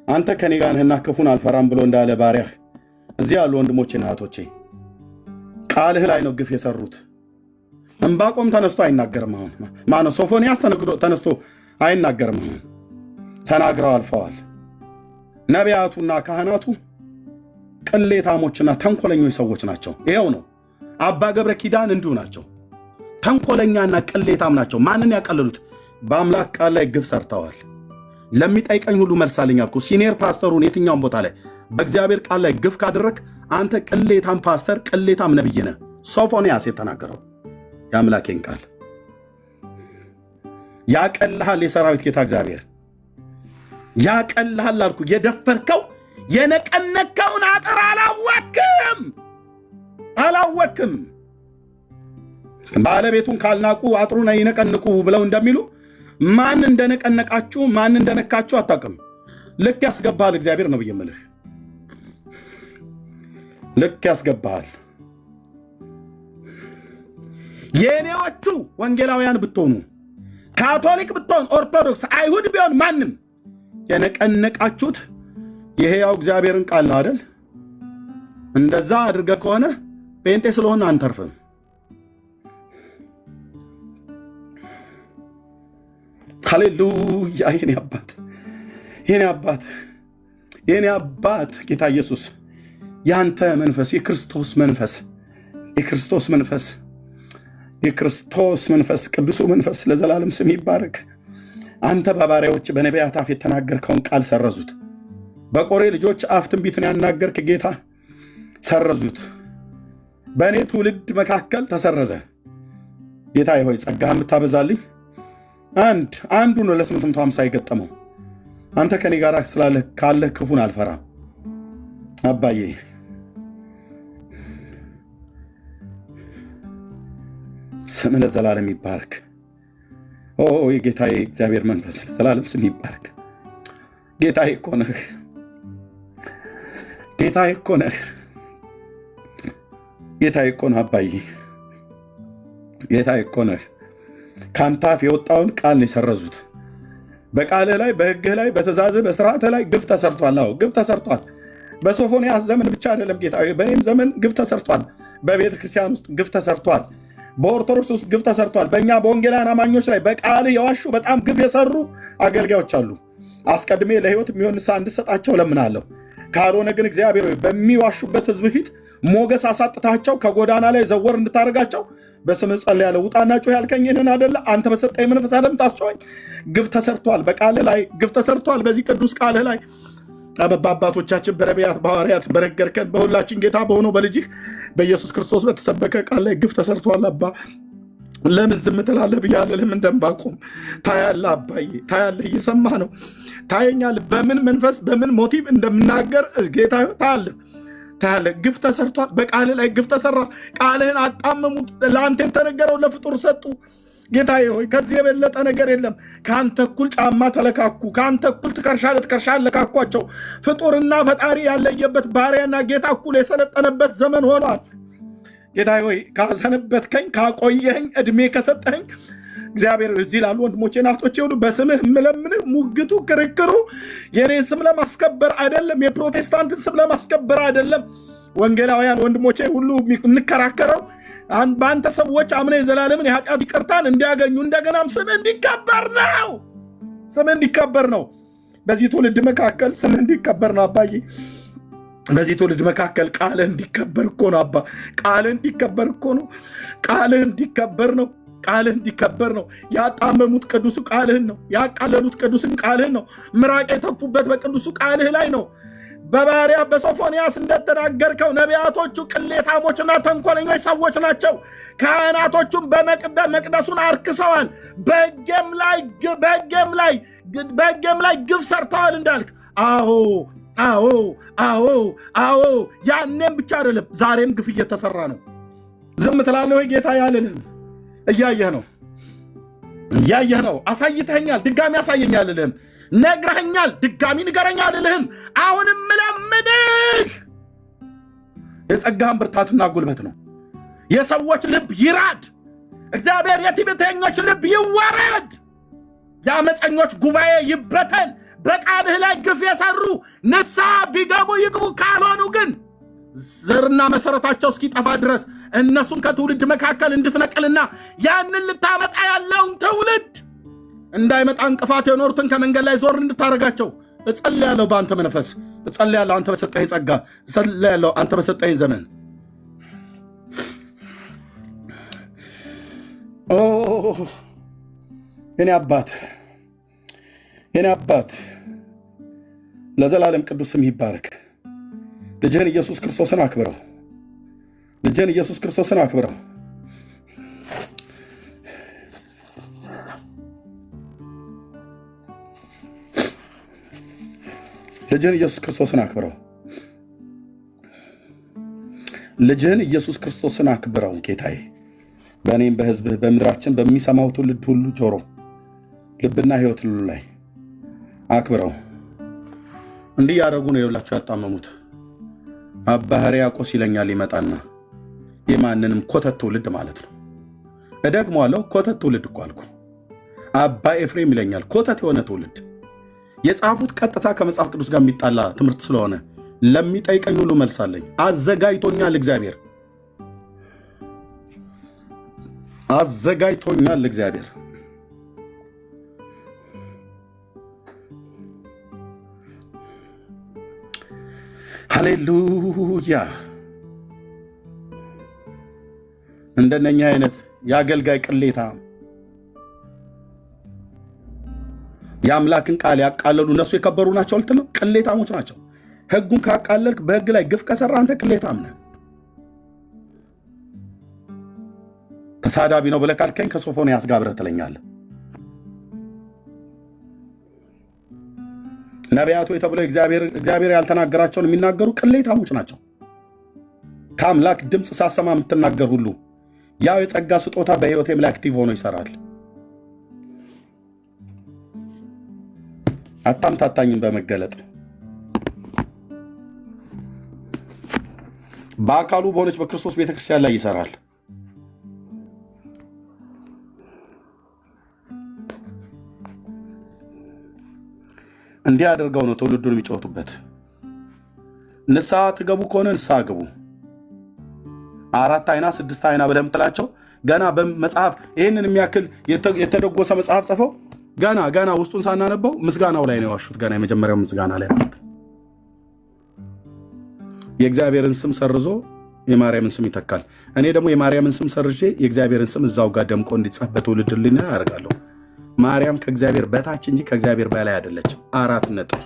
አንተ ከኔ ጋር ነህና ክፉን አልፈራም ብሎ እንዳለ ባሪያህ እዚህ ያሉ ወንድሞቼና እህቶቼ ቃልህ ላይ ነው ግፍ የሰሩት። ዕንባቆም ተነስቶ አይናገርም። አሁን ማነው ሶፎንያስ ተነስቶ አይናገርም። አሁን ተናግረው አልፈዋል። ነቢያቱና ካህናቱ ቅሌታሞችና ተንኮለኞች ሰዎች ናቸው። ይኸው ነው። አባ ገብረ ኪዳን እንዲሁ ናቸው። ተንኮለኛና ቅሌታም ናቸው። ማንን ያቀለሉት? በአምላክ ቃል ላይ ግፍ ሰርተዋል። ለሚጠይቀኝ ሁሉ መልሳለኝ አልኩ። ሲኒየር ፓስተሩን የትኛውን ቦታ ላይ በእግዚአብሔር ቃል ላይ ግፍ ካደረግ አንተ ቅሌታም ፓስተር፣ ቅሌታም ነብይ ነህ። ሶፎንያስ የተናገረው የአምላኬን ቃል ያቀልሃል። የሰራዊት ጌታ እግዚአብሔር ያቀልሃል አልኩ። የደፈርከው የነቀነቀውን አጥር አላወክም። ባለቤቱን ካልናቁ አጥሩን ይነቀንቁ ብለው እንደሚሉ ማን እንደነቀነቃችሁ ማን እንደነካችሁ አታውቅም። ልክ ያስገባሃል እግዚአብሔር ነው ብዬ የምልህ። ልክ ያስገባሃል። የኔዎቹ ወንጌላውያን ብትሆኑ፣ ካቶሊክ ብትሆን፣ ኦርቶዶክስ፣ አይሁድ ቢሆን ማንም የነቀነቃችሁት የሕያው እግዚአብሔርን ቃል ነው አይደል? እንደዛ አድርገ ከሆነ ጴንጤ ስለሆነ አንተርፍም። ሃሌሉያ! የኔ አባት ጌታ ኢየሱስ ያንተ መንፈስ የክርስቶስ መንፈስ ቅዱሱ መንፈስ ለዘላለም ስም ይባረክ። አንተ በባሪያዎች በነቢያት አፍ የተናገርከውን ቃል ሰረዙት። በቆሬ ልጆች አፍ ትንቢትን ያናገርክ ጌታ ሰረዙት። በእኔ ትውልድ መካከል ተሰረዘ። ጌታ ሆይ ጸጋህን ብታበዛልኝ አንዱ ነው ለ850 የገጠመው። አንተ ከኔ ጋር ስላለ ካለ ክፉን አልፈራም አባዬ። ስም ለዘላለም ይባረክ። የጌታዬ እግዚአብሔር መንፈስ ለዘላለም ስም ይባረክ። ጌታዬ እኮ ነህ፣ ጌታዬ እኮ ነህ፣ ጌታዬ እኮ ነህ አባዬ፣ ጌታዬ እኮ ነህ። ከአንተ አፍ የወጣውን ቃል ነው የሰረዙት። በቃልህ ላይ፣ በሕግህ ላይ፣ በትእዛዝህ፣ በስርዓትህ ላይ ግፍ ተሰርቷል። አዎ ግፍ ተሰርቷል። በሶፎንያስ ዘመን ብቻ አይደለም ጌታዬ፣ በእኔም ዘመን ግፍ ተሰርቷል። በቤተ ክርስቲያን ውስጥ ግፍ ተሰርቷል። በኦርቶዶክስ ውስጥ ግፍ ተሰርቷል። በእኛ በወንጌላውያን አማኞች ላይ በቃልህ የዋሹ በጣም ግፍ የሰሩ አገልጋዮች አሉ። አስቀድሜ ለሕይወት የሚሆን ንስሐ እንድሰጣቸው ለምናለሁ። ካልሆነ ግን እግዚአብሔር በሚዋሹበት ሕዝብ ፊት ሞገስ አሳጥታቸው ከጎዳና ላይ ዘወር እንድታደርጋቸው በስምህ ጸልያለሁ። ውጣና ጩህ ያልከኝ ይህንን አይደለ? አንተ በሰጠኝ መንፈስ አይደል ታስጨዋኝ? ግፍ ተሰርቷል። በቃልህ ላይ ግፍ ተሰርቷል። በዚህ ቅዱስ ቃልህ ላይ በአባቶቻችን በነቢያት በሐዋርያት በነገርከን በሁላችን ጌታ በሆነው በልጅህ በኢየሱስ ክርስቶስ በተሰበከ ቃል ላይ ግፍ ተሰርቷል። አባ ለምን ዝም ትላለህ ብያለሁ። ለምን እንደምባቆም ታያለህ አባዬ፣ ታያለህ፣ እየሰማህ ነው፣ ታየኛለህ። በምን መንፈስ በምን ሞቲቭ እንደምናገር ጌታ ታያለህ፣ ታያለህ። ግፍ ተሰርቷል። በቃልህ ላይ ግፍ ተሰራ። ቃልህን አጣመሙት። ለአንተ የተነገረው ለፍጡር ሰጡ። ጌታዬ ሆይ ከዚህ የበለጠ ነገር የለም። ከአንተ እኩል ጫማ ተለካኩ። ከአንተ እኩል ትከሻ ለትከሻ አለካኳቸው። ፍጡርና ፈጣሪ ያለየበት ባሪያና ጌታ እኩል የሰለጠነበት ዘመን ሆኗል። ጌታዬ ሆይ ካሰነበትከኝ፣ ካቆየኸኝ፣ ዕድሜ ከሰጠኸኝ እግዚአብሔር እዚህ ላሉ ወንድሞቼ ናቶቼ ሁሉ በስምህ የምለምንህ ሙግቱ፣ ክርክሩ የኔን ስም ለማስከበር አይደለም፣ የፕሮቴስታንትን ስም ለማስከበር አይደለም። ወንጌላውያን ወንድሞቼ ሁሉ እንከራከረው በአንተ ሰዎች አምነው የዘላለምን የኃጢአት ይቅርታን እንዲያገኙ እንደገናም ስም እንዲከበር ነው። ስም እንዲከበር ነው። በዚህ ትውልድ መካከል ስም እንዲከበር ነው አባዬ። በዚህ ትውልድ መካከል ቃልህ እንዲከበር እኮ ነው አባ። ቃልህ እንዲከበር እኮ ነው። ቃልህ እንዲከበር ነው። ቃልህ እንዲከበር ነው። ያጣመሙት ቅዱሱ ቃልህን ነው። ያቃለሉት ቅዱስን ቃልህን ነው። ምራቅ የተፉበት በቅዱሱ ቃልህ ላይ ነው። በባሪያ በሶፎንያስ እንደተናገርከው ነቢያቶቹ ቅሌታሞችና ተንኮለኞች ሰዎች ናቸው። ካህናቶቹም መቅደሱን አርክሰዋል፣ በሕጌም ላይ ግፍ ሰርተዋል እንዳልክ። አዎ አዎ አዎ አዎ። ያኔም ብቻ አይደለም ዛሬም ግፍ እየተሰራ ነው። ዝም ትላለህ ወይ ጌታ? ያልልህም እያየህ ነው፣ እያየህ ነው። አሳይተኸኛል፣ ድጋሚ አሳየኛል አልልህም። ነግረኸኛል፣ ድጋሚ ንገረኛ አልልህም። አሁንም ምለምንህ የጸጋህን ብርታትና ጉልበት ነው። የሰዎች ልብ ይራድ፣ እግዚአብሔር የትዕቢተኞች ልብ ይወረድ፣ የአመፀኞች ጉባኤ ይበተን። በቃልህ ላይ ግፍ የሰሩ ንስሐ ቢገቡ ይግቡ፣ ካልሆኑ ግን ዘርና መሰረታቸው እስኪጠፋ ድረስ እነሱን ከትውልድ መካከል እንድትነቅልና ያንን ልታመጣ ያለውን ትውልድ እንዳይመጣ እንቅፋት የኖሩትን ከመንገድ ላይ ዞር እንድታደርጋቸው እጸልያለሁ። በአንተ መንፈስ እጸልያለሁ። አንተ በሰጠኝ ጸጋ እጸልያለሁ። አንተ በሰጠኝ ዘመን የኔ አባት፣ የኔ አባት ለዘላለም ቅዱስ ስም ይባረክ። ልጅህን ኢየሱስ ክርስቶስን አክብረው። ልጅህን ኢየሱስ ክርስቶስን አክብረው። ልጅህን ኢየሱስ ክርስቶስን አክብረው። ልጅህን ኢየሱስ ክርስቶስን አክብረው ጌታዬ። በእኔም በሕዝብህ በምድራችን በሚሰማው ትውልድ ሁሉ ጆሮ፣ ልብና ሕይወት ሁሉ ላይ አክብረው። እንዲህ ያደረጉ ነው የሁላችሁ ያጣመሙት። አባ ሕርያቆስ ይለኛል ይመጣና የማንንም ኮተት ትውልድ ማለት ነው። እደግመዋለሁ፣ ኮተት ትውልድ እኮ አልኩ። አባ ኤፍሬም ይለኛል ኮተት የሆነ ትውልድ። የጻፉት ቀጥታ ከመጽሐፍ ቅዱስ ጋር የሚጣላ ትምህርት ስለሆነ ለሚጠይቀኝ ሁሉ መልሳለኝ። አዘጋጅቶኛል እግዚአብሔር፣ አዘጋጅቶኛል እግዚአብሔር። ሃሌሉያ። እንደነኛ አይነት የአገልጋይ ቅሌታ የአምላክን ቃል ያቃለሉ እነሱ የከበሩ ናቸው ልትል ነው? ቅሌታሞች ናቸው። ሕጉን ካቃለልክ በሕግ ላይ ግፍ ከሰራ አንተ ቅሌታም ነህ። ተሳዳቢ ነው ብለህ ካልከኝ ከሶፎንያስ ጋር አብረህ ትለኛለህ። ነቢያቱ የተብለው እግዚአብሔር ያልተናገራቸውን የሚናገሩ ቅሌታሞች ናቸው። ከአምላክ ድምፅ ሳሰማ የምትናገር ሁሉ ያው የጸጋ ስጦታ በሕይወቴም ላይ አክቲቭ ሆኖ ይሰራል። አታምታታኝም በመገለጥ በአካሉ በሆነች በክርስቶስ ቤተክርስቲያን ላይ ይሰራል። እንዲህ አድርገው ነው ትውልዱን የሚጫወቱበት። ንስሐ ትገቡ ከሆነ ንስሐ ግቡ። 4 አይና 6 አይና ብለህ የምትላቸው ገና በመጽሐፍ ይህንን የሚያክል የተደጎሰ መጽሐፍ ጽፈው ገና ውስጡን ሳናነበው ምስጋናው ላይ ነው የዋሹት። ገና የመጀመሪያው ምስጋና ላይ ማለት የእግዚአብሔርን ስም ሰርዞ የማርያምን ስም ይተካል። እኔ ደግሞ የማርያምን ስም ሰርዤ የእግዚአብሔርን ስም እዛው ጋር ደምቆ እንዲጻፍ በትውልድ ልና ያደርጋለሁ። ማርያም ከእግዚአብሔር በታች እንጂ ከእግዚአብሔር በላይ አይደለችም። 4 ነጥብ።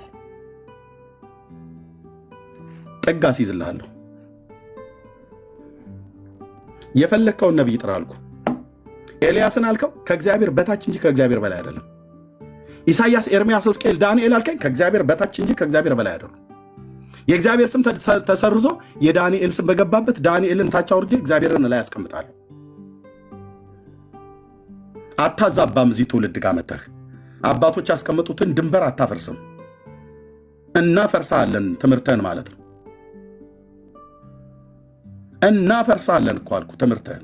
ጥጋ ሲይዝልሃለሁ። የፈለግከውን ነቢይ ጥራ አልኩ። ኤልያስን አልከው ከእግዚአብሔር በታች እንጂ ከእግዚአብሔር በላይ አይደለም። ኢሳያስ፣ ኤርምያስ፣ ሕዝቅኤል፣ ዳንኤል አልከኝ ከእግዚአብሔር በታች እንጂ ከእግዚአብሔር በላይ አይደለም። የእግዚአብሔር ስም ተሰርዞ የዳንኤል ስም በገባበት ዳንኤልን ታች አውርጄ እግዚአብሔርን ላይ ያስቀምጣለሁ። አታዛባም። እዚህ ትውልድ ጋር መተህ አባቶች ያስቀምጡትን ድንበር አታፈርስም። እናፈርሳለን ትምህርትህን ማለት ነው። እናፈርሳለን እኮ አልኩ ትምህርትህን።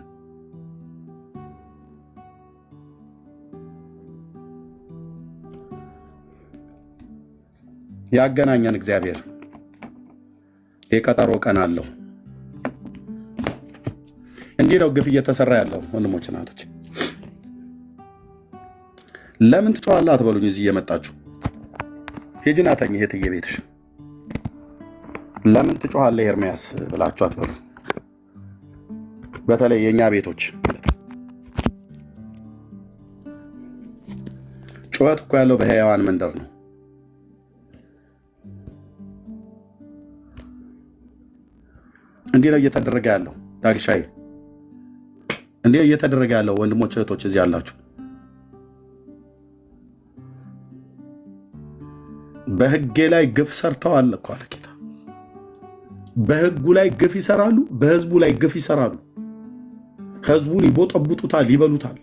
ያገናኘን እግዚአብሔር የቀጠሮ ቀን አለው። እንዲህ ነው ግፍ እየተሰራ ያለው ወንድሞች እናቶች። ለምን ትጮኻለህ አትበሉኝ። እዚህ እየመጣችሁ ሂጂና ተኝ እህትዬ ቤትሽ። ለምን ትጮኻለህ ኤርምያስ ብላችሁ አትበሉ። በተለይ የእኛ ቤቶች ጩኸት እኮ ያለው በሕያዋን መንደር ነው። እንዲህ ነው እየተደረገ ያለው። ዳግሻዬ እንዲህ እየተደረገ ያለው ወንድሞች እህቶች እዚህ ያላችሁ በሕጌ ላይ ግፍ ሰርተዋል እኮ አለ ጌታ። በሕጉ ላይ ግፍ ይሰራሉ፣ በሕዝቡ ላይ ግፍ ይሰራሉ። ሕዝቡን ይቦጠቡጡታል፣ ይበሉታል።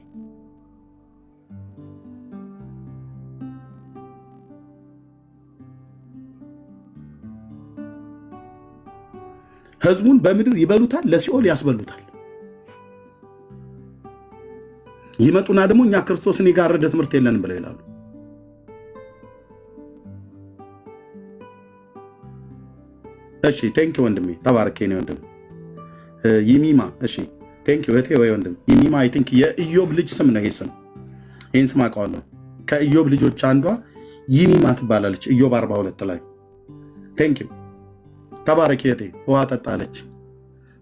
ሕዝቡን በምድር ይበሉታል፣ ለሲኦል ያስበሉታል። ይመጡና ደግሞ እኛ ክርስቶስን የጋረደ ትምህርት የለንም ብለው ይላሉ። እሺ ቴንኪ ወንድሜ፣ ተባረክ የኔ ወንድም ይሚማ። እሺ ቴንኪ እህቴ ወይ ወንድም ይሚማ። አይ ቲንክ የኢዮብ ልጅ ስም ነው ይሄ ስም። ይህን ስም አውቀዋለሁ። ከኢዮብ ልጆች አንዷ ይሚማ ትባላለች። ኢዮብ 42 ላይ ቴንኪ ተባረክ እህቴ። ውሃ ጠጣለች።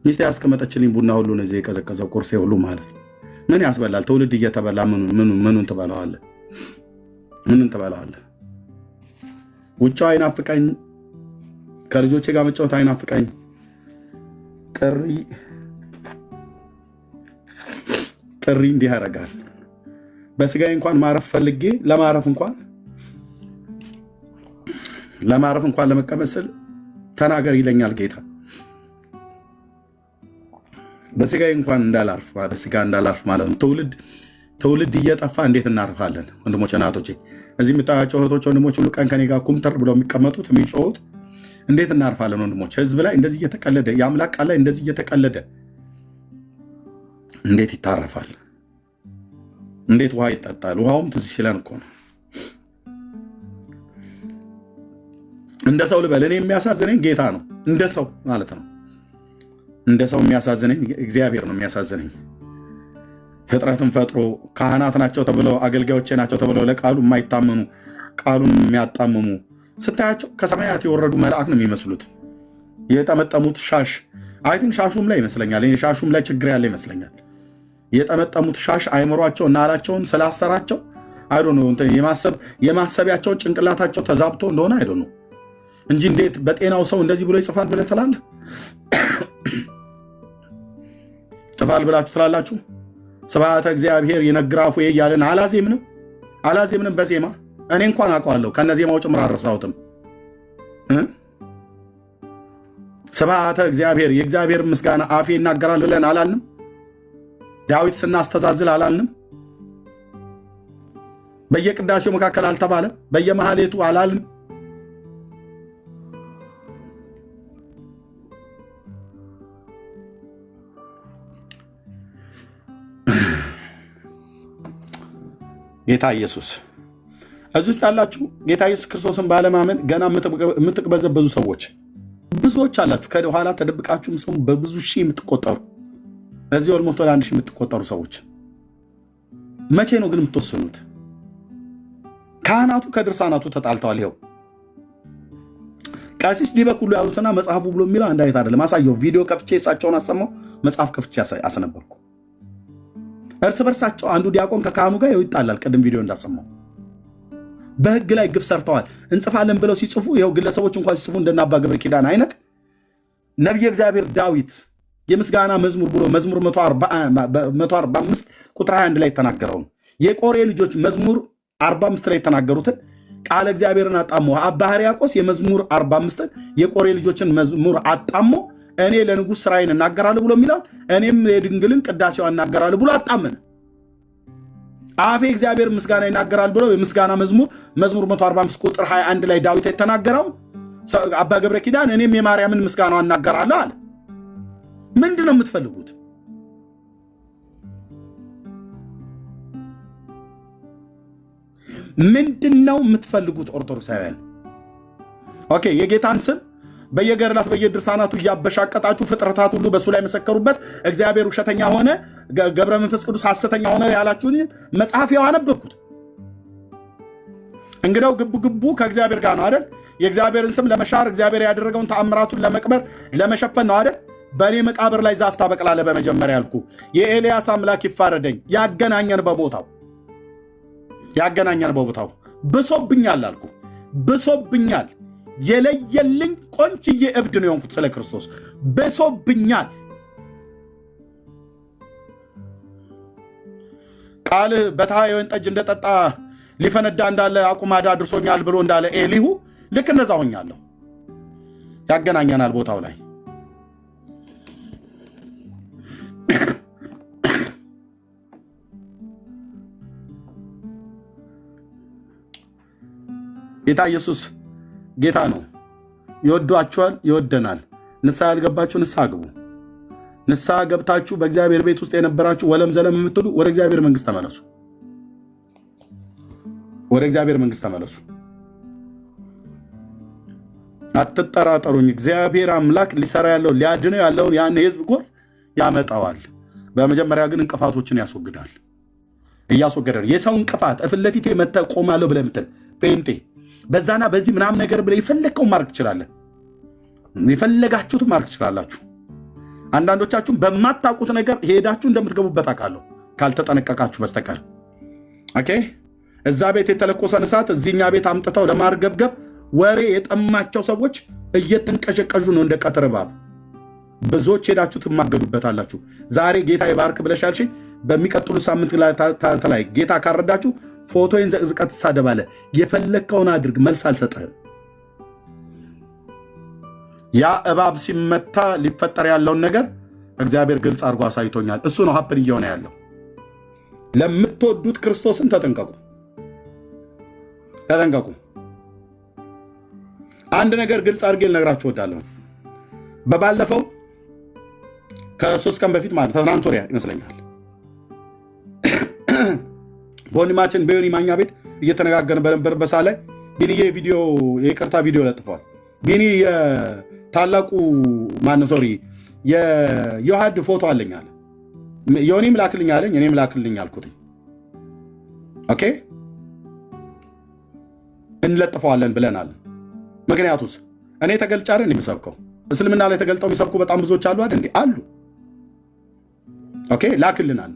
ሚስቴ ያስቀመጠችልኝ ቡና ሁሉ ነው እዚህ የቀዘቀዘው ቁርሴ ሁሉ ማለት ነው። ምን ያስበላል? ትውልድ እየተበላ ምኑን ትበላዋለህ? ምንን ትበላዋለህ? ውጫው አይናፍቀኝ፣ ከልጆቼ ጋር መጫወት አይናፍቀኝ። ጥሪ እንዲህ ያደርጋል። በስጋዬ እንኳን ማረፍ ፈልጌ ለማረፍ እንኳን ለመቀመጥ ስል ተናገር ይለኛል ጌታ። በስጋዬ እንኳን እንዳላርፍ በስጋ እንዳላርፍ ማለት ነው። ትውልድ እየጠፋ እንዴት እናርፋለን? ወንድሞች እናቶቼ፣ እዚህ የምታያቸው እህቶች ወንድሞች ሁሉ ቀን ከኔ ጋር ኩምተር ብለው የሚቀመጡት የሚጮሁት እንዴት እናርፋለን? ወንድሞች ህዝብ ላይ እንደዚህ እየተቀለደ የአምላክ ቃል ላይ እንደዚህ እየተቀለደ እንዴት ይታረፋል? እንዴት ውሃ ይጠጣል? ውሃውም ትዝ ሲለን እኮ ነው። እንደ ሰው ልበል፣ እኔ የሚያሳዝነኝ ጌታ ነው። እንደ ሰው ማለት ነው። እንደ ሰው የሚያሳዝነኝ እግዚአብሔር ነው የሚያሳዝነኝ። ፍጥረትን ፈጥሮ ካህናት ናቸው ተብለው አገልጋዮቼ ናቸው ተብለው ለቃሉ የማይታመኑ ቃሉን የሚያጣምሙ ስታያቸው ከሰማያት የወረዱ መልአክ ነው የሚመስሉት። የጠመጠሙት ሻሽ አይ ቲንክ ሻሹም ላይ ይመስለኛል፣ ሻሹም ላይ ችግር ያለ ይመስለኛል። የጠመጠሙት ሻሽ አይምሯቸው እና አላቸውን ስላሰራቸው አይዶ ነው የማሰቢያቸውን ጭንቅላታቸው ተዛብቶ እንደሆነ አይዶ ነው እንጂ እንዴት በጤናው ሰው እንደዚህ ብሎ ይጽፋል ብለህ ትላለህ? ጽፋል ብላችሁ ትላላችሁ? ስብሐተ እግዚአብሔር ይነግራፉ እያለን አላዜምንም በዜማ እኔ እንኳን አውቀዋለሁ፣ ከነ ዜማው ጭምር አልረሳሁትም። ስብሐተ እግዚአብሔር የእግዚአብሔር ምስጋና አፌ ይናገራል ብለን አላልንም? ዳዊት ስናስተዛዝል አላልንም? በየቅዳሴው መካከል አልተባለም? በየመሐሌቱ አላልንም? ጌታ ኢየሱስ እዚህ ውስጥ ያላችሁ ጌታ ኢየሱስ ክርስቶስን ባለማመን ገና የምትቅበዘበዙ ሰዎች ብዙዎች አላችሁ። ከኋላ ተደብቃችሁ ምስሙ በብዙ ሺህ የምትቆጠሩ እዚህ ኦልሞስት ወደ 1 ሺህ የምትቆጠሩ ሰዎች መቼ ነው ግን የምትወስኑት? ካህናቱ ከድርሳናቱ ተጣልተዋል። ይኸው ቀሲስ ዲበኩ ሁሉ ያሉትና መጽሐፉ ብሎ የሚለው አንድ አይነት አይደለም። አሳየው። ቪዲዮ ከፍቼ እሳቸውን አሰማው፣ መጽሐፍ ከፍቼ አስነበርኩ። እርስ በርሳቸው አንዱ ዲያቆን ከካህኑ ጋር ይጣላል። ቅድም ቪዲዮ እንዳሰማው በህግ ላይ ግፍ ሰርተዋል እንጽፋለን ብለው ሲጽፉ ይኸው ግለሰቦች እንኳን ሲጽፉ እንደና አባ ገብረ ኪዳን አይነት ነቢየ እግዚአብሔር ዳዊት የምስጋና መዝሙር ብሎ መዝሙር 145 ቁጥር 21 ላይ ተናገረው የቆሬ ልጆች መዝሙር 45 ላይ ተናገሩትን ቃለ እግዚአብሔርን አጣሞ አባ ሕርያቆስ የመዝሙር 45 የቆሬ ልጆችን መዝሙር አጣሞ እኔ ለንጉሥ ስራዬን እናገራለሁ ብሎ የሚለው እኔም የድንግልን ቅዳሴዋ እናገራለሁ ብሎ አጣመነ። አፌ እግዚአብሔር ምስጋና ይናገራል ብሎ የምስጋና መዝሙር 145 ቁጥር 21 ላይ ዳዊት የተናገረው አባ ገብረ ኪዳን እኔም የማርያምን ምስጋናዋ እናገራለሁ አለ። ምንድን ነው የምትፈልጉት? ምንድን ነው የምትፈልጉት? ኦርቶዶክሳውያን ኦኬ፣ የጌታን ስም በየገድላት በየድርሳናቱ እያበሻቀጣችሁ ፍጥረታት ሁሉ በእሱ ላይ መሰከሩበት፣ እግዚአብሔር ውሸተኛ ሆነ፣ ገብረ መንፈስ ቅዱስ ሐሰተኛ ሆነ ያላችሁን መጽሐፍ ያው አነበብኩት። እንግዲያው ግቡ ከእግዚአብሔር ጋር ነው አይደል? የእግዚአብሔርን ስም ለመሻር እግዚአብሔር ያደረገውን ተአምራቱን ለመቅበር ለመሸፈን ነው አይደል? በእኔ መቃብር ላይ ዛፍ ታበቅላለህ በመጀመሪያ ያልኩ የኤልያስ አምላክ ይፋረደኝ። ያገናኘን በቦታው ብሶብኛል አልኩ። ብሶብኛል የለየልኝ ቆንጅዬ እብድ ነው የሆንኩት ስለ ክርስቶስ ብሶብኛል። ቃልህ በተሃ የወይን ጠጅ እንደጠጣ ሊፈነዳ እንዳለ አቁማዳ አድርሶኛል ብሎ እንዳለ ኤሊሁ ልክ እንደዛ ሆኛለሁ። ያገናኘናል ቦታው ላይ ጌታ ኢየሱስ ጌታ ነው። ይወዷችኋል፣ ይወደናል። ንስሐ ያልገባችሁ ንስሐ ግቡ። ንስሐ ገብታችሁ በእግዚአብሔር ቤት ውስጥ የነበራችሁ ወለም ዘለም የምትሉ ወደ እግዚአብሔር መንግስት ተመለሱ። ወደ እግዚአብሔር መንግስት ተመለሱ። አትጠራጠሩኝ። እግዚአብሔር አምላክ ሊሰራ ያለው ሊያድነው ያለውን ያን የህዝብ ጎርፍ ያመጣዋል። በመጀመሪያ ግን እንቅፋቶችን ያስወግዳል። እያስወገደ የሰው እንቅፋት እፊት ለፊቴ መጥተህ ቆማለሁ ብለህ የምትል ጴንጤ በዛና በዚህ ምናምን ነገር ብለህ የፈለግከውን ማድረግ ትችላለህ። የፈለጋችሁትን ማድረግ ትችላላችሁ። አንዳንዶቻችሁም በማታውቁት ነገር ሄዳችሁ እንደምትገቡበት አውቃለሁ፣ ካልተጠነቀቃችሁ በስተቀር። ኦኬ፣ እዛ ቤት የተለኮሰን እሳት እዚህኛ ቤት አምጥተው ለማርገብገብ ወሬ የጠማቸው ሰዎች እየተንቀሸቀዡ ነው እንደ ቀትር እባብ። ብዙዎች ሄዳችሁ ትማገዱበታላችሁ። ዛሬ ጌታ ይባርክ ብለሻል። በሚቀጥሉ ሳምንት ላይ ጌታ ካረዳችሁ ፎቶን ዘቅዝቀት ትሳደባለህ። የፈለግከውን አድርግ፣ መልስ አልሰጠህም። ያ እባብ ሲመታ ሊፈጠር ያለውን ነገር እግዚአብሔር ግልጽ አድርጎ አሳይቶኛል። እሱ ነው ሀፕን እየሆነ ያለው። ለምትወዱት ክርስቶስን ተጠንቀቁ፣ ተጠንቀቁ። አንድ ነገር ግልጽ አድርጌ ልነግራችሁ እወዳለሁ። በባለፈው ከ3 ቀን በፊት ማለት ትናንት ወዲያ ይመስለኛል በወንድማችን በዮኒ ማኛ ቤት እየተነጋገርን በነበረበት ሰዓት ላይ ቢኒዬ ቪዲዮ የይቅርታ ቪዲዮ ለጥፏል። ቢኒ የታላቁ ሶሪ የዮሐድ ፎቶ አለኝ አለ። ዮኒም ላክልኝ አለኝ፣ እኔም ላክልኝ አልኩት። ኦኬ እንለጥፈዋለን ብለናል። ምክንያቱስ እኔ ተገልጬ አይደል የምሰብከው? እስልምና ላይ ተገልጠው የሚሰብኩ በጣም ብዙዎች አሉ አይደል? አሉ። ኦኬ ላክልናል።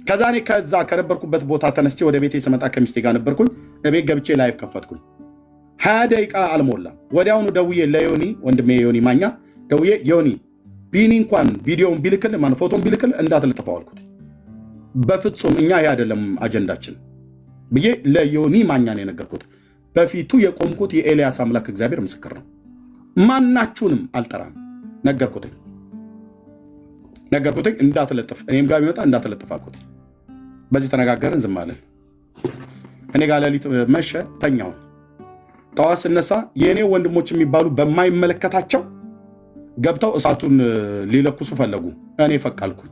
ከዛ እኔ ከዛ ከነበርኩበት ቦታ ተነስቼ ወደ ቤቴ ስመጣ ከሚስቴ ጋር ነበርኩኝ። እቤት ገብቼ ላይቭ ከፈትኩኝ። 20 ደቂቃ አልሞላም። ወዲያውኑ ደውዬ ለዮኒ ወንድሜ ዮኒ ማኛ ደውዬ ዮኒ ቢኒ እንኳን ቪዲዮውን ቢልክል ፎቶን ቢልክል እንዳትለጥፈው አልኩት። በፍጹም እኛ ይሄ አይደለም አጀንዳችን ብዬ ለዮኒ ማኛ ነው የነገርኩት። በፊቱ የቆምኩት የኤልያስ አምላክ እግዚአብሔር ምስክር ነው። ማናችሁንም አልጠራም። ነገርኩትኝ እንዳትለጥፍ፣ እኔም ጋር ቢመጣ እንዳትለጥፍ አልኩት። በዚህ ተነጋገርን፣ ዝም አለን። እኔ ጋር ሌሊት መሸ፣ ተኛውን። ጠዋት ስነሳ የእኔ ወንድሞች የሚባሉ በማይመለከታቸው ገብተው እሳቱን ሊለኩሱ ፈለጉ። እኔ ፈቃልኩኝ፣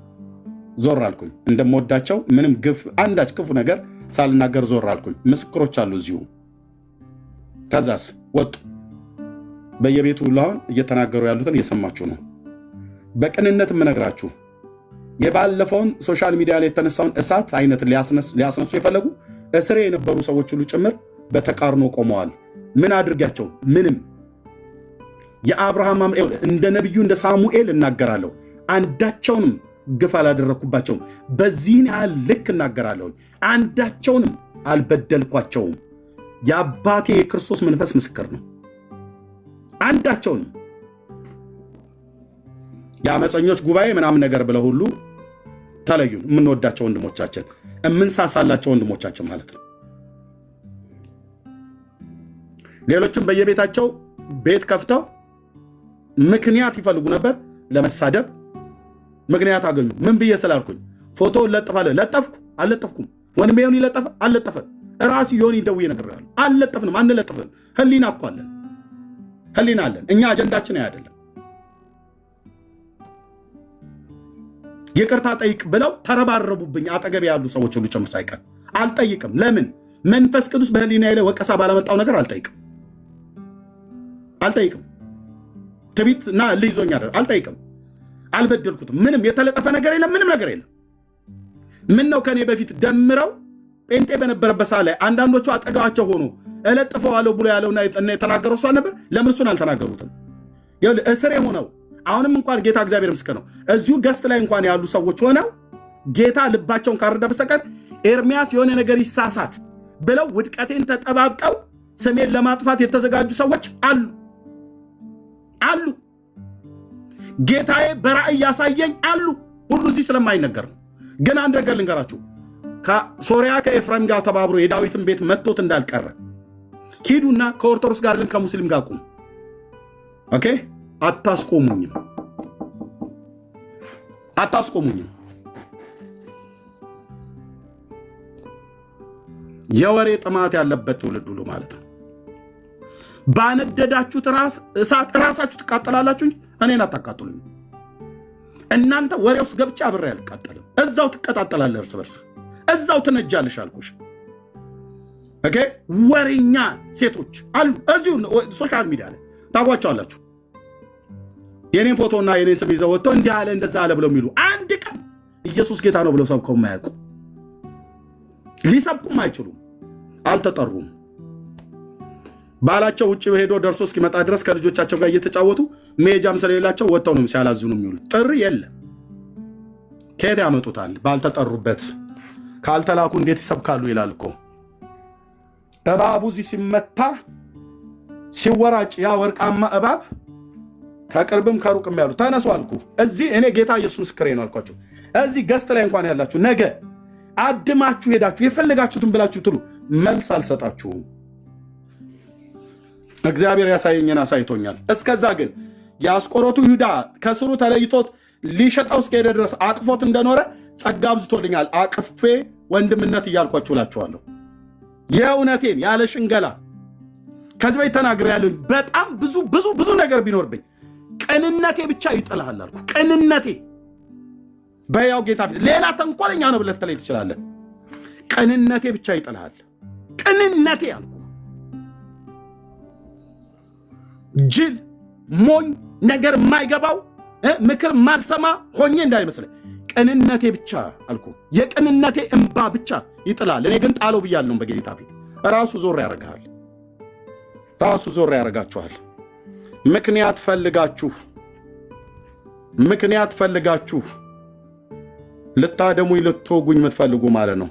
ዞር አልኩኝ። እንደምወዳቸው ምንም ግፍ አንዳች ክፉ ነገር ሳልናገር ዞር አልኩኝ። ምስክሮች አሉ እዚሁ። ከዛስ ወጡ። በየቤቱ ሁሉ አሁን እየተናገሩ ያሉትን እየሰማችሁ ነው። በቅንነት የምነግራችሁ የባለፈውን ሶሻል ሚዲያ ላይ የተነሳውን እሳት አይነት ሊያስነሱ የፈለጉ እስሬ የነበሩ ሰዎች ሁሉ ጭምር በተቃርኖ ቆመዋል። ምን አድርጋቸው? ምንም። የአብርሃም እንደ ነቢዩ እንደ ሳሙኤል እናገራለሁ፣ አንዳቸውንም ግፍ አላደረግኩባቸውም። በዚህን ያህል ልክ እናገራለሁ፣ አንዳቸውንም አልበደልኳቸውም። የአባቴ የክርስቶስ መንፈስ ምስክር ነው። አንዳቸውንም የአመፀኞች ጉባኤ ምናምን ነገር ብለው ሁሉ ተለዩን። የምንወዳቸው ወንድሞቻችን፣ የምንሳሳላቸው ወንድሞቻችን ማለት ነው። ሌሎችም በየቤታቸው ቤት ከፍተው ምክንያት ይፈልጉ ነበር ለመሳደብ። ምክንያት አገኙ። ምን ብዬ ስላልኩኝ ፎቶ ለጥፋለሁ። ለጠፍኩ? አልለጠፍኩም። ወንድሜ ዮኒ ለጠፈ? አልለጠፈ። ራሱ ዮኒ ደውዬ ነግሬሃለሁ። አልለጠፍንም፣ አንለጥፍም። ህሊና እኮ አለን፣ ህሊና አለን። እኛ አጀንዳችን አይደለም። ይቅርታ ጠይቅ ብለው ተረባረቡብኝ፣ አጠገብ ያሉ ሰዎች ሁሉ ጭምር ሳይቀር። አልጠይቅም። ለምን? መንፈስ ቅዱስ በህሊና ላይ ወቀሳ ባለመጣው ነገር አልጠይቅም። ትቢት እና ልይዞኛ አልጠይቅም። አልበደልኩትም። ምንም የተለጠፈ ነገር የለም። ምንም ነገር የለም። ምን ነው ከኔ በፊት ደምረው ጴንጤ በነበረበት ሰዓት ላይ አንዳንዶቹ አጠገባቸው ሆኖ እለጥፈዋለሁ ብሎ ያለውና የተናገረው እሷ ነበር። ለምን እሱን አልተናገሩትም? እስሬ ሆነው አሁንም እንኳን ጌታ እግዚአብሔር ምስክር ነው። እዚሁ ገስት ላይ እንኳን ያሉ ሰዎች ሆነው ጌታ ልባቸውን ካረዳ በስተቀር ኤርሚያስ የሆነ ነገር ይሳሳት ብለው ውድቀቴን ተጠባብቀው ስሜን ለማጥፋት የተዘጋጁ ሰዎች አሉ። ጌታዬ በራእይ ያሳየኝ አሉ። ሁሉ እዚህ ስለማይነገር ነው። ግን አንድ ነገር ልንገራችሁ። ከሶሪያ ከኤፍራይም ጋር ተባብሮ የዳዊትን ቤት መጥቶት እንዳልቀረ ሂዱና ከኦርቶዶክስ ጋር ግን ከሙስሊም ጋር ቁሙ። ኦኬ? አታስቆሙኝም። የወሬ ጥማት ያለበት ትውልድ ሁሉ ማለት ነው። ባነደዳችሁት እሳት ራሳችሁ ትቃጠላላችሁ እንጂ እኔን አታቃጥሉኝ። እናንተ ወሬ ውስጥ ገብቼ አብሬ አልቃጠልም። እዛው ትቀጣጠላለህ፣ እርስ በርስ እዛው ትነጃለሽ አልኩሽ። ኦኬ? ወሬኛ ሴቶች አሉ እዚሁ ሶሻል ሚዲያ ላይ ታጓቸዋላችሁ። የኔን ፎቶና የኔን ስም ይዘው ወጥተው እንዲህ አለ እንደዛ አለ ብለው የሚሉ አንድ ቀን ኢየሱስ ጌታ ነው ብለው ሰብከው የማያውቁ ሊሰብኩም አይችሉም። አልተጠሩም። ባላቸው ውጭ ሄዶ ደርሶ እስኪመጣ ድረስ ከልጆቻቸው ጋር እየተጫወቱ መሄጃም ስለሌላቸው ወጥተው ነው ሲያላዝኑ የሚውሉት። ጥሪ የለም። ከየት ያመጡታል? ባልተጠሩበት። ካልተላኩ እንዴት ይሰብካሉ ይላል እኮ። እባቡ እዚህ ሲመታ ሲወራጭ ያ ወርቃማ እባብ ከቅርብም ከሩቅም ያሉ ተነሱ አልኩ። እዚህ እኔ ጌታ ኢየሱስ ምስክሬ ነው አልኳቸው። እዚህ ገስት ላይ እንኳን ያላችሁ ነገ አድማችሁ ሄዳችሁ የፈለጋችሁትን ብላችሁ ትሉ መልስ አልሰጣችሁም። እግዚአብሔር ያሳየኝን አሳይቶኛል። እስከዛ ግን የአስቆሮቱ ይሁዳ ከስሩ ተለይቶት ሊሸጠው እስከሄደ ድረስ አቅፎት እንደኖረ ጸጋ አብዝቶልኛል። አቅፌ ወንድምነት እያልኳችሁ እላችኋለሁ። የእውነቴን ያለ ሽንገላ ከዚህ በፊት ተናግሬያለሁ። በጣም ብዙ ነገር ቢኖርብኝ ቅንነቴ ብቻ ይጥልሃል አልኩ። ቅንነቴ በያው ጌታ ፊት ሌላ ተንኮለኛ ነው ብለህ ተለይ ትችላለህ። ቅንነቴ ብቻ ይጥልሃል። ቅንነቴ አልኩ። ጅል ሞኝ ነገር የማይገባው ምክር ማልሰማ ሆኜ እንዳይመስልህ። ቅንነቴ ብቻ አልኩ። የቅንነቴ እንባ ብቻ ይጥላል። እኔ ግን ጣለው ብያለሁ በጌታ ፊት። ራሱ ዞር ያደርግሃል። ራሱ ዞር ያደርጋችኋል። ምክንያት ፈልጋችሁ ልታደሙኝ ልትወጉኝ የምትፈልጉ ማለት ነው።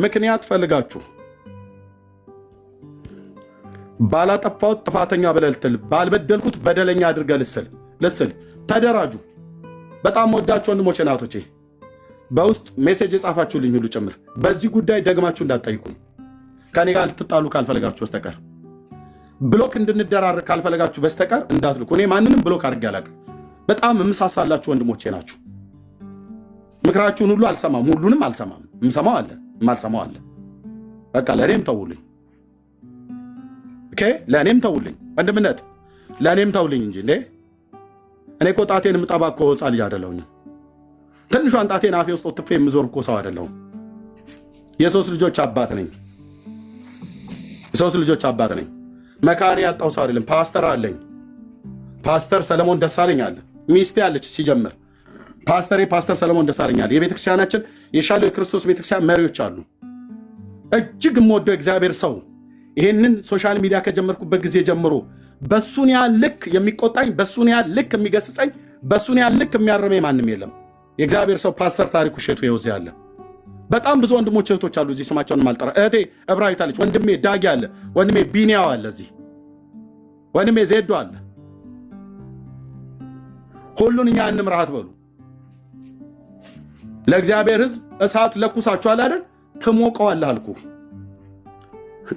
ምክንያት ፈልጋችሁ ባላጠፋሁት ጥፋተኛ ብለህ ልትል፣ ባልበደልኩት በደለኛ አድርገህ ልስል ተደራጁ። በጣም ወዳችሁ ወንድሞቼ ናቶቼ በውስጥ ሜሴጅ የጻፋችሁልኝ ሁሉ ጭምር በዚህ ጉዳይ ደግማችሁ እንዳትጠይቁኝ ከኔ ጋር ልትጣሉ ካልፈለጋችሁ በስተቀር ብሎክ እንድንደራረግ ካልፈለጋችሁ በስተቀር እንዳትልኩ። እኔ ማንንም ብሎክ አድርጌ አላውቅም። በጣም የምሳሳላችሁ ወንድሞቼ ናችሁ። ምክራችሁን ሁሉ አልሰማም፣ ሁሉንም አልሰማም። የምሰማው አለ፣ የማልሰማው አለ። በቃ ለእኔም ተውልኝ። ኦኬ፣ ለእኔም ተውልኝ። ወንድምነት ለእኔም ተውልኝ እንጂ እንዴ እኔ እኮ ጣቴን የምጠባ እኮ ሕፃን ልጅ አይደለሁኝም። ትንሿን ጣቴን አፌ ውስጥ ወጥፌ የምዞር እኮ ሰው አይደለሁም። የሶስት ልጆች አባት ነኝ። የሶስት ልጆች አባት ነኝ። መካሪ ያጣው ሰው አይደለም። ፓስተር አለኝ። ፓስተር ሰለሞን ደሳለኝ አለ። ሚስቴ አለች። ሲጀምር ፓስተር ሰለሞን ደሳለኝ አለ። የቤተክርስቲያናችን የሻለው የክርስቶስ ቤተክርስቲያን መሪዎች አሉ። እጅግ የምወደው እግዚአብሔር ሰው ይሄንን ሶሻል ሚዲያ ከጀመርኩበት ጊዜ ጀምሮ በሱን ያህል ልክ የሚቆጣኝ፣ በሱን ያህል ልክ የሚገስጸኝ፣ በሱን ያህል ልክ የሚያርመኝ ማንም የለም። የእግዚአብሔር ሰው ፓስተር ታሪኩ ሼቱ ይወዝ ያለ። በጣም ብዙ ወንድሞች እህቶች አሉ እዚህ ስማቸውን ማልጠራ። እህቴ እብራሂት አለች። ወንድሜ ዳጊ አለ። ወንድሜ ቢኒያው አለ። እዚህ ወንድሜ ዜዶ አለ። ሁሉን እኛ እንምራሃት በሉ። ለእግዚአብሔር ሕዝብ እሳት ለኩሳችኋል አይደል? ትሞቀዋለህ አልኩ።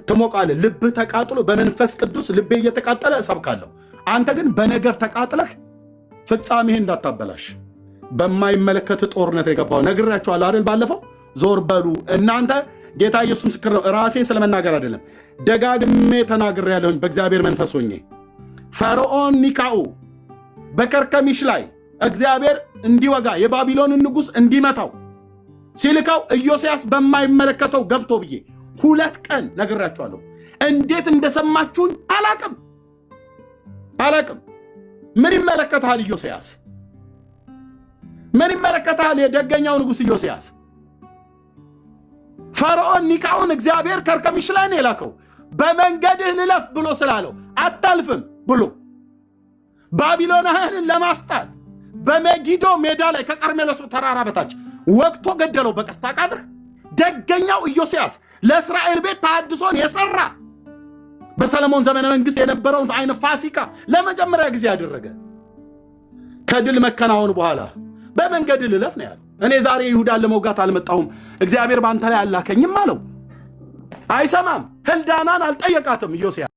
ትሞቃለህ። ልብህ ተቃጥሎ በመንፈስ ቅዱስ ልቤ እየተቃጠለ እሰብካለሁ። አንተ ግን በነገር ተቃጥለህ ፍጻሜህ እንዳታበላሽ በማይመለከት ጦርነት የገባው ነግራችኋለሁ አይደል? ባለፈው ዞር በሉ እናንተ። ጌታ ኢየሱስ ምስክር ነው። ራሴ ስለመናገር አይደለም፣ ደጋግሜ ተናግሬያለሁኝ በእግዚአብሔር መንፈስ ሆኜ። ፈርዖን ኒካኡ በከርከሚሽ ላይ እግዚአብሔር እንዲወጋ የባቢሎንን ንጉሥ እንዲመታው ሲልካው ኢዮስያስ በማይመለከተው ገብቶ ብዬ 2 ቀን ነግራችኋለሁ። እንዴት እንደሰማችሁን አላቅም። ምን ይመለከታል ኢዮስያስ? ምን ይመለከታል የደገኛው ንጉሥ ኢዮስያስ? ፈርዖን ኒካውን እግዚአብሔር ከርከሚሽ ላይ ነው የላከው በመንገድህ ልለፍ ብሎ ስላለው አታልፍም ብሎ ባቢሎናውያንን ለማስጣል በመጊዶ ሜዳ ላይ ከቀርሜሎስ ተራራ በታች ወቅቶ ገደለው በቀስት። ታውቃለህ? ደገኛው ኢዮስያስ ለእስራኤል ቤት ተሐድሶን የሰራ በሰለሞን ዘመነ መንግስት የነበረውን አይነት ፋሲካ ለመጀመሪያ ጊዜ ያደረገ ከድል መከናወን በኋላ በመንገድ ልለፍ ነው ያለው። እኔ ዛሬ ይሁዳን ለመውጋት አልመጣሁም፣ እግዚአብሔር ባንተ ላይ አላከኝም አለው። አይሰማም። ህልዳናን አልጠየቃትም ኢዮስያስ።